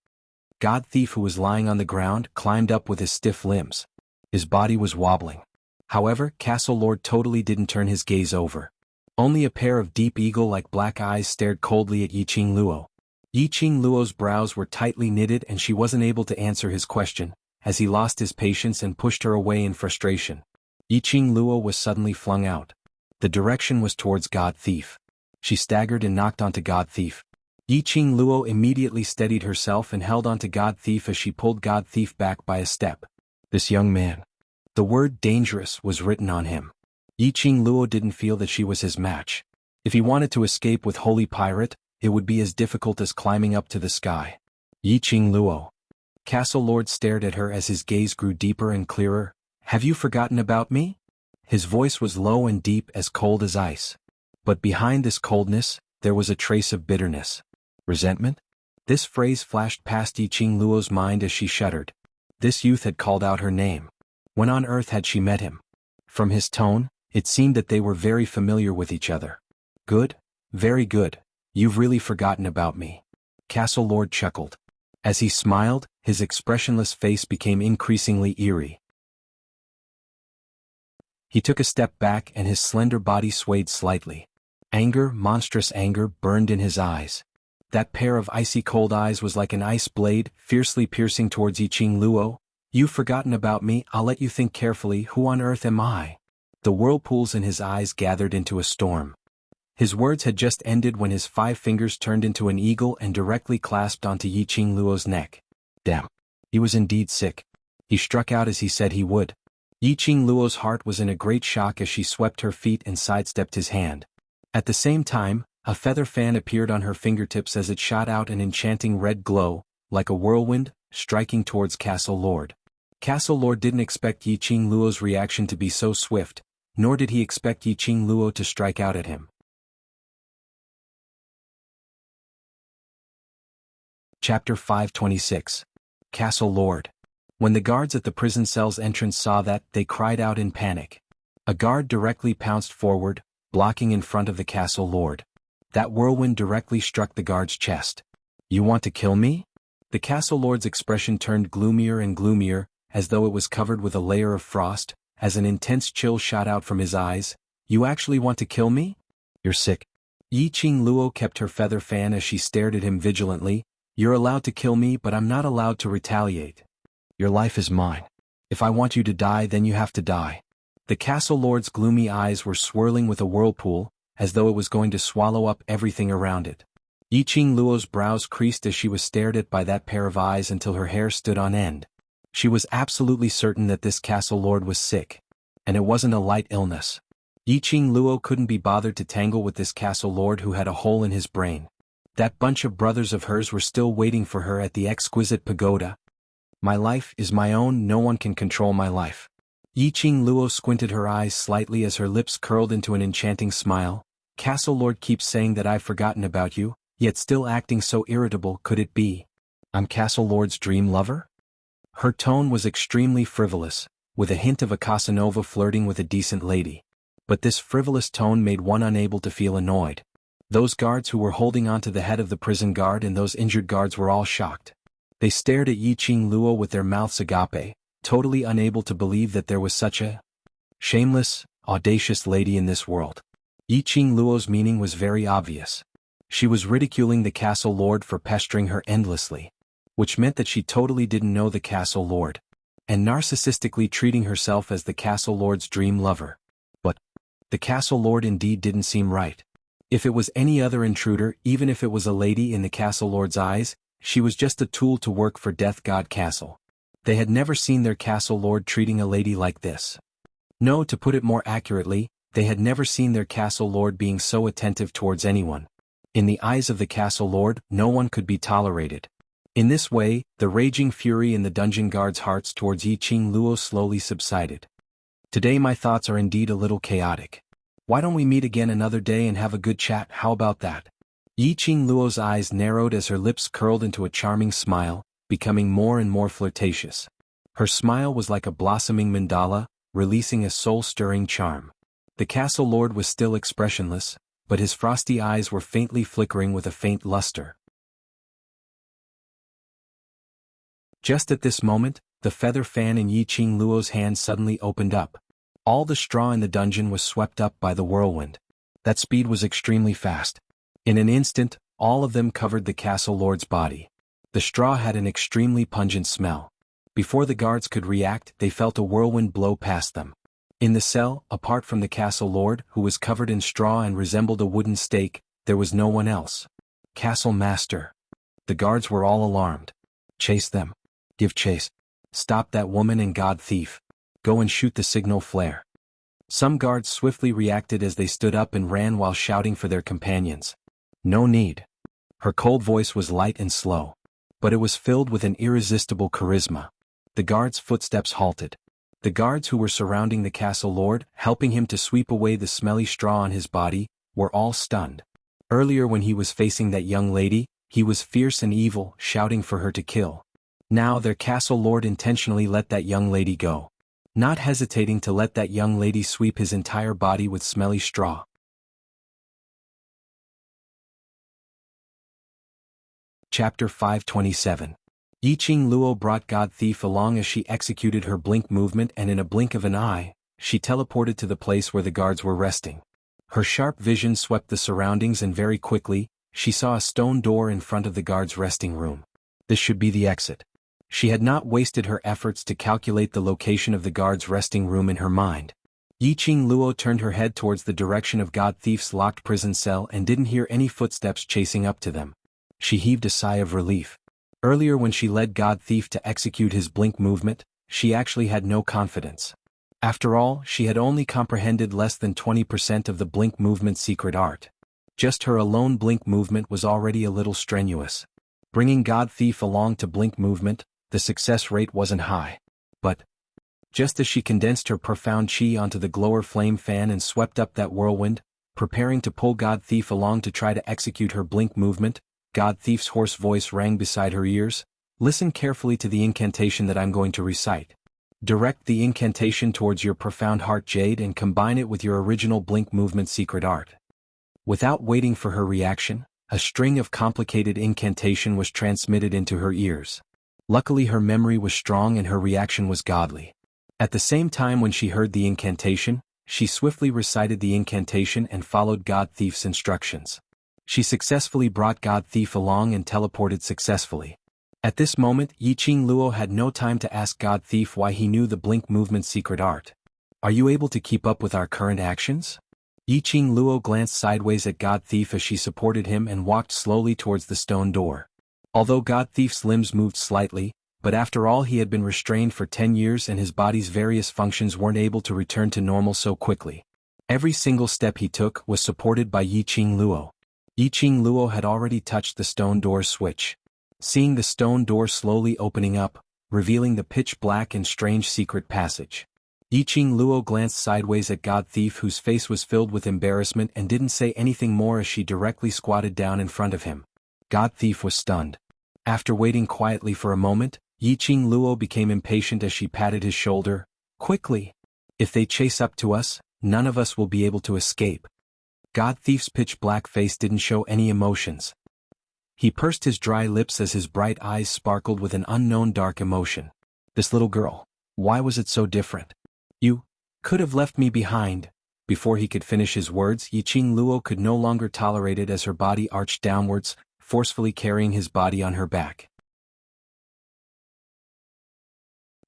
God Thief, who was lying on the ground, climbed up with his stiff limbs. His body was wobbling. However, Castle Lord totally didn't turn his gaze over. Only a pair of deep eagle-like black eyes stared coldly at Yiqing Luo. Yiqing Luo's brows were tightly knitted and she wasn't able to answer his question, as he lost his patience and pushed her away in frustration. Yiqing Luo was suddenly flung out. The direction was towards God Thief. She staggered and knocked onto God Thief. Yiqing Luo immediately steadied herself and held onto God Thief as she pulled God Thief back by a step. This young man. The word dangerous was written on him. Yiqing Luo didn't feel that she was his match. If he wanted to escape with Holy Pirate, it would be as difficult as climbing up to the sky. Yiqing Luo. Castle Lord stared at her as his gaze grew deeper and clearer. Have you forgotten about me? His voice was low and deep, as cold as ice. But behind this coldness, there was a trace of bitterness. Resentment? This phrase flashed past Yiqing Luo's mind as she shuddered. This youth had called out her name. When on earth had she met him? From his tone, it seemed that they were very familiar with each other. Good, very good. You've really forgotten about me. Castle Lord chuckled. As he smiled, his expressionless face became increasingly eerie. He took a step back and his slender body swayed slightly. Anger, monstrous anger, burned in his eyes. That pair of icy cold eyes was like an ice blade, fiercely piercing towards Yiqing Luo. You've forgotten about me. I'll let you think carefully. Who on earth am I? The whirlpools in his eyes gathered into a storm. His words had just ended when his 5 fingers turned into an eagle and directly clasped onto Yiqing Luo's neck. Damn. He was indeed sick. He struck out as he said he would. Yiqing Luo's heart was in a great shock as she swept her feet and sidestepped his hand. At the same time, a feather fan appeared on her fingertips as it shot out an enchanting red glow, like a whirlwind, striking towards Castle Lord. Castle Lord didn't expect Yiqing Luo's reaction to be so swift, nor did he expect Yiqing Luo to strike out at him. Chapter 526. Castle Lord. When the guards at the prison cell's entrance saw that, they cried out in panic. A guard directly pounced forward, blocking in front of the Castle Lord. That whirlwind directly struck the guard's chest. "You want to kill me?" The Castle Lord's expression turned gloomier and gloomier, as though it was covered with a layer of frost, as an intense chill shot out from his eyes. "You actually want to kill me? You're sick." Yiqing Luo kept her feather fan as she stared at him vigilantly. "You're allowed to kill me, but I'm not allowed to retaliate. Your life is mine. If I want you to die, then you have to die." The Castle Lord's gloomy eyes were swirling with a whirlpool, as though it was going to swallow up everything around it. Yiqing Luo's brows creased as she was stared at by that pair of eyes until her hair stood on end. She was absolutely certain that this Castle Lord was sick. And it wasn't a light illness. Yiqing Luo couldn't be bothered to tangle with this Castle Lord who had a hole in his brain. That bunch of brothers of hers were still waiting for her at the exquisite pagoda. "My life is my own, no one can control my life." Yiqing Luo squinted her eyes slightly as her lips curled into an enchanting smile. "Castle Lord keeps saying that I've forgotten about you, yet still acting so irritable. Could it be I'm Castle Lord's dream lover?" Her tone was extremely frivolous, with a hint of a Casanova flirting with a decent lady. But this frivolous tone made one unable to feel annoyed. Those guards who were holding on to the head of the prison guard and those injured guards were all shocked. They stared at Yiqing Luo with their mouths agape, totally unable to believe that there was such a shameless, audacious lady in this world. Yiqing Luo's meaning was very obvious. She was ridiculing the Castle Lord for pestering her endlessly, which meant that she totally didn't know the Castle Lord, and narcissistically treating herself as the Castle Lord's dream lover. But the Castle Lord indeed didn't seem right. If it was any other intruder, even if it was a lady in the Castle Lord's eyes, she was just a tool to work for Death God Castle. They had never seen their Castle Lord treating a lady like this. No, to put it more accurately, they had never seen their Castle Lord being so attentive towards anyone. In the eyes of the Castle Lord, no one could be tolerated. In this way, the raging fury in the dungeon guards' hearts towards Yiqing Luo slowly subsided. "Today my thoughts are indeed a little chaotic. Why don't we meet again another day and have a good chat, how about that?" Yiqing Luo's eyes narrowed as her lips curled into a charming smile, becoming more and more flirtatious. Her smile was like a blossoming mandala, releasing a soul-stirring charm. The Castle Lord was still expressionless, but his frosty eyes were faintly flickering with a faint luster. Just at this moment, the feather fan in Yiqing Luo's hand suddenly opened up. All the straw in the dungeon was swept up by the whirlwind. That speed was extremely fast. In an instant, all of them covered the Castle Lord's body. The straw had an extremely pungent smell. Before the guards could react, they felt a whirlwind blow past them. In the cell, apart from the Castle Lord, who was covered in straw and resembled a wooden stake, there was no one else. "Castle Master." The guards were all alarmed. "Chase them. Give chase. Stop that woman and god thief. Go and shoot the signal flare." Some guards swiftly reacted as they stood up and ran while shouting for their companions. "No need." Her cold voice was light and slow, but it was filled with an irresistible charisma. The guards' footsteps halted. The guards who were surrounding the Castle Lord, helping him to sweep away the smelly straw on his body, were all stunned. Earlier when he was facing that young lady, he was fierce and evil, shouting for her to kill. Now their Castle Lord intentionally let that young lady go, not hesitating to let that young lady sweep his entire body with smelly straw. Chapter 527. Yiqing Luo brought God Thief along as she executed her blink movement, and in a blink of an eye, she teleported to the place where the guards were resting. Her sharp vision swept the surroundings, and very quickly, she saw a stone door in front of the guards' resting room. This should be the exit. She had not wasted her efforts to calculate the location of the guards' resting room in her mind. Yiqing Luo turned her head towards the direction of God Thief's locked prison cell and didn't hear any footsteps chasing up to them. She heaved a sigh of relief. Earlier when she led God Thief to execute his blink movement, she actually had no confidence. After all, she had only comprehended less than 20% of the blink movement secret art. Just her alone blink movement was already a little strenuous. Bringing God Thief along to blink movement, the success rate wasn't high. But just as she condensed her profound chi onto the glower flame fan and swept up that whirlwind, preparing to pull God Thief along to try to execute her blink movement, God Thief's hoarse voice rang beside her ears. Listen carefully to the incantation that I'm going to recite. Direct the incantation towards your profound heart jade and combine it with your original blink movement secret art. Without waiting for her reaction, a string of complicated incantation was transmitted into her ears. Luckily her memory was strong and her reaction was godly. At the same time when she heard the incantation, she swiftly recited the incantation and followed God Thief's instructions. She successfully brought God Thief along and teleported successfully. At this moment, Yiqing Luo had no time to ask God Thief why he knew the blink movement secret art. Are you able to keep up with our current actions? Yiqing Luo glanced sideways at God Thief as she supported him and walked slowly towards the stone door. Although God Thief's limbs moved slightly, but after all he had been restrained for 10 years and his body's various functions weren't able to return to normal so quickly. Every single step he took was supported by Yiqing Luo. Yiqing Luo had already touched the stone door's switch. Seeing the stone door slowly opening up, revealing the pitch-black and strange secret passage. Yiqing Luo glanced sideways at God Thief whose face was filled with embarrassment and didn't say anything more as she directly squatted down in front of him. God Thief was stunned. After waiting quietly for a moment, Yiqing Luo became impatient as she patted his shoulder. Quickly! If they chase up to us, none of us will be able to escape. God Thief's pitch-black face didn't show any emotions. He pursed his dry lips as his bright eyes sparkled with an unknown dark emotion. This little girl, why was it so different? You could have left me behind. Before he could finish his words, Yiqing Luo could no longer tolerate it as her body arched downwards, forcefully carrying his body on her back.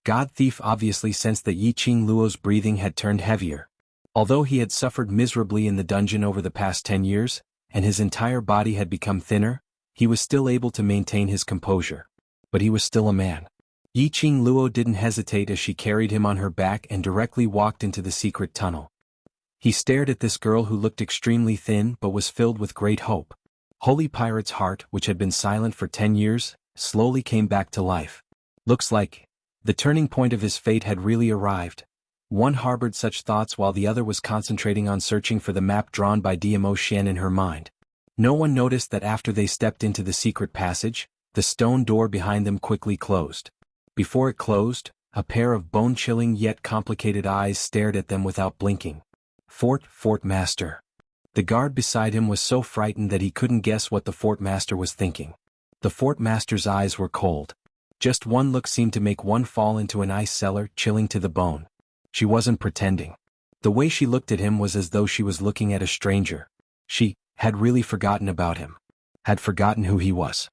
God Thief obviously sensed that Yiqing Luo's breathing had turned heavier. Although he had suffered miserably in the dungeon over the past 10 years, and his entire body had become thinner, he was still able to maintain his composure. But he was still a man. Yiqing Luo didn't hesitate as she carried him on her back and directly walked into the secret tunnel. He stared at this girl who looked extremely thin but was filled with great hope. Holy Pirate's heart, which had been silent for 10 years, slowly came back to life. Looks like the turning point of his fate had really arrived. One harbored such thoughts while the other was concentrating on searching for the map drawn by Diamo Xian in her mind. No one noticed that after they stepped into the secret passage, the stone door behind them quickly closed. Before it closed, a pair of bone-chilling yet complicated eyes stared at them without blinking. Fort Master. The guard beside him was so frightened that he couldn't guess what the Fort Master was thinking. The Fort Master's eyes were cold. Just one look seemed to make one fall into an ice cellar, chilling to the bone. She wasn't pretending. The way she looked at him was as though she was looking at a stranger. She had really forgotten about him. Had forgotten who he was.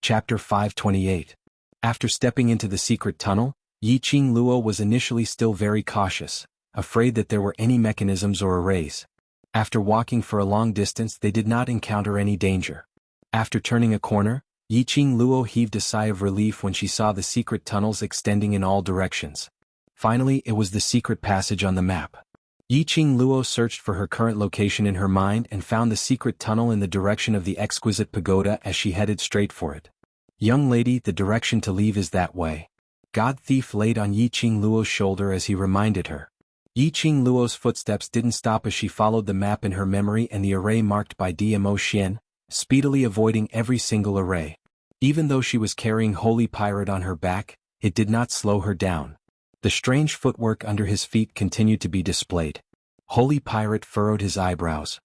Chapter 528. After stepping into the secret tunnel, Yiqing Luo was initially still very cautious, afraid that there were any mechanisms or arrays. After walking for a long distance they did not encounter any danger. After turning a corner, Yiqing Luo heaved a sigh of relief when she saw the secret tunnels extending in all directions. Finally, it was the secret passage on the map. Yiqing Luo searched for her current location in her mind and found the secret tunnel in the direction of the exquisite pagoda as she headed straight for it. Young lady, the direction to leave is that way. God Thief laid on Yiqing Luo's shoulder as he reminded her. Yiqing Luo's footsteps didn't stop as she followed the map in her memory and the array marked by Diamo Xian, speedily avoiding every single array. Even though she was carrying Holy Pirate on her back, it did not slow her down. The strange footwork under his feet continued to be displayed. Holy Pirate furrowed his eyebrows.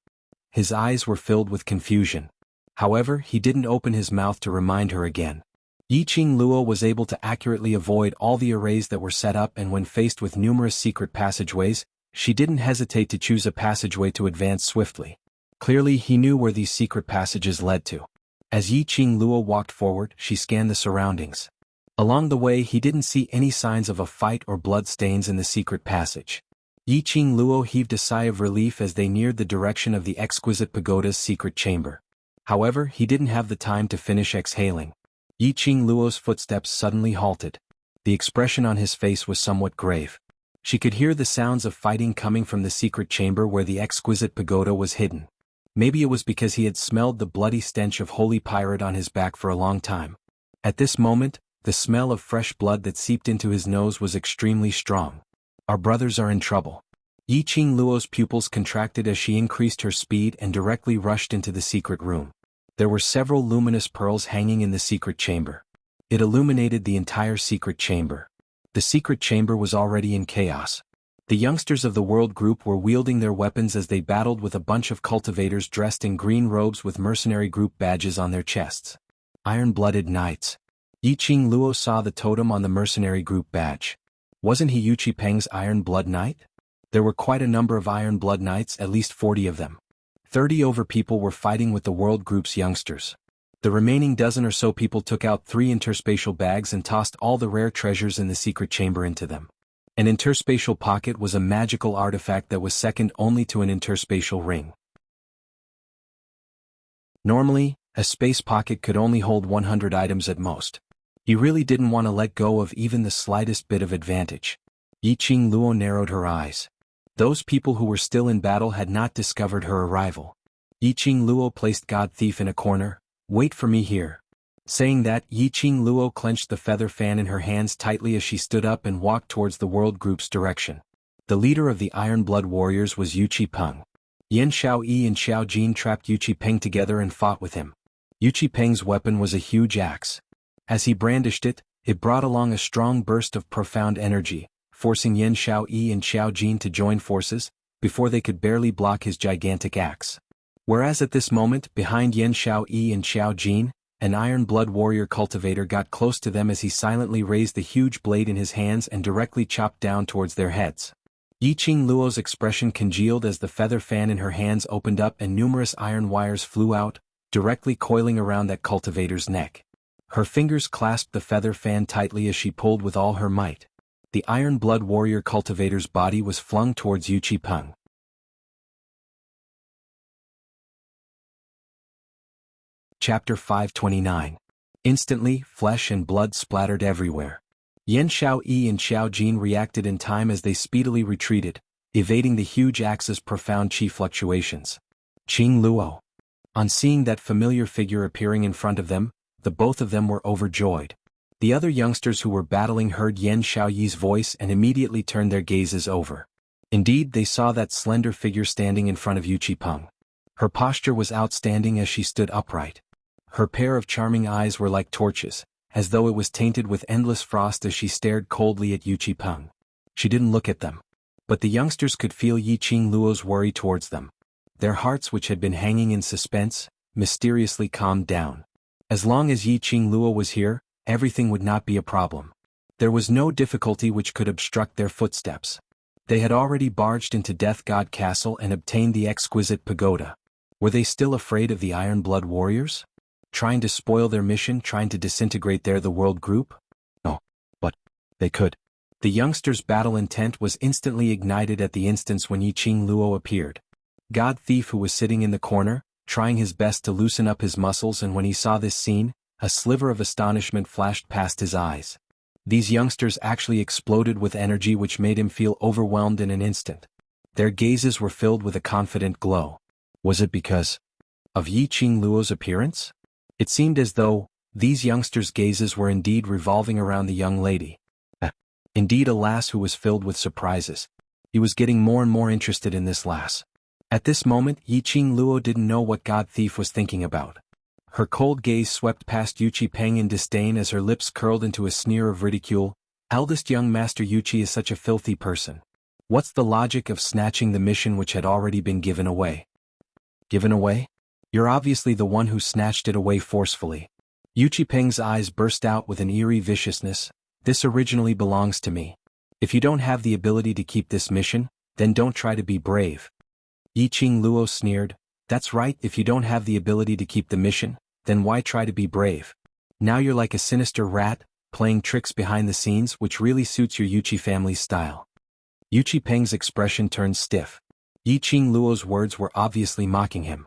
His eyes were filled with confusion. However, he didn't open his mouth to remind her again. Yiqing Luo was able to accurately avoid all the arrays that were set up, and when faced with numerous secret passageways, she didn't hesitate to choose a passageway to advance swiftly. Clearly he knew where these secret passages led to. As Yiqing Luo walked forward, she scanned the surroundings. Along the way he didn't see any signs of a fight or blood stains in the secret passage. Yiqing Luo heaved a sigh of relief as they neared the direction of the exquisite pagoda's secret chamber. However, he didn't have the time to finish exhaling. Yi Qing Luo's footsteps suddenly halted. The expression on his face was somewhat grave. She could hear the sounds of fighting coming from the secret chamber where the exquisite pagoda was hidden. Maybe it was because he had smelled the bloody stench of holy pirate on his back for a long time. At this moment, the smell of fresh blood that seeped into his nose was extremely strong. Our brothers are in trouble. Yi Qing Luo's pupils contracted as she increased her speed and directly rushed into the secret room. There were several luminous pearls hanging in the secret chamber. It illuminated the entire secret chamber. The secret chamber was already in chaos. The youngsters of the World Group were wielding their weapons as they battled with a bunch of cultivators dressed in green robes with mercenary group badges on their chests. Iron-blooded knights. Yi Qing Luo saw the totem on the mercenary group badge. Wasn't he Yu Qipeng's Iron Blood Knight? There were quite a number of Iron Blood Knights, at least 40 of them. 30 over people were fighting with the World Group's youngsters. The remaining dozen or so people took out 3 interspatial bags and tossed all the rare treasures in the secret chamber into them. An interspatial pocket was a magical artifact that was second only to an interspatial ring. Normally, a space pocket could only hold 100 items at most. He really didn't want to let go of even the slightest bit of advantage. Yi Qing Luo narrowed her eyes. Those people who were still in battle had not discovered her arrival. Yi Qing Luo placed God Thief in a corner. "Wait for me here." Saying that, Yi Qing Luo clenched the feather fan in her hands tightly as she stood up and walked towards the World Group's direction. The leader of the Iron Blood Warriors was Yu Qipeng. Yan Xiaoyi and Xiao Jin trapped Yu Qipeng together and fought with him. Yu Qipeng's weapon was a huge axe. As he brandished it, it brought along a strong burst of profound energy, forcing Yan Xiaoyi and Xiao Jin to join forces, before they could barely block his gigantic axe. Whereas at this moment, behind Yan Xiaoyi and Xiao Jin, an Iron Blood Warrior cultivator got close to them as he silently raised the huge blade in his hands and directly chopped down towards their heads. Yi Qing Luo's expression congealed as the feather fan in her hands opened up and numerous iron wires flew out, directly coiling around that cultivator's neck. Her fingers clasped the feather fan tightly as she pulled with all her might. The Iron Blood Warrior cultivator's body was flung towards Yu Qipeng. Chapter 529. Instantly, flesh and blood splattered everywhere. Yan Xiaoyi and Xiao Jin reacted in time as they speedily retreated, evading the huge axe's profound chi fluctuations. Qing Luo. On seeing that familiar figure appearing in front of them, the both of them were overjoyed. The other youngsters who were battling heard Yan Xiaoyi's voice and immediately turned their gazes over. Indeed, they saw that slender figure standing in front of Yu Qipeng. Her posture was outstanding as she stood upright. Her pair of charming eyes were like torches, as though it was tainted with endless frost as she stared coldly at Yu Qipeng. She didn't look at them. But the youngsters could feel Yi Qing Luo's worry towards them. Their hearts, which had been hanging in suspense, mysteriously calmed down. As long as Yi Qing Luo was here, everything would not be a problem. There was no difficulty which could obstruct their footsteps. They had already barged into Death God Castle and obtained the exquisite pagoda. Were they still afraid of the Iron Blood Warriors? Trying to spoil their mission, trying to disintegrate the World Group? No. But they could. The youngsters' battle intent was instantly ignited at the instance when Yi Qing Luo appeared. God Thief, who was sitting in the corner, trying his best to loosen up his muscles, and when he saw this scene, a sliver of astonishment flashed past his eyes. These youngsters actually exploded with energy which made him feel overwhelmed in an instant. Their gazes were filled with a confident glow. Was it because of Yi Qing Luo's appearance? It seemed as though these youngsters' gazes were indeed revolving around the young lady. Indeed, a lass who was filled with surprises. He was getting more and more interested in this lass. At this moment, Yi Qing Luo didn't know what God Thief was thinking about. Her cold gaze swept past Yu Qipeng in disdain as her lips curled into a sneer of ridicule. Eldest young Master Yu Qi is such a filthy person. What's the logic of snatching the mission which had already been given away? Given away? You're obviously the one who snatched it away forcefully. Yu Qipeng's eyes burst out with an eerie viciousness. This originally belongs to me. If you don't have the ability to keep this mission, then don't try to be brave. Yi Qing Luo sneered. That's right, if you don't have the ability to keep the mission, then why try to be brave? Now you're like a sinister rat, playing tricks behind the scenes, which really suits your Yuqi family's style. Yu Qipeng's expression turned stiff. Yi Qing Luo's words were obviously mocking him.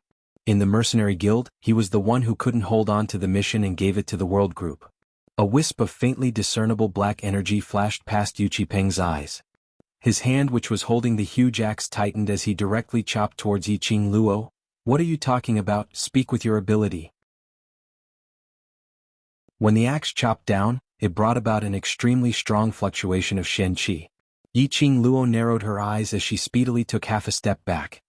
In the mercenary guild, he was the one who couldn't hold on to the mission and gave it to the world group. A wisp of faintly discernible black energy flashed past Yu Qipeng's eyes. His hand which was holding the huge axe tightened as he directly chopped towards Yiqing Luo. "What are you talking about? Speak with your ability." When the axe chopped down, it brought about an extremely strong fluctuation of Shen Qi. Yiqing Luo narrowed her eyes as she speedily took half a step back.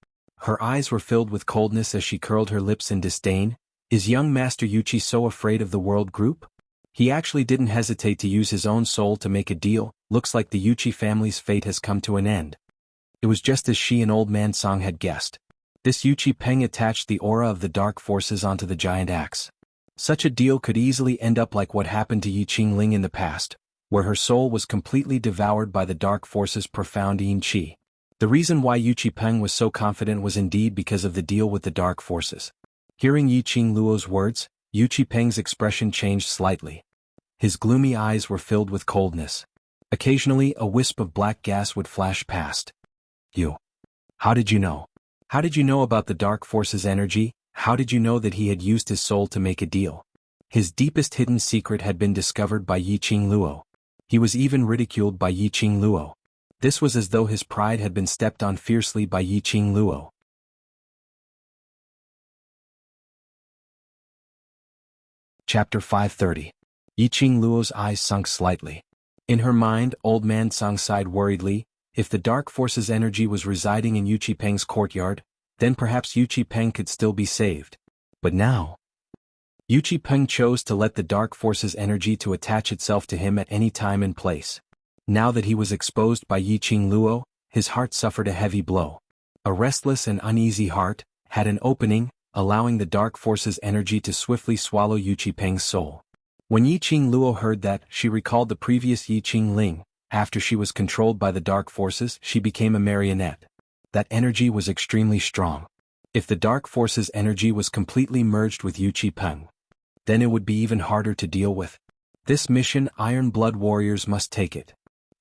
Her eyes were filled with coldness as she curled her lips in disdain. Is young Master Yuqi so afraid of the world group? He actually didn't hesitate to use his own soul to make a deal. Looks like the Yuqi family's fate has come to an end. It was just as she and Old Man Song had guessed. This Yu Qipeng attached the aura of the dark forces onto the giant axe. Such a deal could easily end up like what happened to Yi Qingling in the past, where her soul was completely devoured by the dark forces' profound yin qi. The reason why Yu Qipeng was so confident was indeed because of the deal with the dark forces. Hearing Yiqing Luo's words, Yu Qipeng's expression changed slightly. His gloomy eyes were filled with coldness. Occasionally, a wisp of black gas would flash past. "You. How did you know? How did you know about the dark forces' energy? How did you know that he had used his soul to make a deal?" His deepest hidden secret had been discovered by Yiqing Luo. He was even ridiculed by Yiqing Luo. This was as though his pride had been stepped on fiercely by Yiqing Luo. Chapter 530. Yiqing Luo's eyes sunk slightly. In her mind, Old Man Song sighed worriedly. If the dark force's energy was residing in Yu Qipeng's courtyard, then perhaps Yu Qipeng could still be saved. But now, Yu Qipeng chose to let the dark force's energy to attach itself to him at any time and place. Now that he was exposed by Yiqing Luo, his heart suffered a heavy blow. A restless and uneasy heart had an opening, allowing the dark force's energy to swiftly swallow Yu Qipeng's soul. When Yiqing Luo heard that, she recalled the previous Yiqing Ling. After she was controlled by the dark forces, she became a marionette. That energy was extremely strong. If the dark force's energy was completely merged with Yu Qipeng, then it would be even harder to deal with. This mission Iron Blood warriors must take it.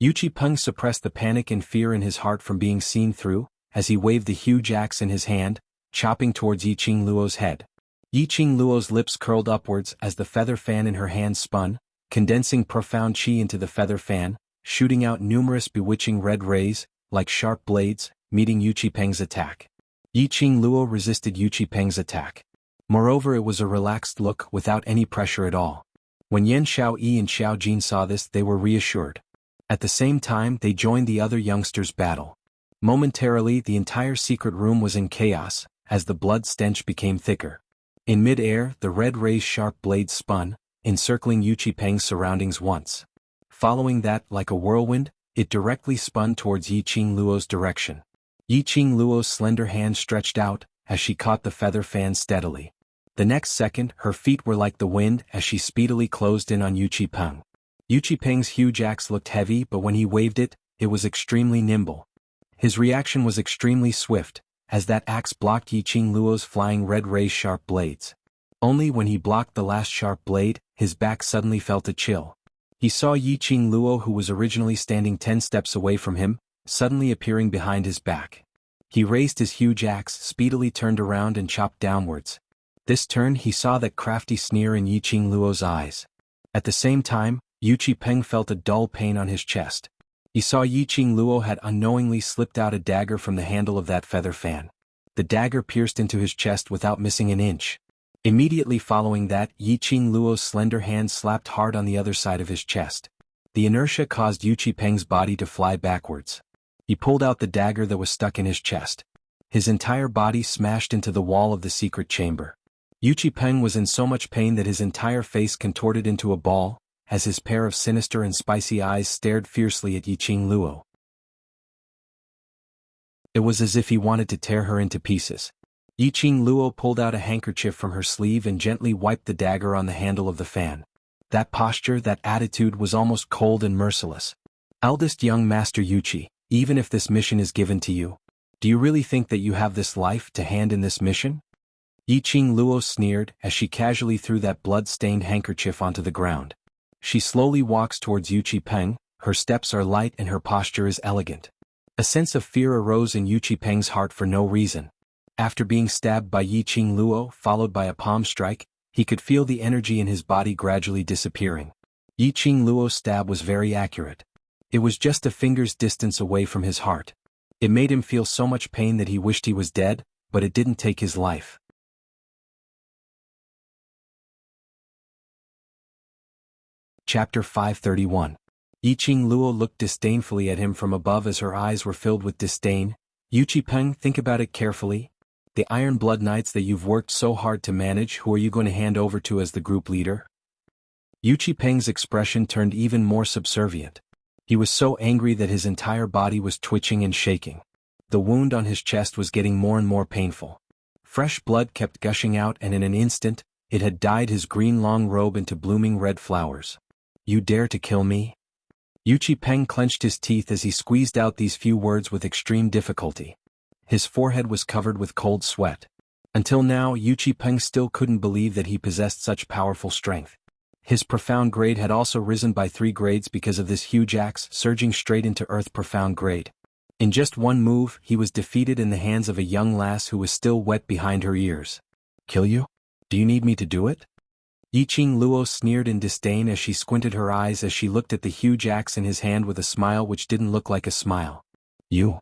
Yu Qipeng suppressed the panic and fear in his heart from being seen through, as he waved the huge axe in his hand, chopping towards Yiqing Luo's head. Yiqing Luo's lips curled upwards as the feather fan in her hand spun, condensing profound qi into the feather fan, shooting out numerous bewitching red rays, like sharp blades, meeting Yu Qipeng's attack. Yiqing Luo resisted Yu Qipeng's attack. Moreover, it was a relaxed look without any pressure at all. When Yan Xiaoyi and Xiao Jin saw this, they were reassured. At the same time, they joined the other youngsters' battle. Momentarily, the entire secret room was in chaos, as the blood stench became thicker. In mid-air, the red ray's sharp blades spun, encircling Yu Qipeng's surroundings once. Following that, like a whirlwind, it directly spun towards Yiqing Luo's direction. Yiqing Luo's slender hand stretched out, as she caught the feather fan steadily. The next second, her feet were like the wind as she speedily closed in on Yu Qipeng. Yu Qipeng's huge axe looked heavy, but when he waved it, it was extremely nimble. His reaction was extremely swift, as that axe blocked Yiqing Luo's flying red ray's sharp blades. Only when he blocked the last sharp blade, his back suddenly felt a chill. He saw Yiqing Luo, who was originally standing 10 steps away from him, suddenly appearing behind his back. He raised his huge axe, speedily turned around and chopped downwards. This turn he saw that crafty sneer in Yiqing Luo's eyes. At the same time, Yu Qipeng felt a dull pain on his chest. He saw Yiqing Luo had unknowingly slipped out a dagger from the handle of that feather fan. The dagger pierced into his chest without missing an inch. Immediately following that, Yiqing Luo's slender hand slapped hard on the other side of his chest. The inertia caused Yu Qipeng's body to fly backwards. He pulled out the dagger that was stuck in his chest. His entire body smashed into the wall of the secret chamber. Yu Qipeng was in so much pain that his entire face contorted into a ball, as his pair of sinister and spicy eyes stared fiercely at Yiqing Luo. It was as if he wanted to tear her into pieces. Yiqing Luo pulled out a handkerchief from her sleeve and gently wiped the dagger on the handle of the fan. That posture, that attitude was almost cold and merciless. Eldest young Master Yuqi, even if this mission is given to you, do you really think that you have this life to hand in this mission? Yiqing Luo sneered as she casually threw that blood-stained handkerchief onto the ground. She slowly walks towards Yu Qipeng, her steps are light and her posture is elegant. A sense of fear arose in Yu Qipeng's heart for no reason. After being stabbed by Yi Qing Luo followed by a palm strike, he could feel the energy in his body gradually disappearing. Yi Qing Luo's stab was very accurate. It was just a finger's distance away from his heart. It made him feel so much pain that he wished he was dead, but it didn't take his life. Chapter 531. Yi Qing Luo looked disdainfully at him from above as her eyes were filled with disdain. Yu Qipeng, think about it carefully. The Iron Blood Knights that you've worked so hard to manage, who are you going to hand over to as the group leader? Yu Qipeng's expression turned even more subservient. He was so angry that his entire body was twitching and shaking. The wound on his chest was getting more and more painful. Fresh blood kept gushing out, and in an instant, it had dyed his green long robe into blooming red flowers. You dare to kill me? Yu Qipeng clenched his teeth as he squeezed out these few words with extreme difficulty. His forehead was covered with cold sweat. Until now, Yu Qipeng still couldn't believe that he possessed such powerful strength. His profound grade had also risen by 3 grades because of this huge axe surging straight into earth profound grade. In just one move, he was defeated in the hands of a young lass who was still wet behind her ears. Kill you? Do you need me to do it? Yi Qing Luo sneered in disdain as she squinted her eyes as she looked at the huge axe in his hand with a smile which didn't look like a smile. You?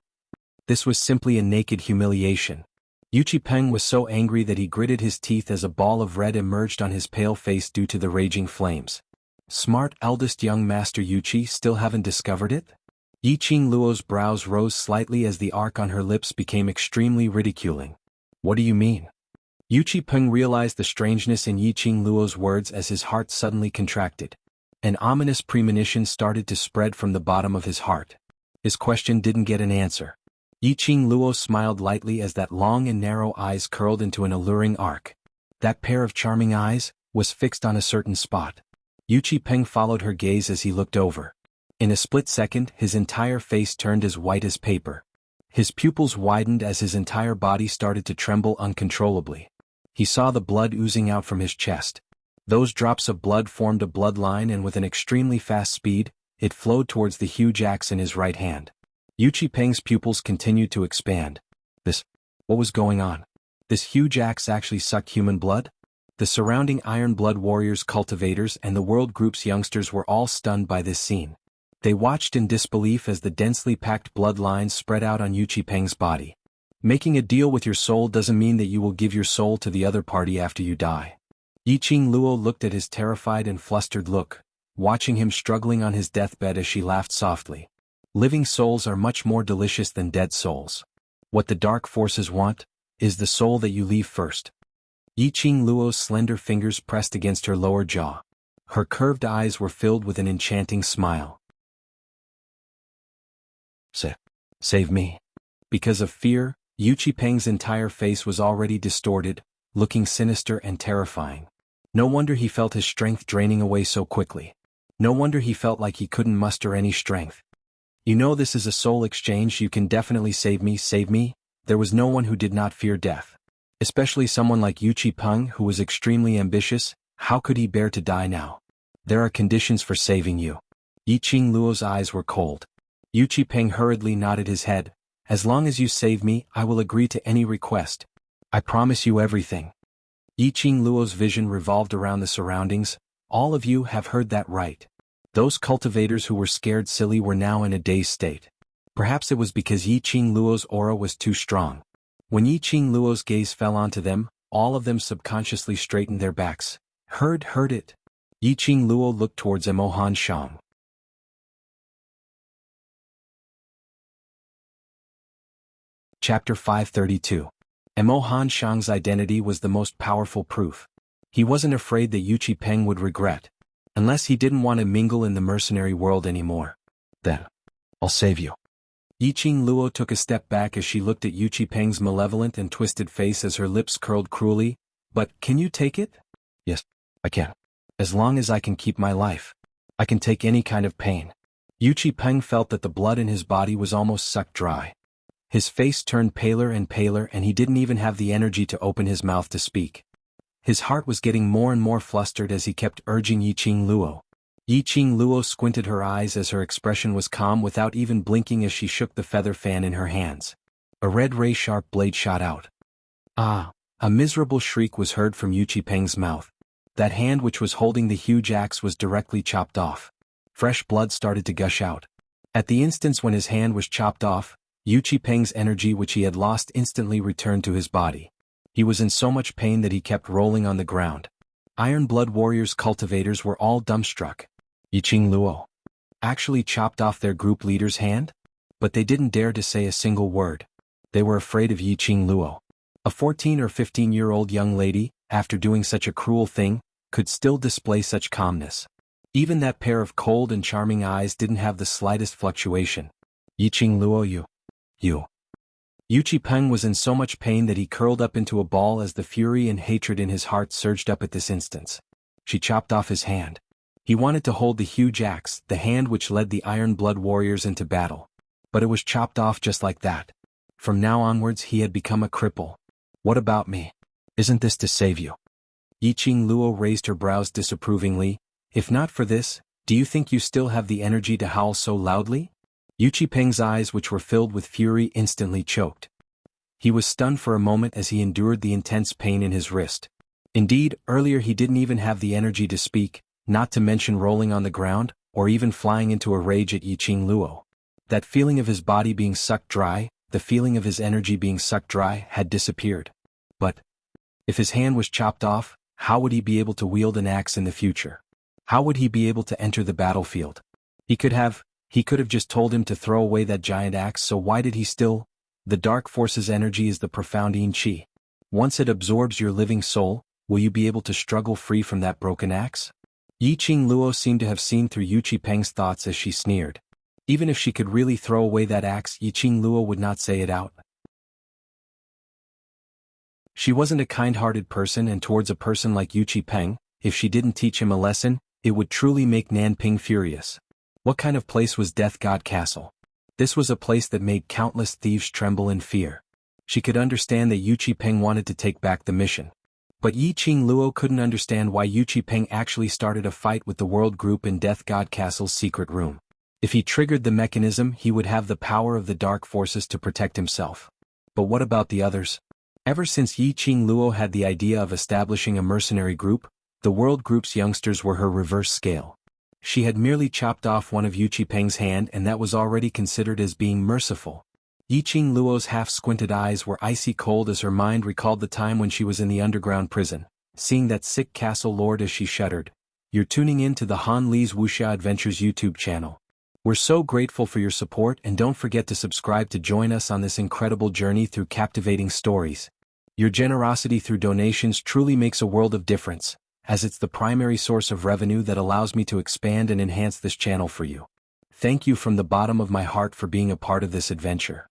This was simply a naked humiliation. Yu Qipeng was so angry that he gritted his teeth as a ball of red emerged on his pale face due to the raging flames. Smart eldest young master Yu Qi still haven't discovered it? Yi Qing Luo's brows rose slightly as the arc on her lips became extremely ridiculing. What do you mean? Yu Qipeng realized the strangeness in Yi Qing Luo's words as his heart suddenly contracted. An ominous premonition started to spread from the bottom of his heart. His question didn't get an answer. Yi Qing Luo smiled lightly as that long and narrow eyes curled into an alluring arc. That pair of charming eyes was fixed on a certain spot. Yu Qipeng followed her gaze as he looked over. In a split second, his entire face turned as white as paper. His pupils widened as his entire body started to tremble uncontrollably. He saw the blood oozing out from his chest. Those drops of blood formed a bloodline, and with an extremely fast speed, it flowed towards the huge axe in his right hand. Yu Qipeng's pupils continued to expand. What was going on? This huge axe actually sucked human blood? The surrounding Iron Blood warriors, cultivators, and the World Group's youngsters were all stunned by this scene. They watched in disbelief as the densely packed bloodlines spread out on Yu Qipeng's body. Making a deal with your soul doesn't mean that you will give your soul to the other party after you die. Yi Qing Luo looked at his terrified and flustered look, watching him struggling on his deathbed as she laughed softly. Living souls are much more delicious than dead souls. What the dark forces want is the soul that you leave first. Yi Qing Luo's slender fingers pressed against her lower jaw. Her curved eyes were filled with an enchanting smile. Save me. Because of fear, Yu Qipeng's entire face was already distorted, looking sinister and terrifying. No wonder he felt his strength draining away so quickly. No wonder he felt like he couldn't muster any strength. You know this is a soul exchange. You can definitely save me. There was no one who did not fear death. Especially someone like Yu Qipeng, who was extremely ambitious. How could he bear to die now? There are conditions for saving you. Yi Qing Luo's eyes were cold. Yu Qipeng hurriedly nodded his head. As long as you save me, I will agree to any request. I promise you everything. Yi Qing Luo's vision revolved around the surroundings. All of you have heard that right. Those cultivators who were scared silly were now in a dazed state. Perhaps it was because Yi Qing Luo's aura was too strong. When Yi Qing Luo's gaze fell onto them, all of them subconsciously straightened their backs. Heard it. Yi Qing Luo looked towards Emohan Shang. Chapter 532. Emohan Shang's identity was the most powerful proof. He wasn't afraid that Yu Qipeng would regret. Unless he didn't want to mingle in the mercenary world anymore. Then, I'll save you. Yi Qing Luo took a step back as she looked at Yu Qipeng's malevolent and twisted face as her lips curled cruelly. But can you take it? Yes, I can. As long as I can keep my life. I can take any kind of pain. Yu Qipeng felt that the blood in his body was almost sucked dry. His face turned paler and paler, and he didn't even have the energy to open his mouth to speak. His heart was getting more and more flustered as he kept urging Yi Qing Luo. Yi Qing Luo squinted her eyes as her expression was calm without even blinking as she shook the feather fan in her hands. A red ray sharp blade shot out. Ah! A miserable shriek was heard from Yu Qipeng's mouth. That hand which was holding the huge axe was directly chopped off. Fresh blood started to gush out. At the instant when his hand was chopped off, Yu Qipeng's energy which he had lost instantly returned to his body. He was in so much pain that he kept rolling on the ground. Iron Blood Warriors cultivators were all dumbstruck. Yiqing Luo actually chopped off their group leader's hand? But they didn't dare to say a single word. They were afraid of Yiqing Luo. A 14 or 15-year-old young lady, after doing such a cruel thing, could still display such calmness. Even that pair of cold and charming eyes didn't have the slightest fluctuation. Yiqing Luo, you. Yu Qipeng was in so much pain that he curled up into a ball as the fury and hatred in his heart surged up at this instant. She chopped off his hand. He wanted to hold the huge axe, the hand which led the Iron Blood Warriors into battle. But it was chopped off just like that. From now onwards he had become a cripple. What about me? Isn't this to save you? Yiqing Luo raised her brows disapprovingly. If not for this, do you think you still have the energy to howl so loudly? Yu Qipeng's eyes which were filled with fury instantly choked. He was stunned for a moment as he endured the intense pain in his wrist. Indeed, earlier he didn't even have the energy to speak, not to mention rolling on the ground, or even flying into a rage at Yiqing Luo. That feeling of his body being sucked dry, the feeling of his energy being sucked dry, had disappeared. But if his hand was chopped off, how would he be able to wield an axe in the future? How would he be able to enter the battlefield? He could have just told him to throw away that giant axe, so why did he still? The dark force's energy is the profound yin qi. Once it absorbs your living soul, will you be able to struggle free from that broken axe? Yiqing Luo seemed to have seen through Yu Qipeng's thoughts as she sneered. Even if she could really throw away that axe, Yiqing Luo would not say it out. She wasn't a kind-hearted person, and towards a person like Yu Qipeng, if she didn't teach him a lesson, it would truly make Nanping furious. What kind of place was Death God Castle? This was a place that made countless thieves tremble in fear. She could understand that Yu Qipeng wanted to take back the mission. But Yiqing Luo couldn't understand why Yu Qipeng actually started a fight with the world group in Death God Castle's secret room. If he triggered the mechanism, he would have the power of the dark forces to protect himself. But what about the others? Ever since Yiqing Luo had the idea of establishing a mercenary group, the world group's youngsters were her reverse scale. She had merely chopped off one of Yu Qipeng's hand, and that was already considered as being merciful. Yiqing Luo's half-squinted eyes were icy cold as her mind recalled the time when she was in the underground prison, seeing that sick castle lord as she shuddered. You're tuning in to the Han Li's Wuxia Adventures YouTube channel. We're so grateful for your support, and don't forget to subscribe to join us on this incredible journey through captivating stories. Your generosity through donations truly makes a world of difference, as it's the primary source of revenue that allows me to expand and enhance this channel for you. Thank you from the bottom of my heart for being a part of this adventure.